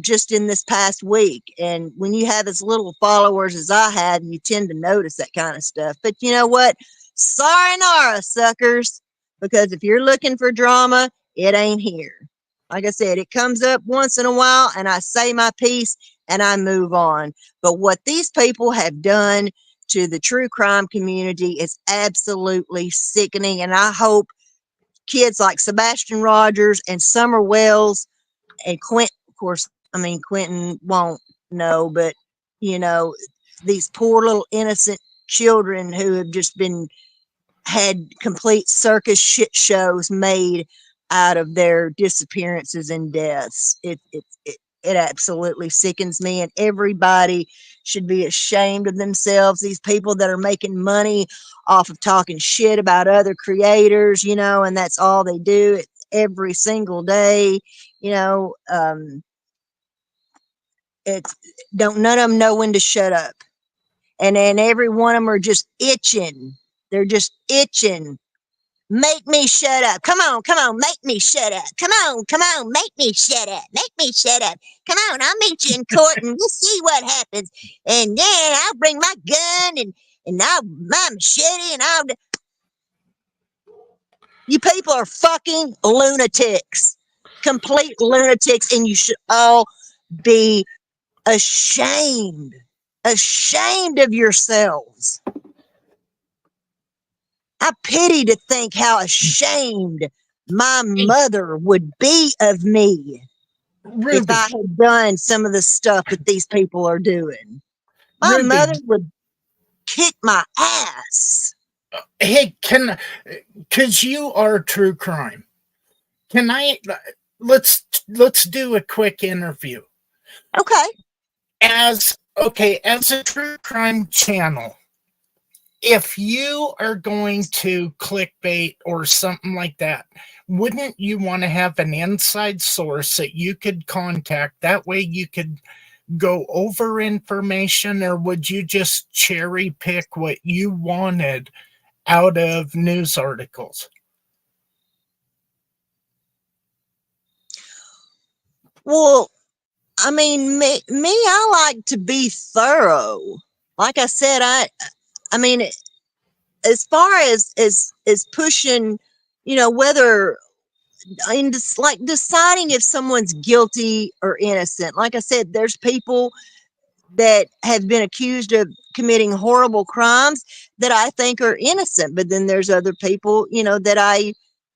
just in this past week. And when you have as little followers as I had, you tend to notice that kind of stuff. But you know what? Sayonara, suckers. Because if you're looking for drama, it ain't here. Like I said, it comes up once in a while, and I say my piece and I move on. But what these people have done to the true crime community is absolutely sickening. And I hope kids like Sebastian Rogers and Summer Wells and Quentin, of course, I mean, Quentin won't know, but, you know, these poor little innocent children who have just been had complete circus shit shows made out of their disappearances and deaths. It absolutely sickens me, and everybody should be ashamed of themselves. These people that are making money off of talking shit about other creators, you know, and that's all they do every single day, you know. It's don't none of them know when to shut up, and then every one of them are just itching. They're just itching. Make me shut up. Come on, make me shut up. Come on, make me shut up. Make me shut up. Come on, I'll meet you in court and we'll see what happens. And then I'll bring my gun and I'll my machete and I'll. You people are fucking lunatics, complete lunatics, and you should all be ashamed, ashamed of yourselves. I pity to think how ashamed my Hey, mother would be of me if I Ruby, had done some of the stuff that these people are doing. My Ruby, mother would kick my ass. hey, because you are true crime. Can I, let's do a quick interview. Okay. As a true crime channel, if you are going to clickbait or something like that, wouldn't you want to have an inside source that you could contact? That way you could go over information, or would you just cherry pick what you wanted out of news articles? Well, I mean, I like to be thorough. Like I said, I mean, as far as pushing, you know, whether in this, like deciding if someone's guilty or innocent. Like I said, there's people that have been accused of committing horrible crimes that I think are innocent, but then there's other people, you know, that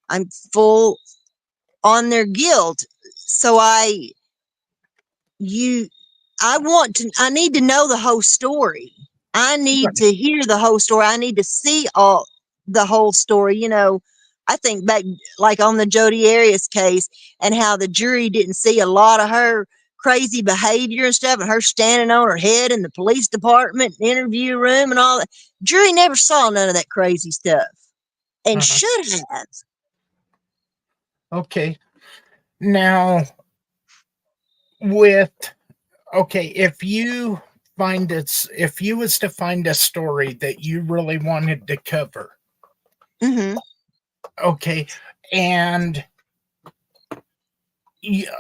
I'm full on their guilt. So you I need to know the whole story. I need Right. to hear the whole story. I need to see all the whole story. You know, I think back like on the Jodi Arias case and how the jury didn't see a lot of her crazy behavior and stuff, and her standing on her head in the police department interview room and all that. Jury never saw none of that crazy stuff and Uh-huh. should have. Okay. Now, with if you if you was to find a story that you really wanted to cover, Mm-hmm. okay, and yeah,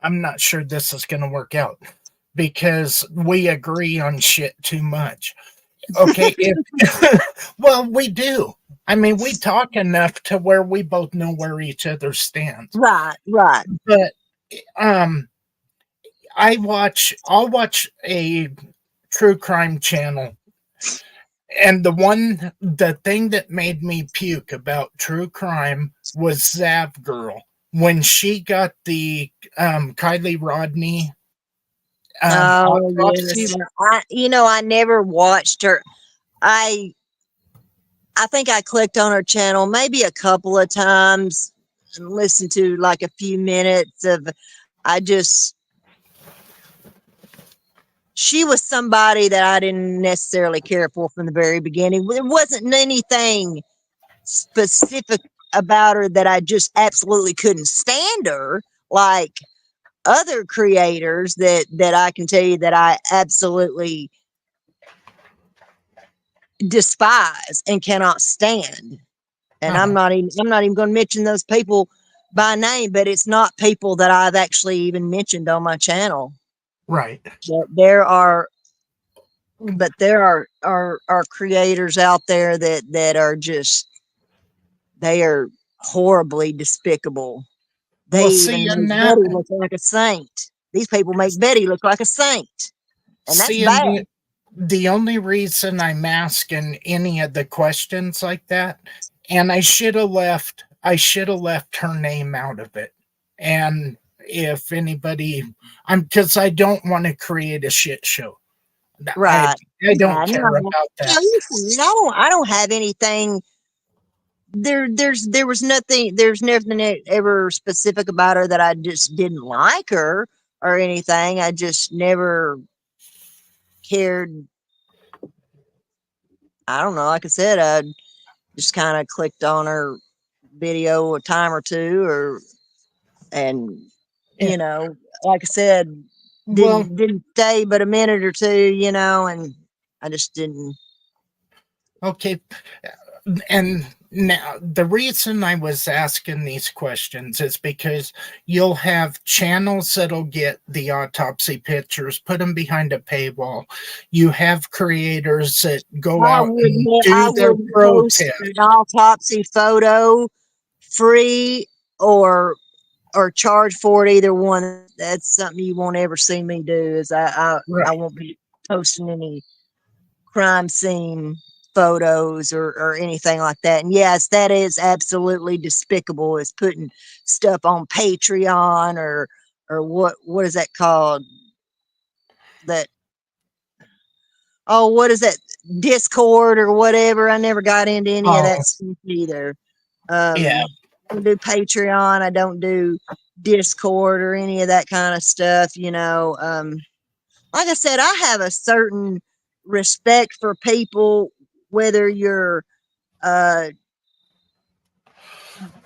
I'm not sure this is going to work out because we agree on shit too much. Okay, if well, we do. I mean, we talk enough to where we both know where each other stands. Right, right. But um, I'll watch a true crime channel, and the thing that made me puke about true crime was Zav Girl when she got the Kylie Rodney Oh autopsy. yes, I never watched her. I I think I clicked on her channel maybe a couple of times and listened to like a few minutes of. I just She was somebody that I didn't necessarily care for from the very beginning. There wasn't anything specific about her that I just absolutely couldn't stand her, like other creators that I can tell you that I absolutely despise and cannot stand. And Uh-huh. I'm not even going to mention those people by name, but it's not people that I've actually even mentioned on my channel. Right. But there are creators out there that are just, they are horribly despicable. They Well, see, even in make that, Betty look like a saint. These people make Betty look like a saint, and that's see, in bad. the only reason I'm asking any of the questions like that, and I should have left her name out of it. And if anybody, I'm because I don't want to create a shit show. I Right. I don't Yeah, care no. about Yeah, that. listen, I don't have anything there's nothing ever specific about her that I just didn't like her or anything. I just never cared. I don't know. Like I said, I just kind of clicked on her video a time or two, or and Yeah. like I said, Well, didn't stay but a minute or two, and I just didn't. okay. And now the reason I was asking these questions is because you'll have channels that'll get the autopsy pictures, put them behind a paywall. You have creators that go out and I do their wouldn't post protest. an autopsy photo free or charge for it, either one. That's something you won't ever see me do. Is I Right. won't be posting any crime scene photos or anything like that. And yes, that is absolutely despicable. Is putting stuff on Patreon or what is that called? That, oh, what is that, Discord or whatever? I never got into any of that Oh, stuff either. yeah. I don't do Patreon. I don't do Discord or any of that kind of stuff. Like I said, I have a certain respect for people, whether you're uh,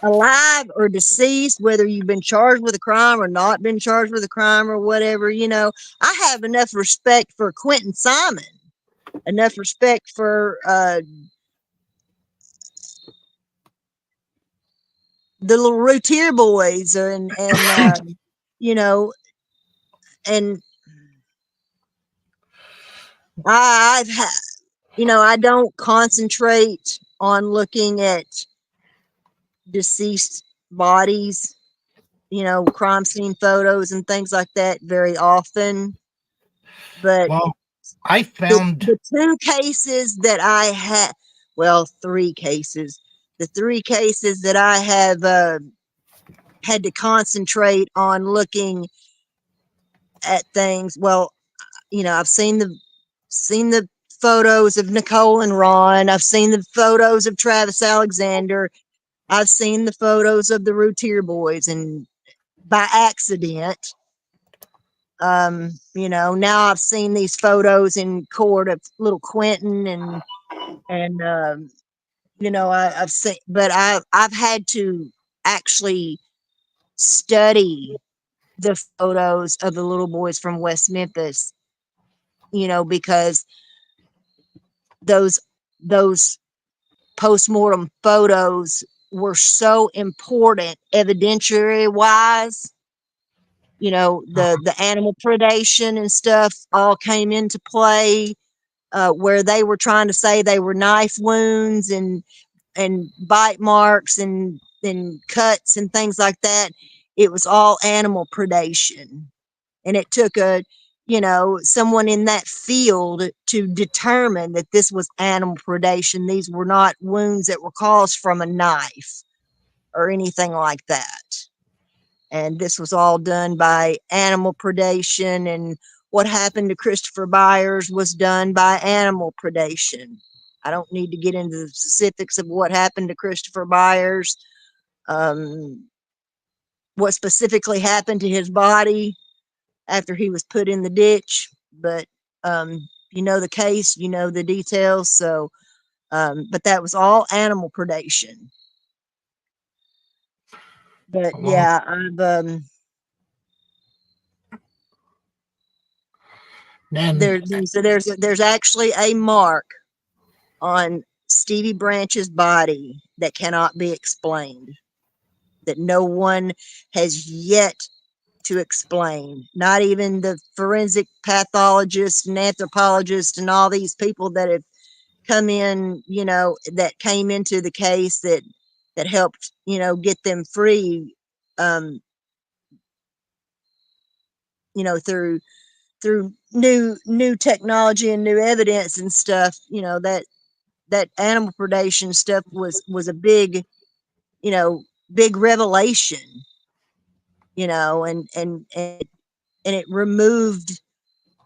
alive or deceased, whether you've been charged with a crime or not been charged with a crime or whatever. I have enough respect for Quentin Simon, enough respect for the little Routier boys, you know, and I've had, I don't concentrate on looking at deceased bodies, crime scene photos and things like that very often. But Well, I the, found, the two cases that I had, well, three cases, the three cases that I have had to concentrate on looking at things. Well, I've seen the photos of Nicole and Ron. I've seen the photos of Travis Alexander. I've seen the photos of the Routier boys, and by accident, now I've seen these photos in court of little Quentin and I've seen, but I've had to actually study the photos of the little boys from West Memphis, because those postmortem photos were so important evidentiary wise. The animal predation and stuff all came into play, where they were trying to say they were knife wounds and bite marks and cuts and things like that. It was all animal predation, and it took someone in that field to determine that this was animal predation. These were not wounds that were caused from a knife or anything like that. And this was all done by animal predation, and what happened to Christopher Byers was done by animal predation. I don't need to get into the specifics of what happened to Christopher Byers, um, what specifically happened to his body after he was put in the ditch, but the case, the details. So, but that was all animal predation. But Well, yeah, I've then there's actually a mark on Stevie Branch's body that cannot be explained, that no one has yet to explain. Not even the forensic pathologists and anthropologists and all these people that have come in, that came into the case that helped, get them free, um, through new technology and new evidence and stuff. That animal predation stuff was a you know big revelation. And it removed,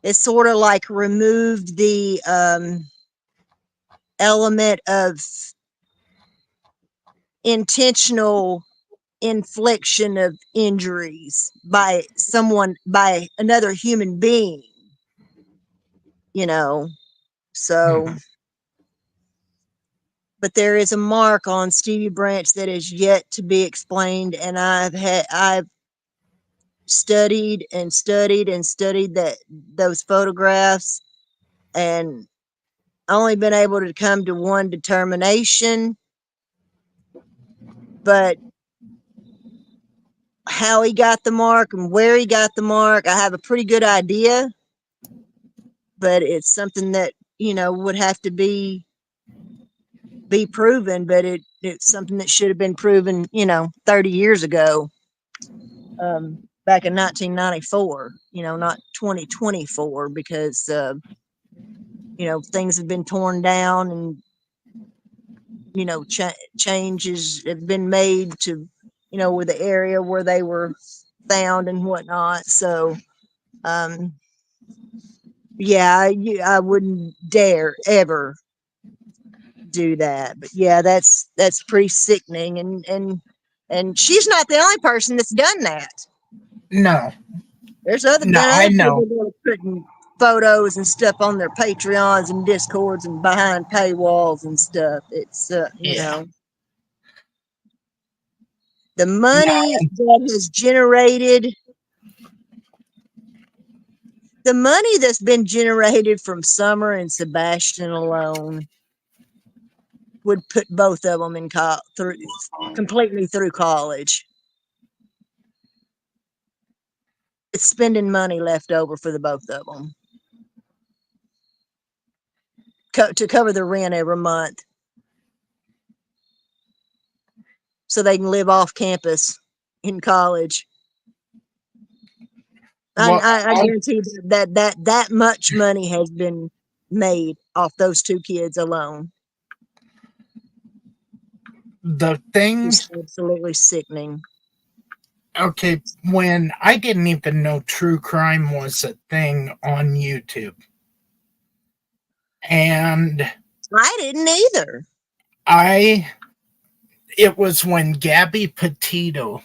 it sort of like removed the element of intentional infliction of injuries by another human being, you know so. mhm. But there is a mark on Stevie Branch that is yet to be explained, and I've studied and studied and studied those photographs, and only been able to come to one determination. But how he got the mark and where he got the mark, I have a pretty good idea, but it's something that would have to be proven. But it's something that should have been proven 30 years ago, back in 1994, not 2024, because things have been torn down, and changes have been made to with the area where they were found and whatnot. So um yeah, I wouldn't dare ever do that. But yeah, that's pretty sickening. And she's not the only person that's done that. No, There's other no, been I other know. people that are putting photos and stuff on their Patreons and Discords and behind paywalls and stuff. It's Yeah. the No, money that has generated, the money that's been generated from Summer and Sebastian alone would put both of them in through completely through college. It's spending money left over for the both of them to cover the rent every month, so they can live off campus in college. well, I guarantee that much money has been made off those two kids alone. the thing, Just absolutely sickening. okay, when I didn't even know true crime was a thing on YouTube, and I didn't either. I, it was when Gabby Petito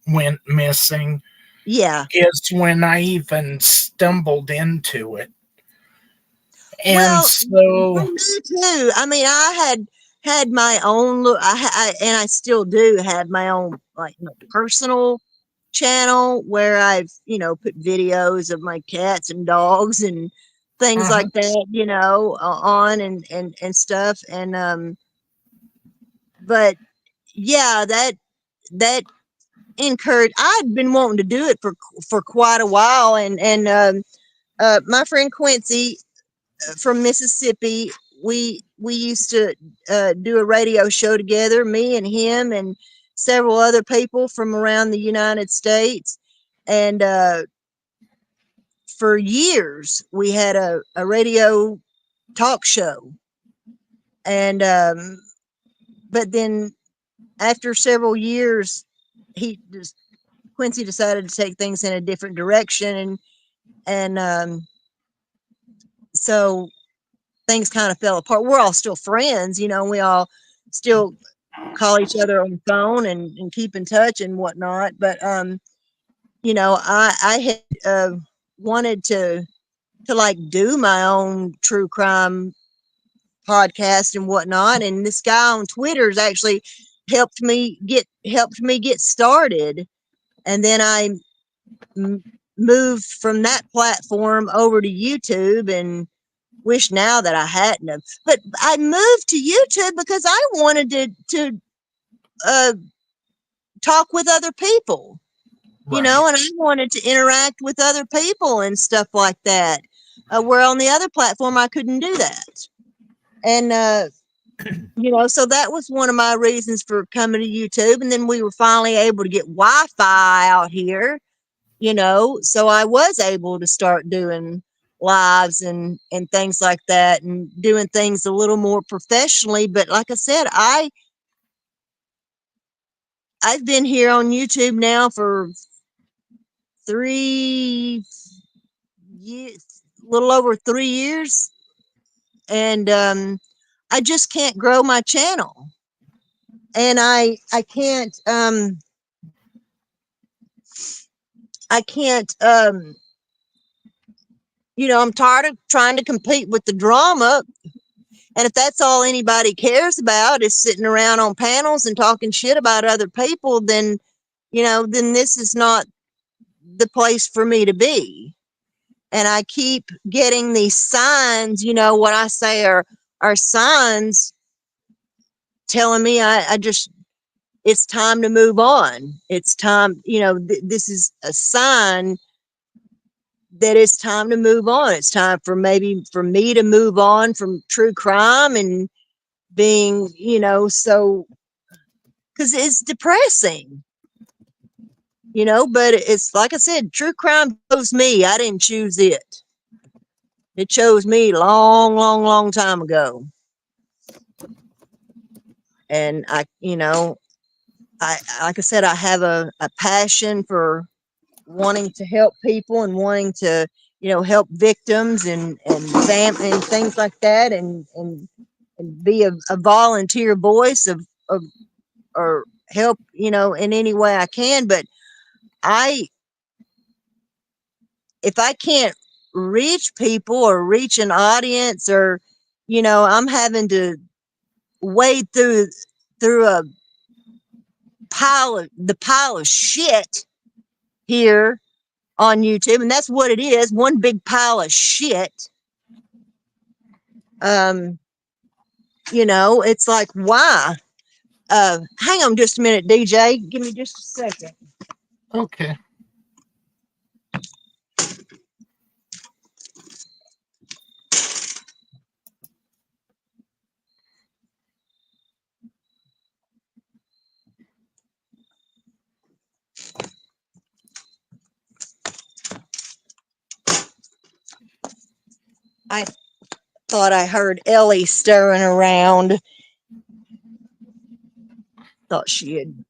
went missing, Yeah. is when I even stumbled into it. And Well, for so, me too. I mean, I had my own look. And I still do have my own, like, personal channel where I've put videos of my cats and dogs and things uh-huh, like that, on and stuff. And but yeah, that encouraged. I'd been wanting to do it for quite a while, and my friend Quincy from Mississippi, we used to do a radio show together, me and him and several other people from around the United States. And for years, we had a radio talk show. And but then after several years, he just Quincy decided to take things in a different direction, and so things kind of fell apart. We're all still friends, we all still call each other on the phone and keep in touch and whatnot. But I had wanted to like do my own true crime podcast and whatnot. And this guy on Twitter is actually helped me get started, and then I m- moved from that platform over to YouTube, and wish now that I hadn't have. But I moved to YouTube because I wanted to uh, talk with other people, Right. and I wanted to interact with other people and stuff like that. Where on the other platform I couldn't do that, and so that was one of my reasons for coming to YouTube. And then we were finally able to get Wi-Fi out here, so I was able to start doing lives and things like that, and doing things a little more professionally. But like I said, I've been here on YouTube now for 3 years, a little over 3 years, and I just can't grow my channel, and I can't I'm tired of trying to compete with the drama. And if that's all anybody cares about is sitting around on panels and talking shit about other people, then this is not the place for me to be. And I keep getting these signs, what I say are signs telling me it's time to move on. It's time, this is a sign that it's time to move on. It's time for maybe for me to move on from true crime and being, so, because it's depressing, but it's like I said, true crime chose me. I didn't choose it. It chose me long, long, long time ago. And I, like I said, I have a passion for wanting to help people and wanting to, help victims and things like that, and be a volunteer voice of or help, in any way I can. But I if I can't reach people or reach an audience, or I'm having to wade through the pile of shit here on YouTube, and that's what it is, one big pile of shit. Um, it's like, why? Hang on just a minute, DJ. Give me just a second. Okay. I thought I heard Ellie stirring around. Thought she had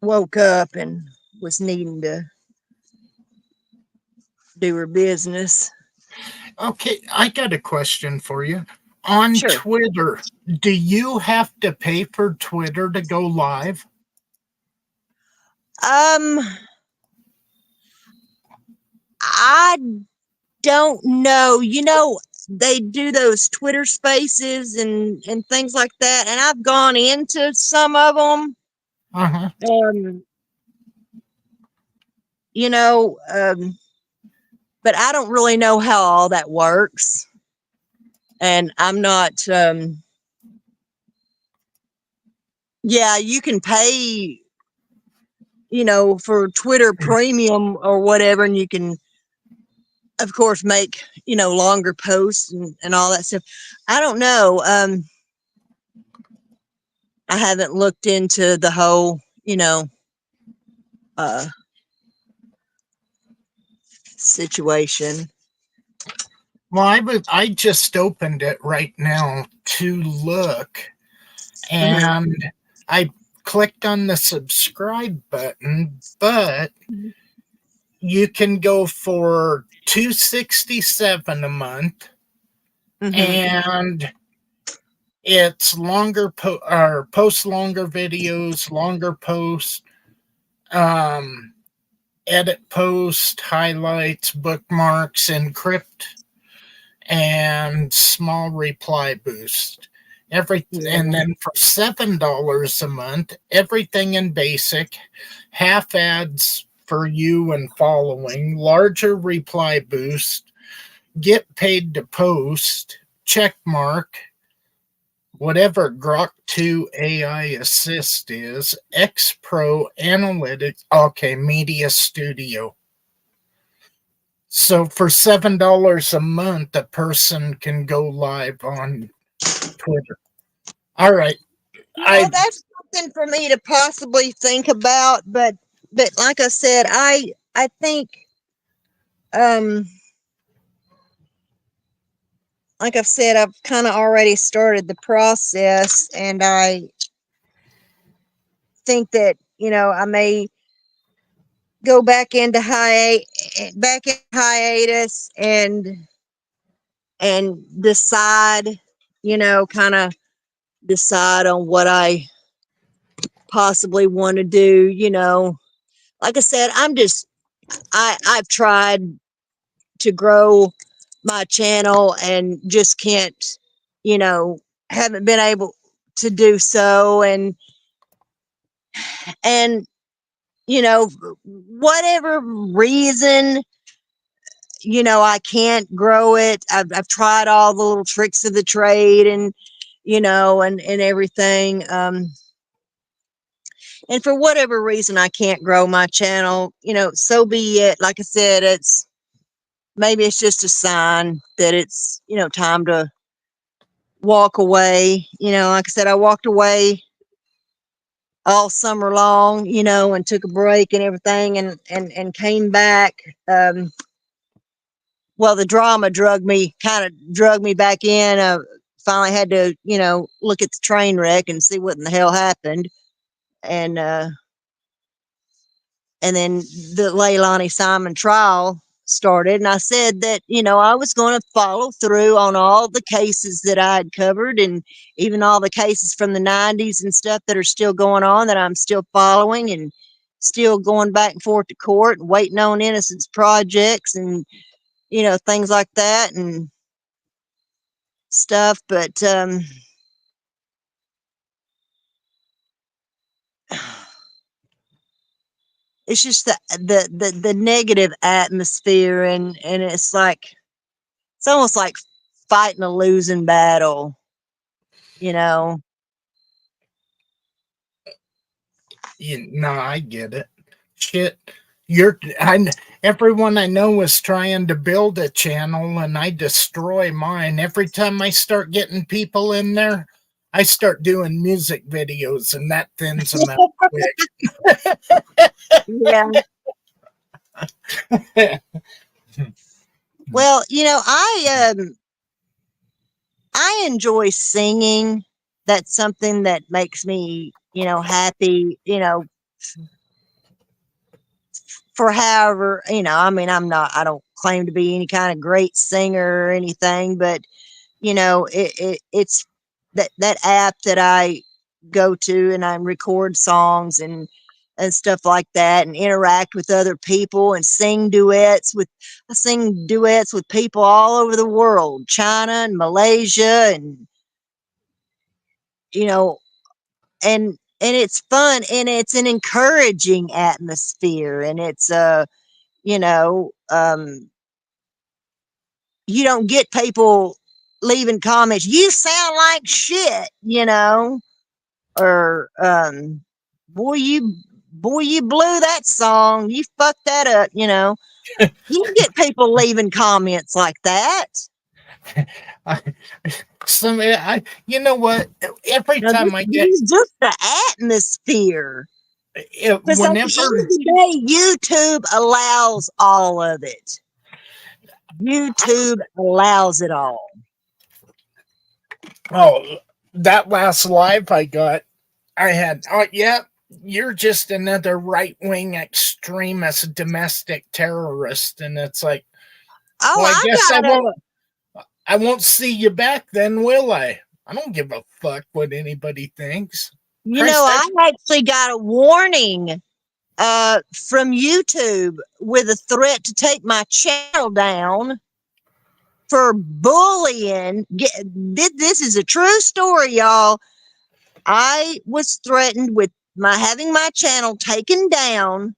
woke up and was needing to do her business. Okay, I got a question for you. On Sure. Twitter, do you have to pay for Twitter to go live? Um, I don't know. They do those Twitter spaces and things like that, and I've gone into some of them. Uh-huh. Um, you know, um, but I don't really know how all that works, and I'm not. Yeah, you can pay, for Twitter Premium or whatever, and you can, of course, make longer posts and all that stuff. I don't know. I haven't looked into the whole, uh, situation. Well, I just opened it right now to look, Hmm. and I clicked on the subscribe button, but you can go for $267 a month, Hmm. and it's longer or post longer videos, longer posts, um, edit post, highlights, bookmarks, encrypt, and small reply boost. And Yeah. then for $7 a month, everything in basic, half ads for you and following, larger reply boost, get paid to post, check mark, whatever Grok 2 AI Assist is, X Pro Analytics, okay, Media Studio. So for $7 a month, a person can go live on Twitter. All right. That's something for me to possibly think about, but like I said, I think um like I've said, I've kind of already started the process, and I think that I may go back in hiatus and decide, kind of decide on what I possibly want to do. Like I said, I've tried to grow my channel and just can't, you know, haven't been able to do so, and whatever reason, I can't grow it. I've tried all the little tricks of the trade, and and everything, and for whatever reason I can't grow my channel. So be it. Like I said, maybe it's just a sign that it's time to walk away. Like I said, I walked away all summer long, and took a break and everything, and came back. Well, the drama kind of drug me back in. Finally had to, look at the train wreck and see what in the hell happened. And then the Leilani Simon trial started, and I said that I was going to follow through on all the cases that I had covered, and even all the cases from the 90s and stuff that are still going on, that I'm still following, and still going back and forth to court and waiting on innocence projects, and things like that and stuff. But it's just the negative atmosphere, and it's almost like fighting a losing battle, you know. No, I get it. Shit, you're everyone I know is trying to build a channel, and I destroy mine every time I start getting people in there. I start doing music videos, and that thins them out Yeah. quick. Well, I enjoy singing. That's something that makes me, happy, for however, I mean, I don't claim to be any kind of great singer or anything, but it's that app that I go to, and I record songs and stuff like that, and interact with other people, and I sing duets with people all over the world, China and Malaysia, and you know and it's fun, and it's an encouraging atmosphere, and it's you know um you don't get people leaving comments, "You sound like shit," or "Boy, you blew that song. You fucked that up." You get people leaving comments like that. I, you know what? Every Now, this time I get is just the atmosphere. Because at the end whenever of the day, YouTube allows all of it. YouTube allows it all. oh, that last live I got, I had, oh, yeah, you're just another right wing extremist domestic terrorist. And it's like, Oh, well, I guess I got a I won't see you back then, will I? I don't give a fuck what anybody thinks. Christ, I actually got a warning from YouTube with a threat to take my channel down for bullying. This is a true story, y'all. I was threatened with having my channel taken down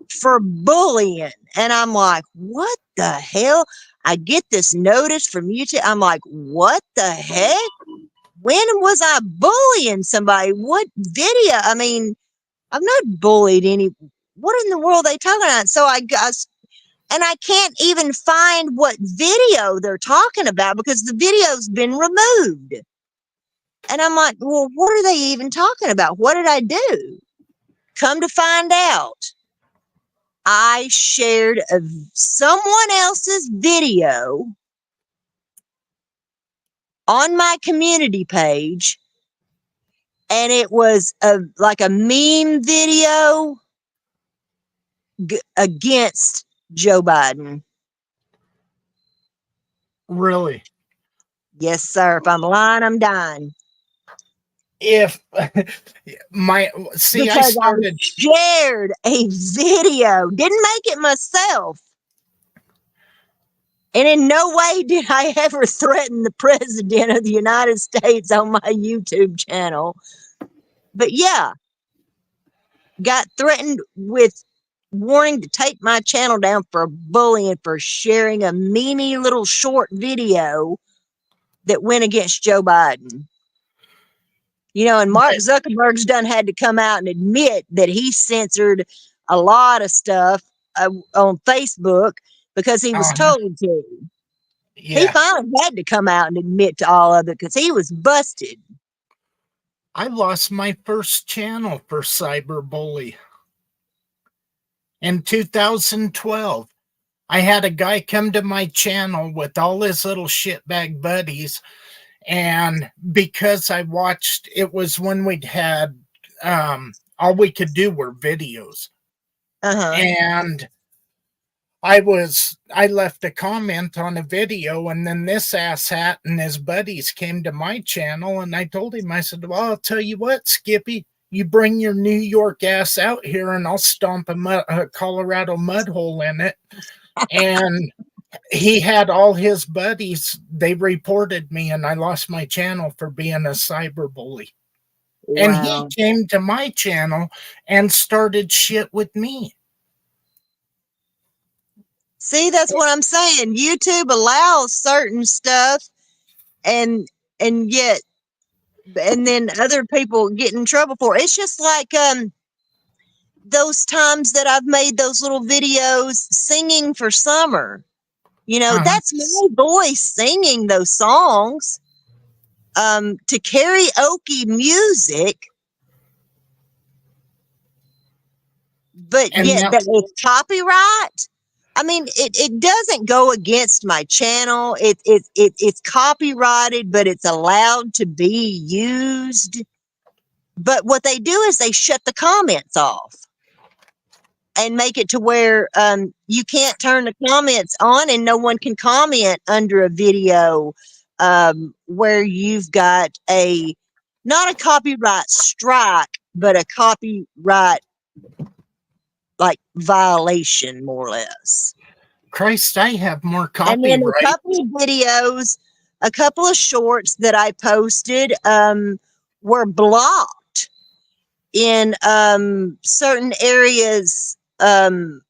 for bullying. And I'm like, what the hell? I get this notice from YouTube. I'm like, what the heck? When was I bullying somebody? What video? I mean, I've not bullied any. What in the world are they talking about? So and I can't even find what video they're talking about because the video's been removed. And I'm like, well, what are they even talking about? What did I do? Come to find out, I shared someone else's video on my community page, and it was like a meme video against Joe Biden. Really? Yes, sir. If I'm lying, I'm dying. If I Because I started. shared a video, didn't make it myself. And in no way did I ever threaten the president of the United States on my YouTube channel. But yeah, got threatened with warning to take my channel down for bullying for sharing a mini little short video that went against Joe Biden. You know, and Mark Zuckerberg's done had to come out and admit that he censored a lot of stuff on Facebook because he was told to. Yeah. He finally had to come out and admit to all of it because he was busted. I lost my first channel for cyberbully in 2012. I had a guy come to my channel with all his little shitbag buddies, and because I watched, it was when we'd had all we could do were videos. And I left a comment on a video, and then this asshat and his buddies came to my channel, and I told him, I said, well, I'll tell you what, Skippy, you bring your New York ass out here and I'll stomp a Colorado mud hole in it. And he had all his buddies, they reported me, and I lost my channel for being a cyberbully. Wow. And he came to my channel and started shit with me. See, that's what I'm saying. YouTube allows certain stuff, and yet, and then other people get in trouble for it. It's just like those times that I've made those little videos singing for summer. You know, that's my voice singing those songs to karaoke music. But yet that it's copyright. I mean, it doesn't go against my channel. It's copyrighted, but it's allowed to be used. But what they do is they shut the comments off and make it to where you can't turn the comments on, and no one can comment under a video where you've got not a copyright strike, but a copyright like violation, more or less. Christ, I have more copyright. And then a couple of videos, a couple of shorts that I posted were blocked in certain areas. One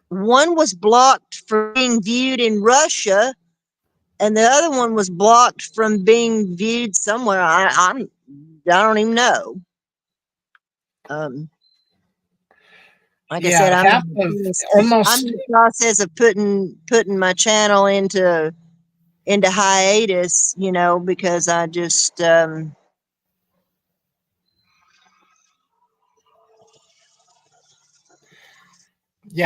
was blocked for being viewed in Russia, and the other one was blocked from being viewed somewhere. I don't even know. Like I said, I'm in the process of putting my channel into hiatus, you know, because I just yeah,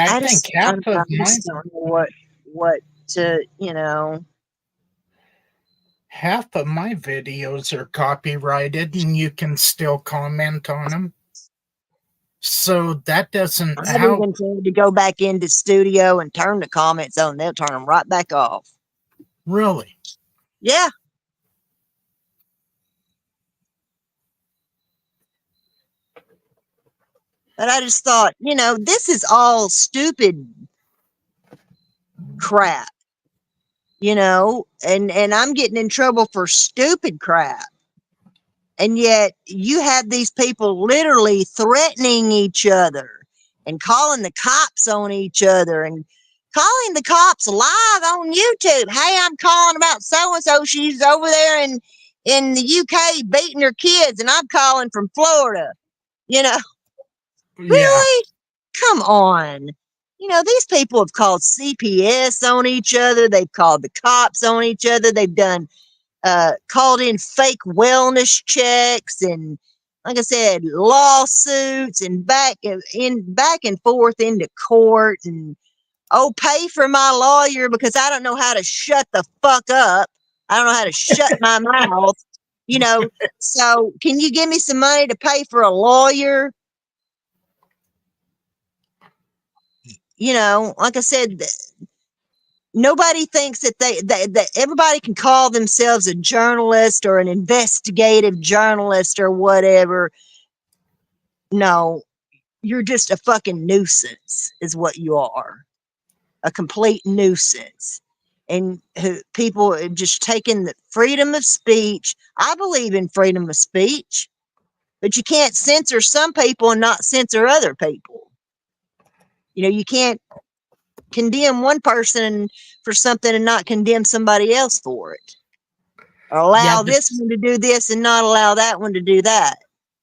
I think half of I just don't know what to, you know. Half of my videos are copyrighted, and you can still comment on them. So that doesn't. I've even tried to go back into studio and turn the comments on. They'll turn them right back off. Really? Yeah. But I just thought, you know, this is all stupid crap. and I'm getting in trouble for stupid crap. And yet you have these people literally threatening each other and calling the cops on each other and calling the cops live on YouTube. Hey, I'm calling about so and so. She's over there in the UK beating her kids, and I'm calling from Florida. You know, Yeah. really? Come on. These people have called CPS on each other. They've called the cops on each other. They've done called in fake wellness checks and, like I said, lawsuits and back and forth into court and, oh, pay for my lawyer because I don't know how to shut the fuck up. I don't know how to shut my mouth. So can you give me some money to pay for a lawyer? Like I said, nobody thinks that everybody can call themselves a journalist or an investigative journalist or whatever. No, you're just a fucking nuisance, is what you are. A complete nuisance. And people are just taking the freedom of speech. I believe in freedom of speech, but you can't censor some people and not censor other people. You can't condemn one person for something and not condemn somebody else for it. Or Yeah. allow this one to do this and not allow that one to do that.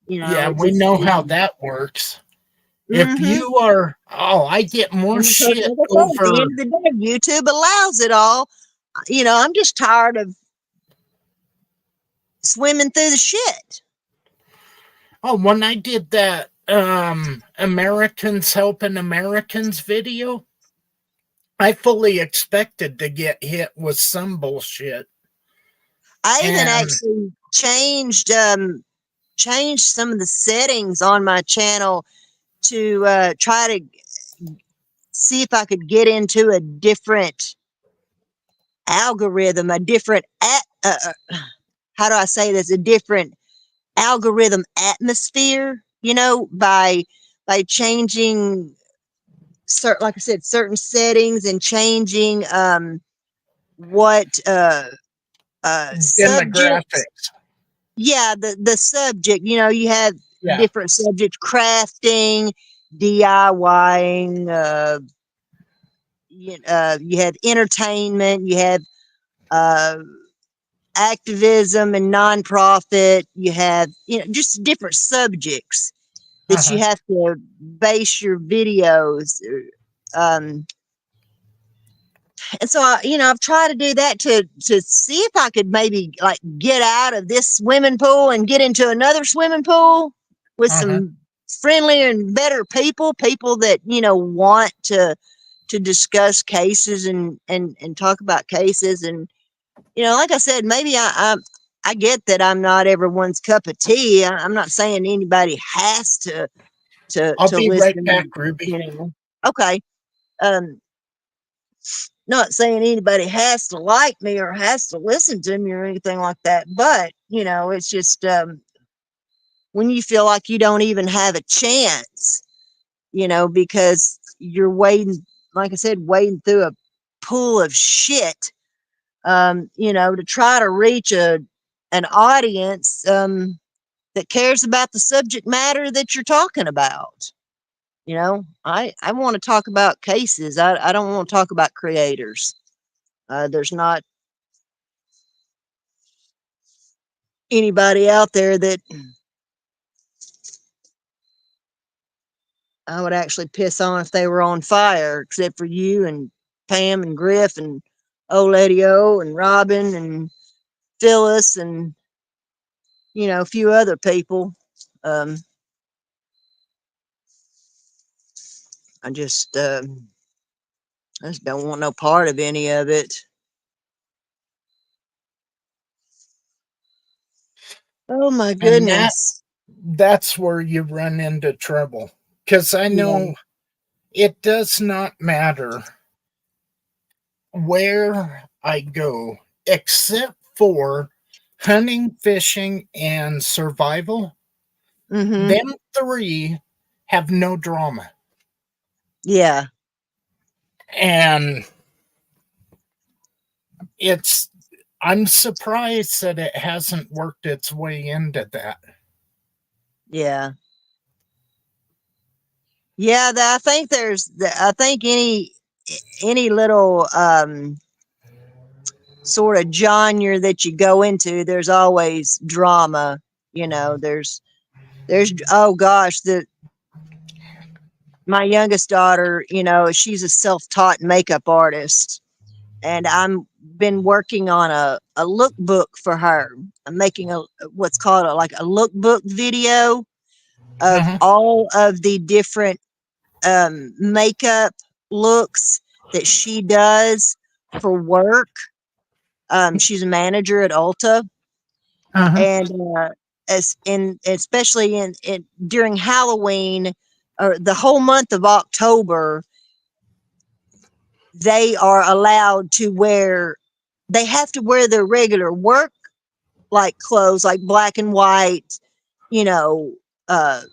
Yeah. It We just. know how that works. If Mm-hmm. you are, oh, I get more And because, shit like I said, at the over. end of the day, YouTube allows it all. I'm just tired of swimming through the shit. Oh, when I did that Americans Helping Americans video, I fully expected to get hit with some bullshit. I even And actually changed some of the settings on my channel to try to see if I could get into a different algorithm, a different how do I say this? A different algorithm atmosphere, by changing like I said, certain settings and changing what subjects. demographics. Yeah, the subject. You have Yeah. different subjects: crafting, DIYing. You have entertainment. You have uh, activism and nonprofit. You have just different subjects that you Uh-huh. have to base your videos. Um, and so I've tried to do that to see if I could maybe like get out of this swimming pool and get into another swimming pool with Uh-huh. some friendlier and better people that want to discuss cases and talk about cases. And like I said, maybe I get that I'm not everyone's cup of tea. I'm not saying anybody has I'll to be right back, listen. Ruby. Okay. Um, Not saying anybody has to like me or has to listen to me or anything like that, but it's just when you feel like you don't even have a chance, because you're wading, like I said, wading through a pool of shit, to try to reach an audience that cares about the subject matter that you're talking about. I want to talk about cases. I don't want to talk about creators. There's not anybody out there that I would actually piss on if they were on fire, except for you and Pam and Griff and old Lady O and Robin and Phyllis and a few other people. Um, I just don't want no part of any of it. Oh my And goodness. that's where you run into trouble. Because I Yeah. know it does not matter where I go, except for hunting, fishing, and survival. Mm-hmm. Them three have no drama. Yeah. And it's I'm surprised that it hasn't worked its way into that. Yeah. Yeah, I think I think any little sort of genre that you go into, there's always drama. You know, there's oh gosh, my youngest daughter, you know, she's a self-taught makeup artist, and I'm been working on a lookbook for her. I'm making a what's called like a lookbook video of Uh-huh. all of the different makeup looks that she does for work. She's a manager at Ulta, Uh-huh. and especially in during Halloween or the whole month of October, they are allowed to wear. They have to wear their regular work like clothes, like black and white, you know, uh,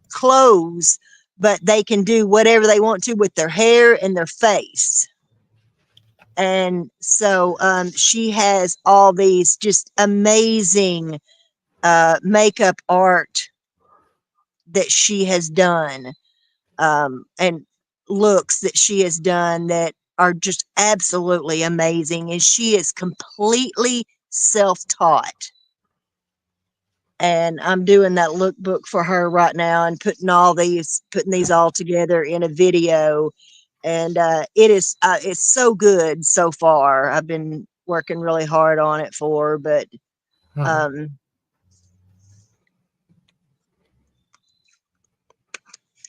clothes, but they can do whatever they want to with their hair and their face. And so she has all these just amazing makeup art that she has done, and looks that she has done that are just absolutely amazing. And she is completely self taught. And I'm doing that lookbook for her right now and putting these all together in a video. And it's so good so far. I've been working really hard on it Uh-huh. um,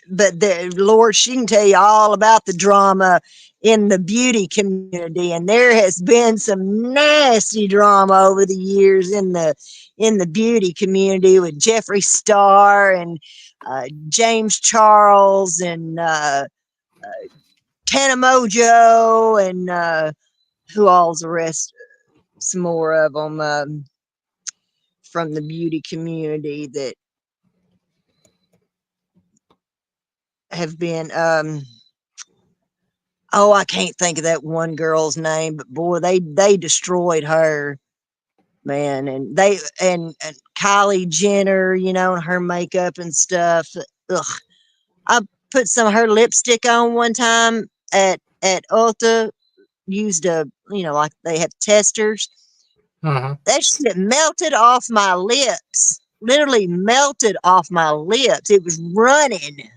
but the Lord, she can tell you all about the drama in the beauty community, and there has been some nasty drama over the years in the beauty community with Jeffree Star and James Charles and Tana Mojo and who all's the rest, some more of them from the beauty community that have been oh, I can't think of that one girl's name, but boy, they destroyed her, man. And and Kylie Jenner, you know, and her makeup and stuff. Ugh. I put some of her lipstick on one time at Ulta. Used a, you know, like they have testers. Uh-huh. That shit melted off my lips. Literally melted off my lips. It was running,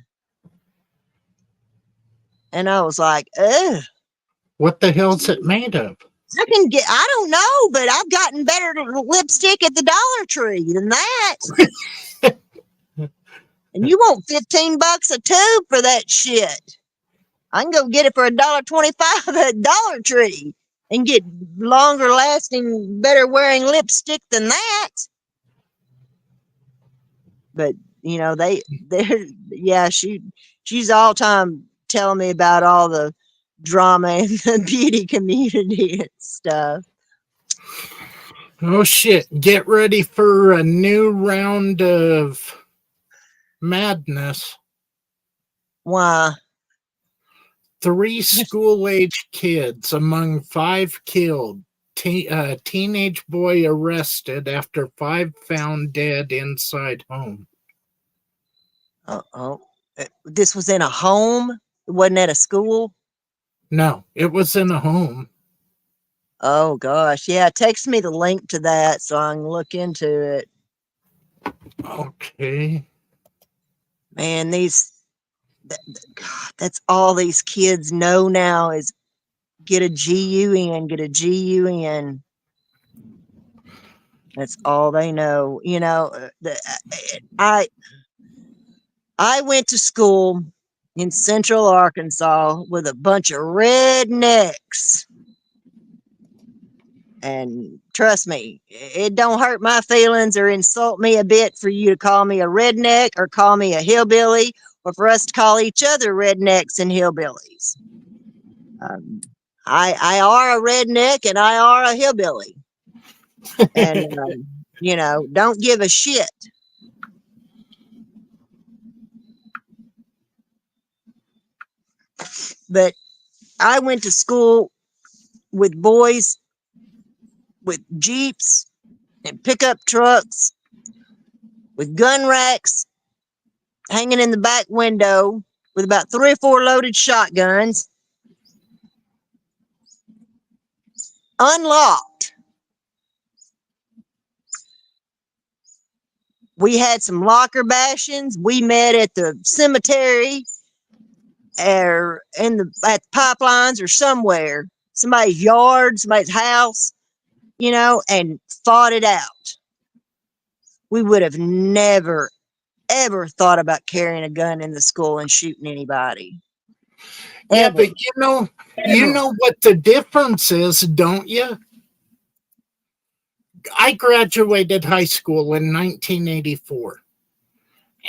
and I was like, ugh. What the hell's it made of? I don't know, but I've gotten better lipstick at the Dollar Tree than that. And you want $15 a tube for that shit. I can go get it for $1.25 at Dollar Tree and get longer lasting, better wearing lipstick than that. But you know, they're yeah, she's all time telling me about all the drama in the beauty community and stuff. Oh shit. Get ready for a new round of madness. Why? 3 school age kids among 5 killed. Teenage boy arrested after 5 found dead inside home. Oh, this was in a home. It wasn't at a school. No, it was in a home. Oh gosh, yeah. Text me the link to that so I can look into it. Okay. Man, God, that's all these kids know now is get a GUN, get a GUN. That's all they know. You know, I went to school in Central Arkansas with a bunch of rednecks. And trust me, it don't hurt my feelings or insult me a bit for you to call me a redneck or call me a hillbilly or for us to call each other rednecks and hillbillies. Um, I are a redneck and I are a hillbilly. And, you know, don't give a shit. But I went to school with boys with Jeeps and pickup trucks with gun racks hanging in the back window with about 3 or 4 loaded shotguns, unlocked. We had some locker bashings. We met at the cemetery or at the pipelines or somewhere, somebody's yard, somebody's house, and fought it out. We would have never, ever thought about carrying a gun in the school and shooting anybody. Yeah, Ever. but you know what the difference is, don't you? I graduated high school in 1984.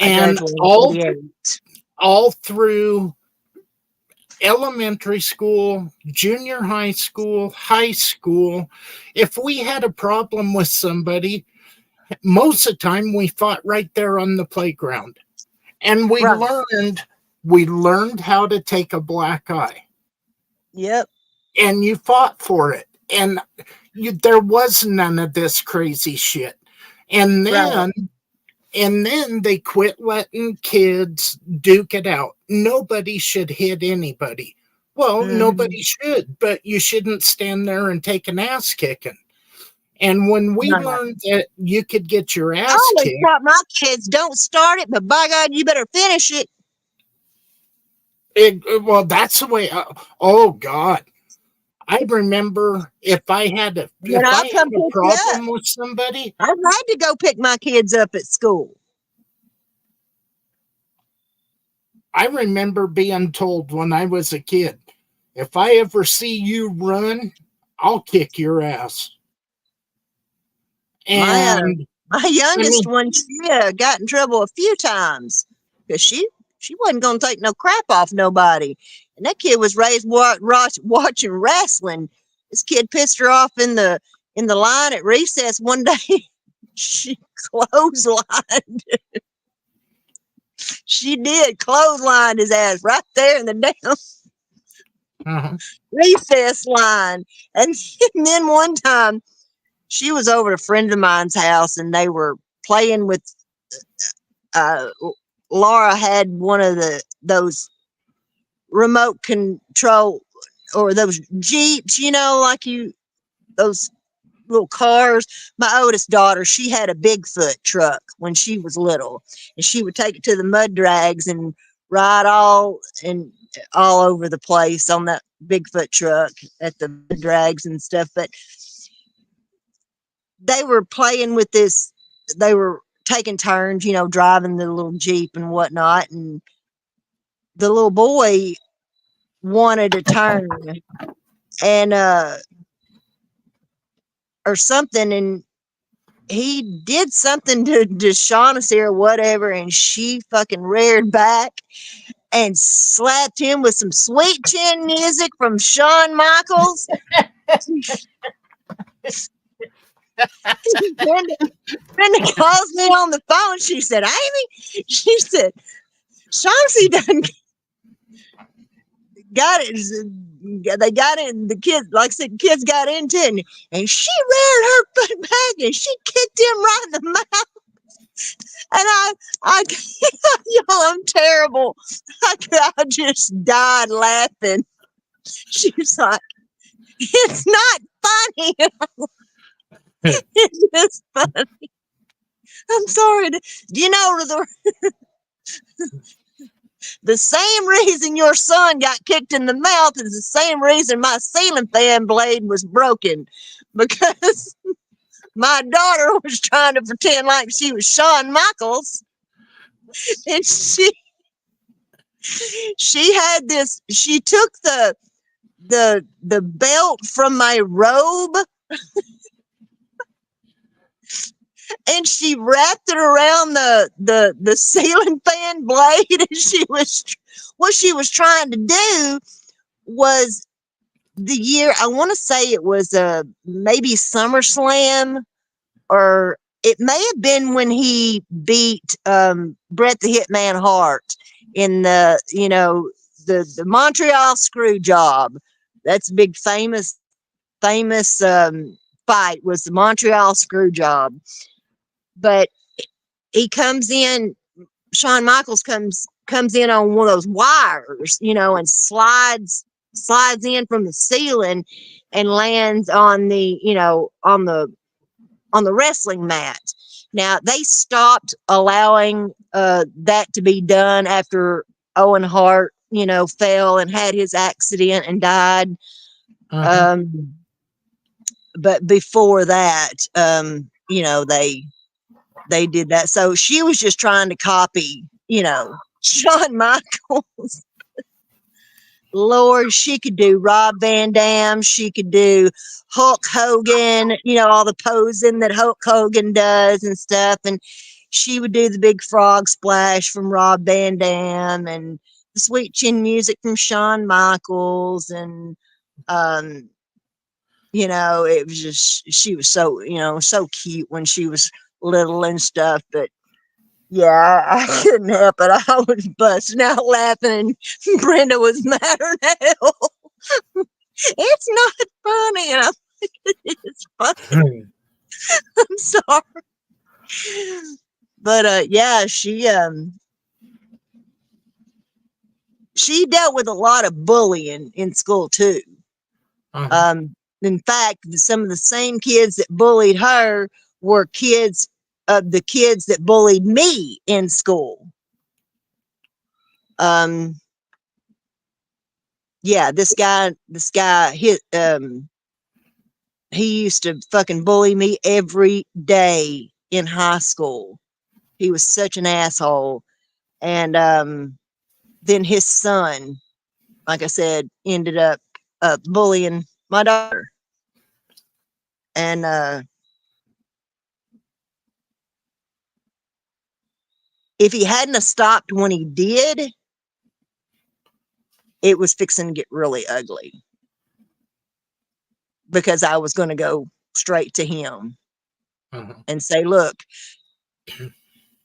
I And graduated in 88. all through elementary school, junior high school, if we had a problem with somebody, most of the time we fought right there on the playground. And Right. we learned how to take a black eye. Yep. And you fought for it. And there was none of this crazy shit. And then Right. And then they quit letting kids duke it out. Nobody should hit anybody. Well, nobody should, but you shouldn't stand there and take an ass kicking. And when we Right. learned that you could get your I ass always kicked, taught my kids, don't start it, but by God, you better finish it. well, that's the way. Oh God, I remember if I had Then I'll come a pick you up. problem with somebody, I've had to go pick my kids up at school. I remember being told when I was a kid, if I ever see you run, I'll kick your ass. And My youngest one, she got in trouble a few times because she wasn't going to take no crap off nobody. And that kid was raised watching wrestling. This kid pissed her off in the line at recess one day. She clotheslined. She did clothesline his ass right there in the damn recess line. And then one time she was over at a friend of mine's house and they were playing with Laura had one of those remote control or those Jeeps, those little cars. My oldest daughter, she had a Bigfoot truck when she was little, and she would take it to the mud drags and ride all over the place on that Bigfoot truck at the mud drags and stuff. But they were playing with this. They were taking turns, driving the little Jeep and whatnot. And the little boy wanted to turn and, or something. And he did something to Shaughnessy or whatever. And she fucking reared back and slapped him with some sweet chin music from Shawn Michaels. Brenda calls me on the phone. She said, Amy, she said, Shaughnessy done got it. They got in, the kids, like I said, kids got into it, and she reared her foot back and she kicked him right in the mouth. And y'all, I'm terrible. I just died laughing. She was like, it's not funny. It's just funny. I'm sorry. Do you know the same reason your son got kicked in the mouth is the same reason my ceiling fan blade was broken, because my daughter was trying to pretend like she was Shawn Michaels, and she had this. She took the belt from my robe and she wrapped it around the ceiling fan blade, and what she was trying to do was, the year, I want to say it was maybe SummerSlam, or it may have been when he beat Bret the Hitman Hart in the Montreal screw job. That's a big famous fight was the Montreal screw job. But he comes in, Shawn Michaels comes in on one of those wires, and slides in from the ceiling and lands on the, on the wrestling mat. Now they stopped allowing that to be done after Owen Hart, fell and had his accident and died. Uh-huh. But before that, they did that. So she was just trying to copy, Shawn Michaels. Lord, she could do Rob Van Dam. She could do Hulk Hogan, all the posing that Hulk Hogan does and stuff. And she would do the big frog splash from Rob Van Dam and the sweet chin music from Shawn Michaels. And, it was just, she was so, so cute when she was little and stuff. But yeah, I couldn't help it. I was busting out laughing, and Brenda was madder than hell. It's not funny. And I'm like, it's funny. I'm sorry. But yeah, she dealt with a lot of bullying in school too. Uh-huh. In fact, some of the same kids that bullied her were kids of the kids that bullied me in school. Yeah, this guy, he used to fucking bully me every day in high school. He was such an asshole. And then his son, like I said, ended up bullying my daughter. And if he hadn't have stopped when he did, it was fixing to get really ugly because I was going to go straight to him and say, look,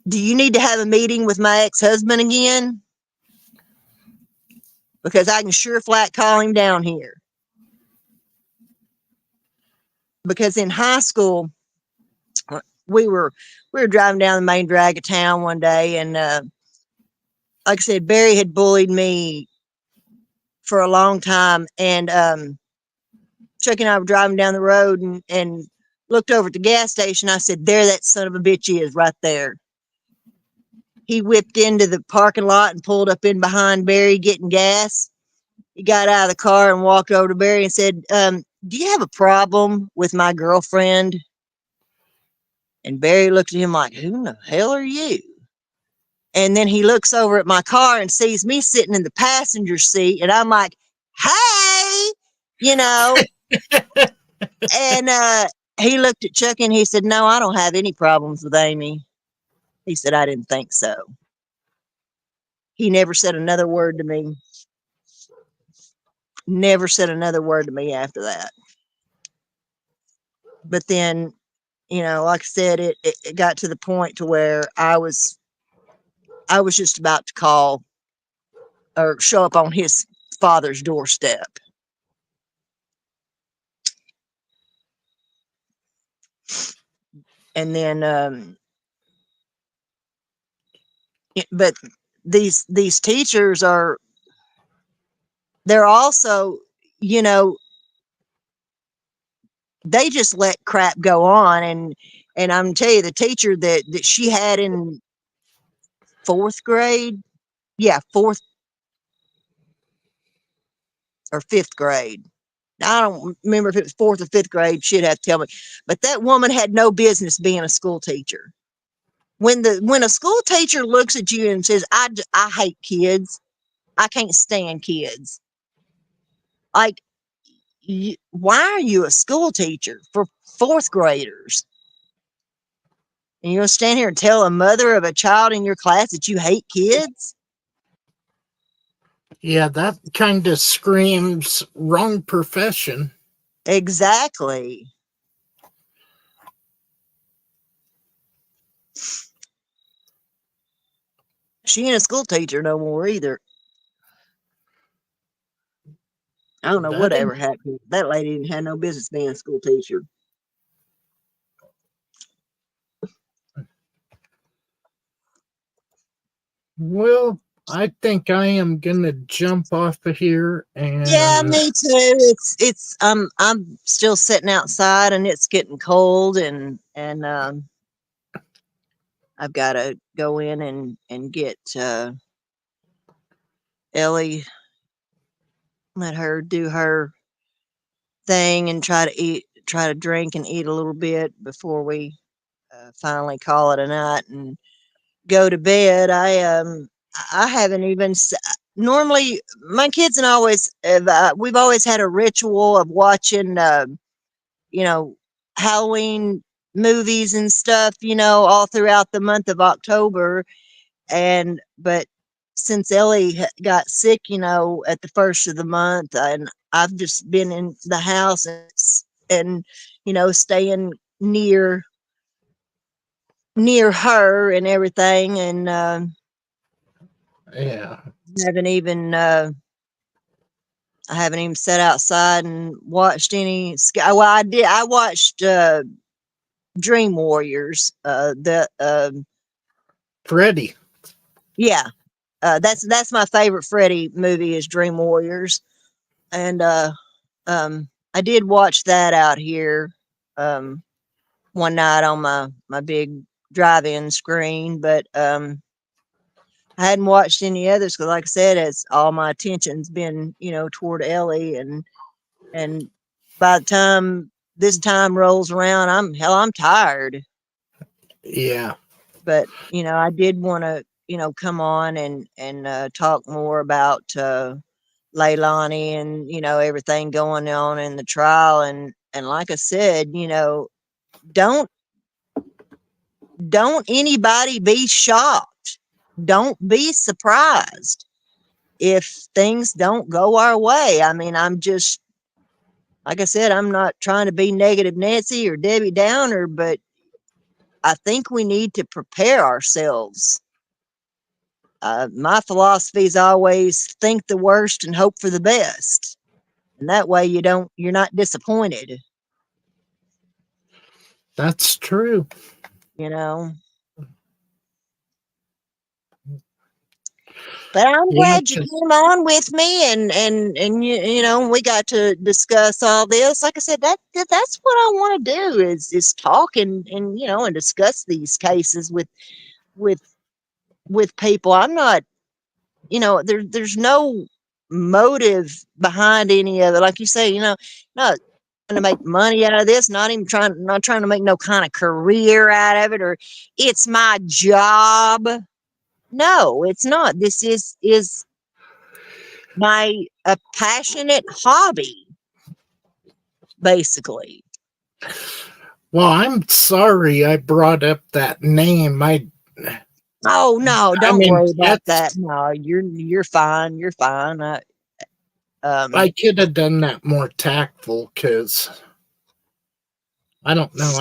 do you need to have a meeting with my ex-husband again? Because I can sure flat call him down here. Because in high school, we were driving down the main drag of town one day, and like I said, Barry had bullied me for a long time, and Chuck and I were driving down the road and looked over at the gas station. I said, there that son of a bitch is right there. He whipped into the parking lot and pulled up in behind Barry getting gas. He got out of the car and walked over to Barry and said, do you have a problem with my girlfriend? And Barry looked at him like, who in the hell are you? And then he looks over at my car and sees me sitting in the passenger seat. And I'm like, hey, and he looked at Chuck and he said, no, I don't have any problems with Amy. He said, I didn't think so. He never said another word to me. Never said another word to me after that. But then, like I said, it got to the point to where I was just about to call or show up on his father's doorstep. And then, but these teachers they're also, they just let crap go on. And I'm tell you, the teacher that she had in fourth grade, fourth or fifth grade. I don't remember if it was fourth or fifth grade. She'd have to tell me. But that woman had no business being a school teacher. When a school teacher looks at you and says, I hate kids, I can't stand kids. Like, why are you a school teacher for fourth graders? And you're going to stand here and tell a mother of a child in your class that you hate kids? Yeah, that kind of screams wrong profession. Exactly. She ain't a school teacher no more either. I don't know That whatever happened. That lady didn't have no business being a school teacher. Well, I think I am gonna jump off of here Yeah, and me too. I'm still sitting outside and it's getting cold and I've got to go in and get Ellie, let her do her thing and try to drink and eat a little bit before we finally call it a night and go to bed. I haven't even normally my kids and I always have, we've always had a ritual of watching you know Halloween movies and stuff, all throughout the month of October. And but since Ellie got sick, at the first of the month, and I've just been in the house and staying near her and everything, and yeah. haven't even I haven't even sat outside and watched any sky. Well, I did. I watched Dream Warriors. The Freddie. Yeah, that's my favorite Freddy movie is Dream Warriors, and I did watch that out here um, one night on my big drive-in screen, but I hadn't watched any others because, like I said, it's all my attention's been toward Ellie, and by the time this time rolls around, I'm tired. Yeah. But I did want to come on and talk more about Leilani and everything going on in the trial, and like I said, don't don't anybody be shocked. Don't be surprised if things don't go our way. I mean, I'm just like I said, I'm not trying to be negative Nancy or Debbie Downer, but I think we need to prepare ourselves. My philosophy is always think the worst and hope for the best, and that way you're not disappointed. That's true. You know. But I'm Yeah, glad you came on with me, and we got to discuss all this. Like I said, that's what I want to do is talk and discuss these cases with with people. I'm not, there's no motive behind any of it. Like you say, not trying to make money out of this, not trying to make no kind of career out of it, or it's my job. No, it's not. This is my a passionate hobby, basically. well, I'm sorry I brought up that name. Oh no, I don't mean worry about that. that's No, you're fine. You're fine. I Um, could have done that more tactful because I don't know.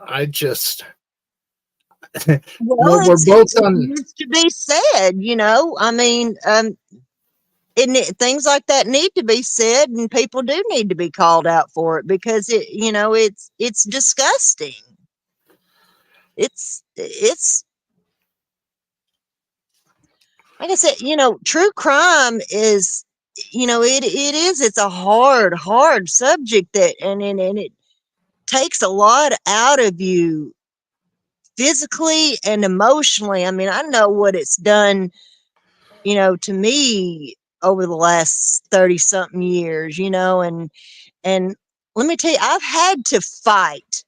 I just well, well, we're both it on. needs to be said. I mean, things like that need to be said, and people do need to be called out for it because it's disgusting. It's like I said, true crime is, it is. It's a hard subject and it takes a lot out of you physically and emotionally. I mean, I know what it's done, to me over the last 30 something years, and let me tell you, I've had to fight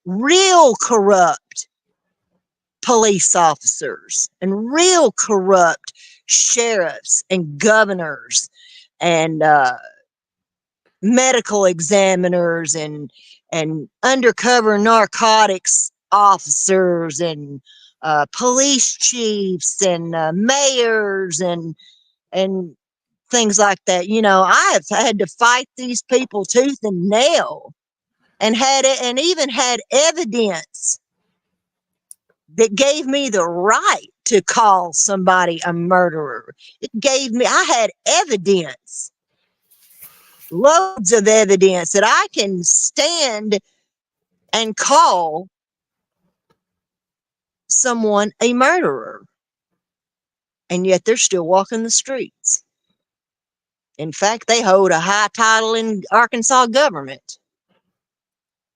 real corrupt police officers and real corrupt sheriffs and governors and medical examiners and undercover narcotics officers and police chiefs and mayors and things like that. I've had to fight these people tooth and nail and had it and even had evidence that gave me the right to call somebody a murderer. I had evidence, loads of evidence that I can stand and call someone a murderer, and yet they're still walking the streets. In fact, they hold a high title in Arkansas government.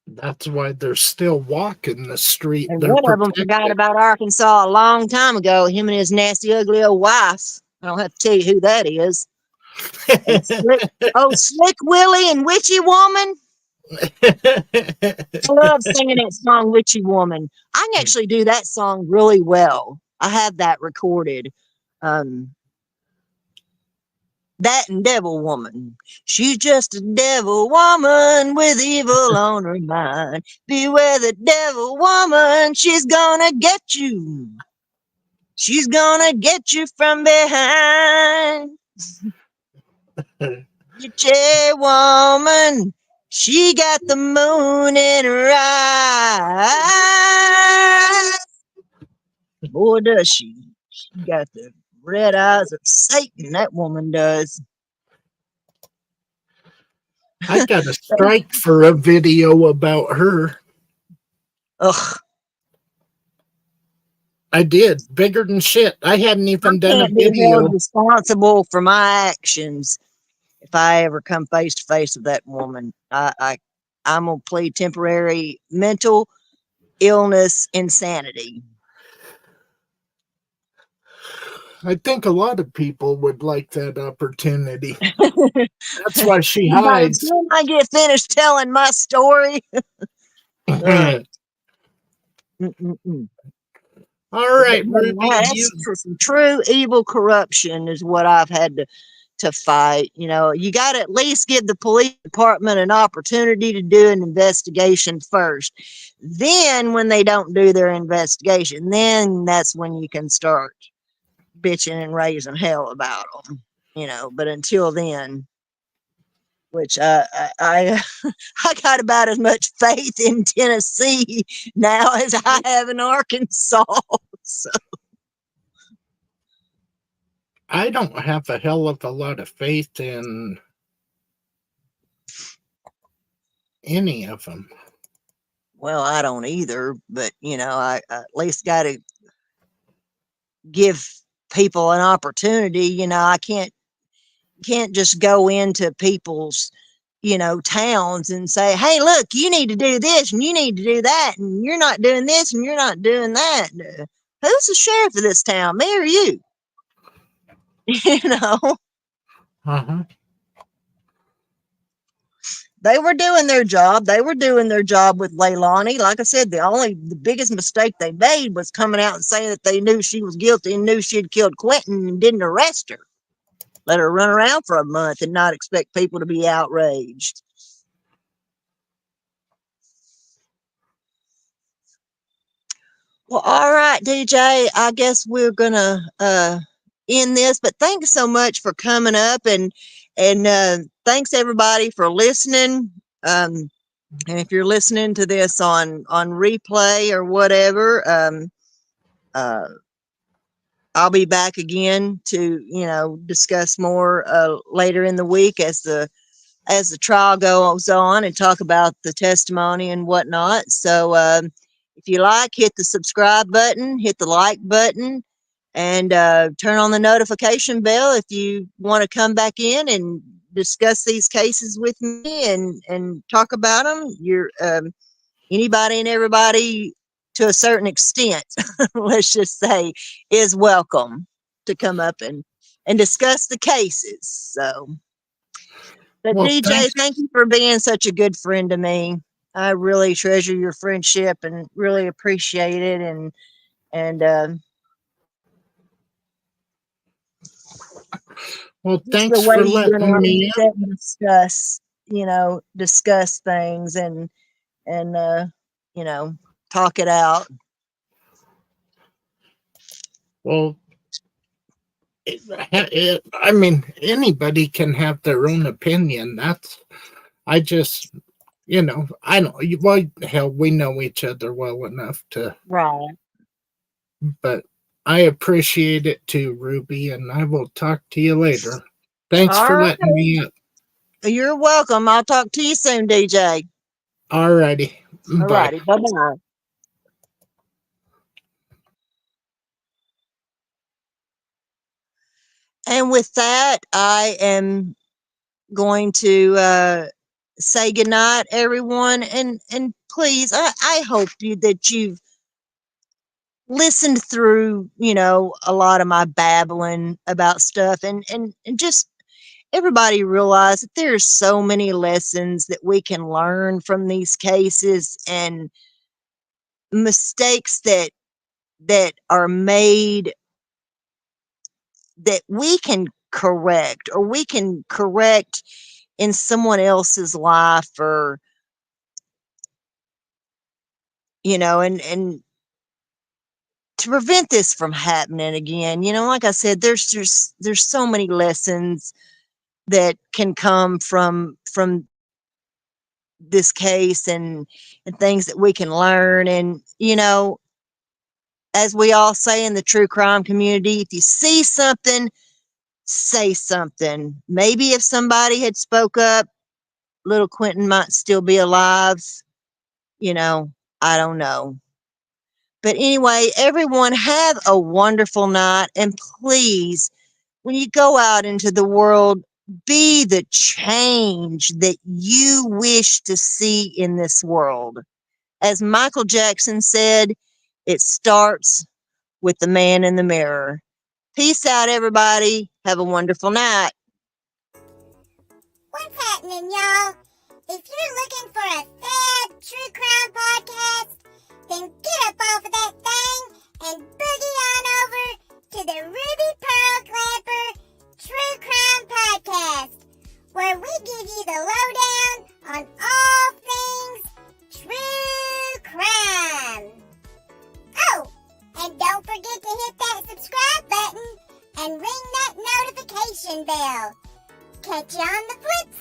That's why they're still walking the street. And They're one of them forgot protected. about Arkansas a long time ago. Him and his nasty, ugly old wife. I don't have to tell you who that is. Slick Willie and Witchy Woman. I love singing that song, Witchy Woman. I can actually do that song really well. I have that recorded. That and Devil Woman. She's just a devil woman with evil on her mind. Beware the devil woman. She's gonna get you. She's gonna get you from behind. Witchy woman. She got the moon in her eyes. Boy, does she. She got the red eyes of Satan, that woman does. I got a strike for a video about her. Ugh. I did. Bigger than shit. I hadn't even done a Can't be video. held responsible for my actions if I ever come face to face with that woman. I'm gonna plead temporary mental illness insanity. I think a lot of people would like that opportunity. That's why she By the hides. time I get finished telling my story. Mm-mm-mm. All right, Ruby. That's some true evil corruption is what I've had to fight. You know, you got to at least give the police department an opportunity to do an investigation first. Then, when they don't do their investigation, then that's when you can start bitching and raising hell about them. You know, but until then, which I got about as much faith in Tennessee now as I have in Arkansas. So. I don't have a hell of a lot of faith in any of them. Well, I don't either, but you know, I at least got to give people an opportunity. You know, I can't just go into people's, you know, towns and say, hey, look, you need to do this and you need to do that, and you're not doing this and you're not doing that. Who's the sheriff of this town, me or you? You know. Uh-huh. They were doing their job. They were doing their job with Leilani. Like I said, the biggest mistake they made was coming out and saying that they knew she was guilty and knew she had killed Quentin and didn't arrest her. Let her run around for a month and not expect people to be outraged. Well, all right, DJ. I guess we're gonna end this, but thanks so much for coming up, and thanks everybody for listening. And if you're listening to this on replay or whatever, I'll be back again to, you know, discuss more later in the week as the trial goes on and talk about the testimony and whatnot. So if you like, hit the subscribe button, hit the like button, and turn on the notification bell if you want to come back in and discuss these cases with me and talk about them. You're anybody and everybody to a certain extent, let's just say, is welcome to come up and discuss the cases. So, but Well, DJ, thank you for being such a good friend to me. I really treasure your friendship and really appreciate it. And well, just the thanks way for you and letting I me sit and discuss, you know, discuss things and you know, talk it out. Well, I mean, anybody can have their own opinion. I just, you know, I don't, well, hell, we know each other well enough to, Right. but I appreciate it too, Ruby, and I will talk to you later. Thanks All for right. letting me up. You're welcome. I'll talk to you soon, DJ. All righty. All Bye. righty. Bye-bye. And with that, I am going to say goodnight, everyone. And please, I hope that you've listened through, a lot of my babbling about stuff and just everybody realize that there's so many lessons that we can learn from these cases and mistakes that are made that we can correct or we can correct in someone else's life or and to prevent this from happening again. Like I said, there's so many lessons that can come from this case and things that we can learn. And as we all say in the true crime community, if you see something, say something. Maybe if somebody had spoke up, little Quentin might still be alive. you know I don't know. But anyway, everyone have a wonderful night, and please, when you go out into the world, be the change that you wish to see in this world. As Michael Jackson said, it starts with the man in the mirror. Peace out, everybody. Have a wonderful night. What's happening, y'all? If you're looking for a sad true crime podcast, then get up off of that thing and boogie on over to the Ruby Pearl Glamper True Crime Podcast, where we give you the lowdown on all things true crime. Oh, and don't forget to hit that subscribe button and ring that notification bell. Catch you on the flip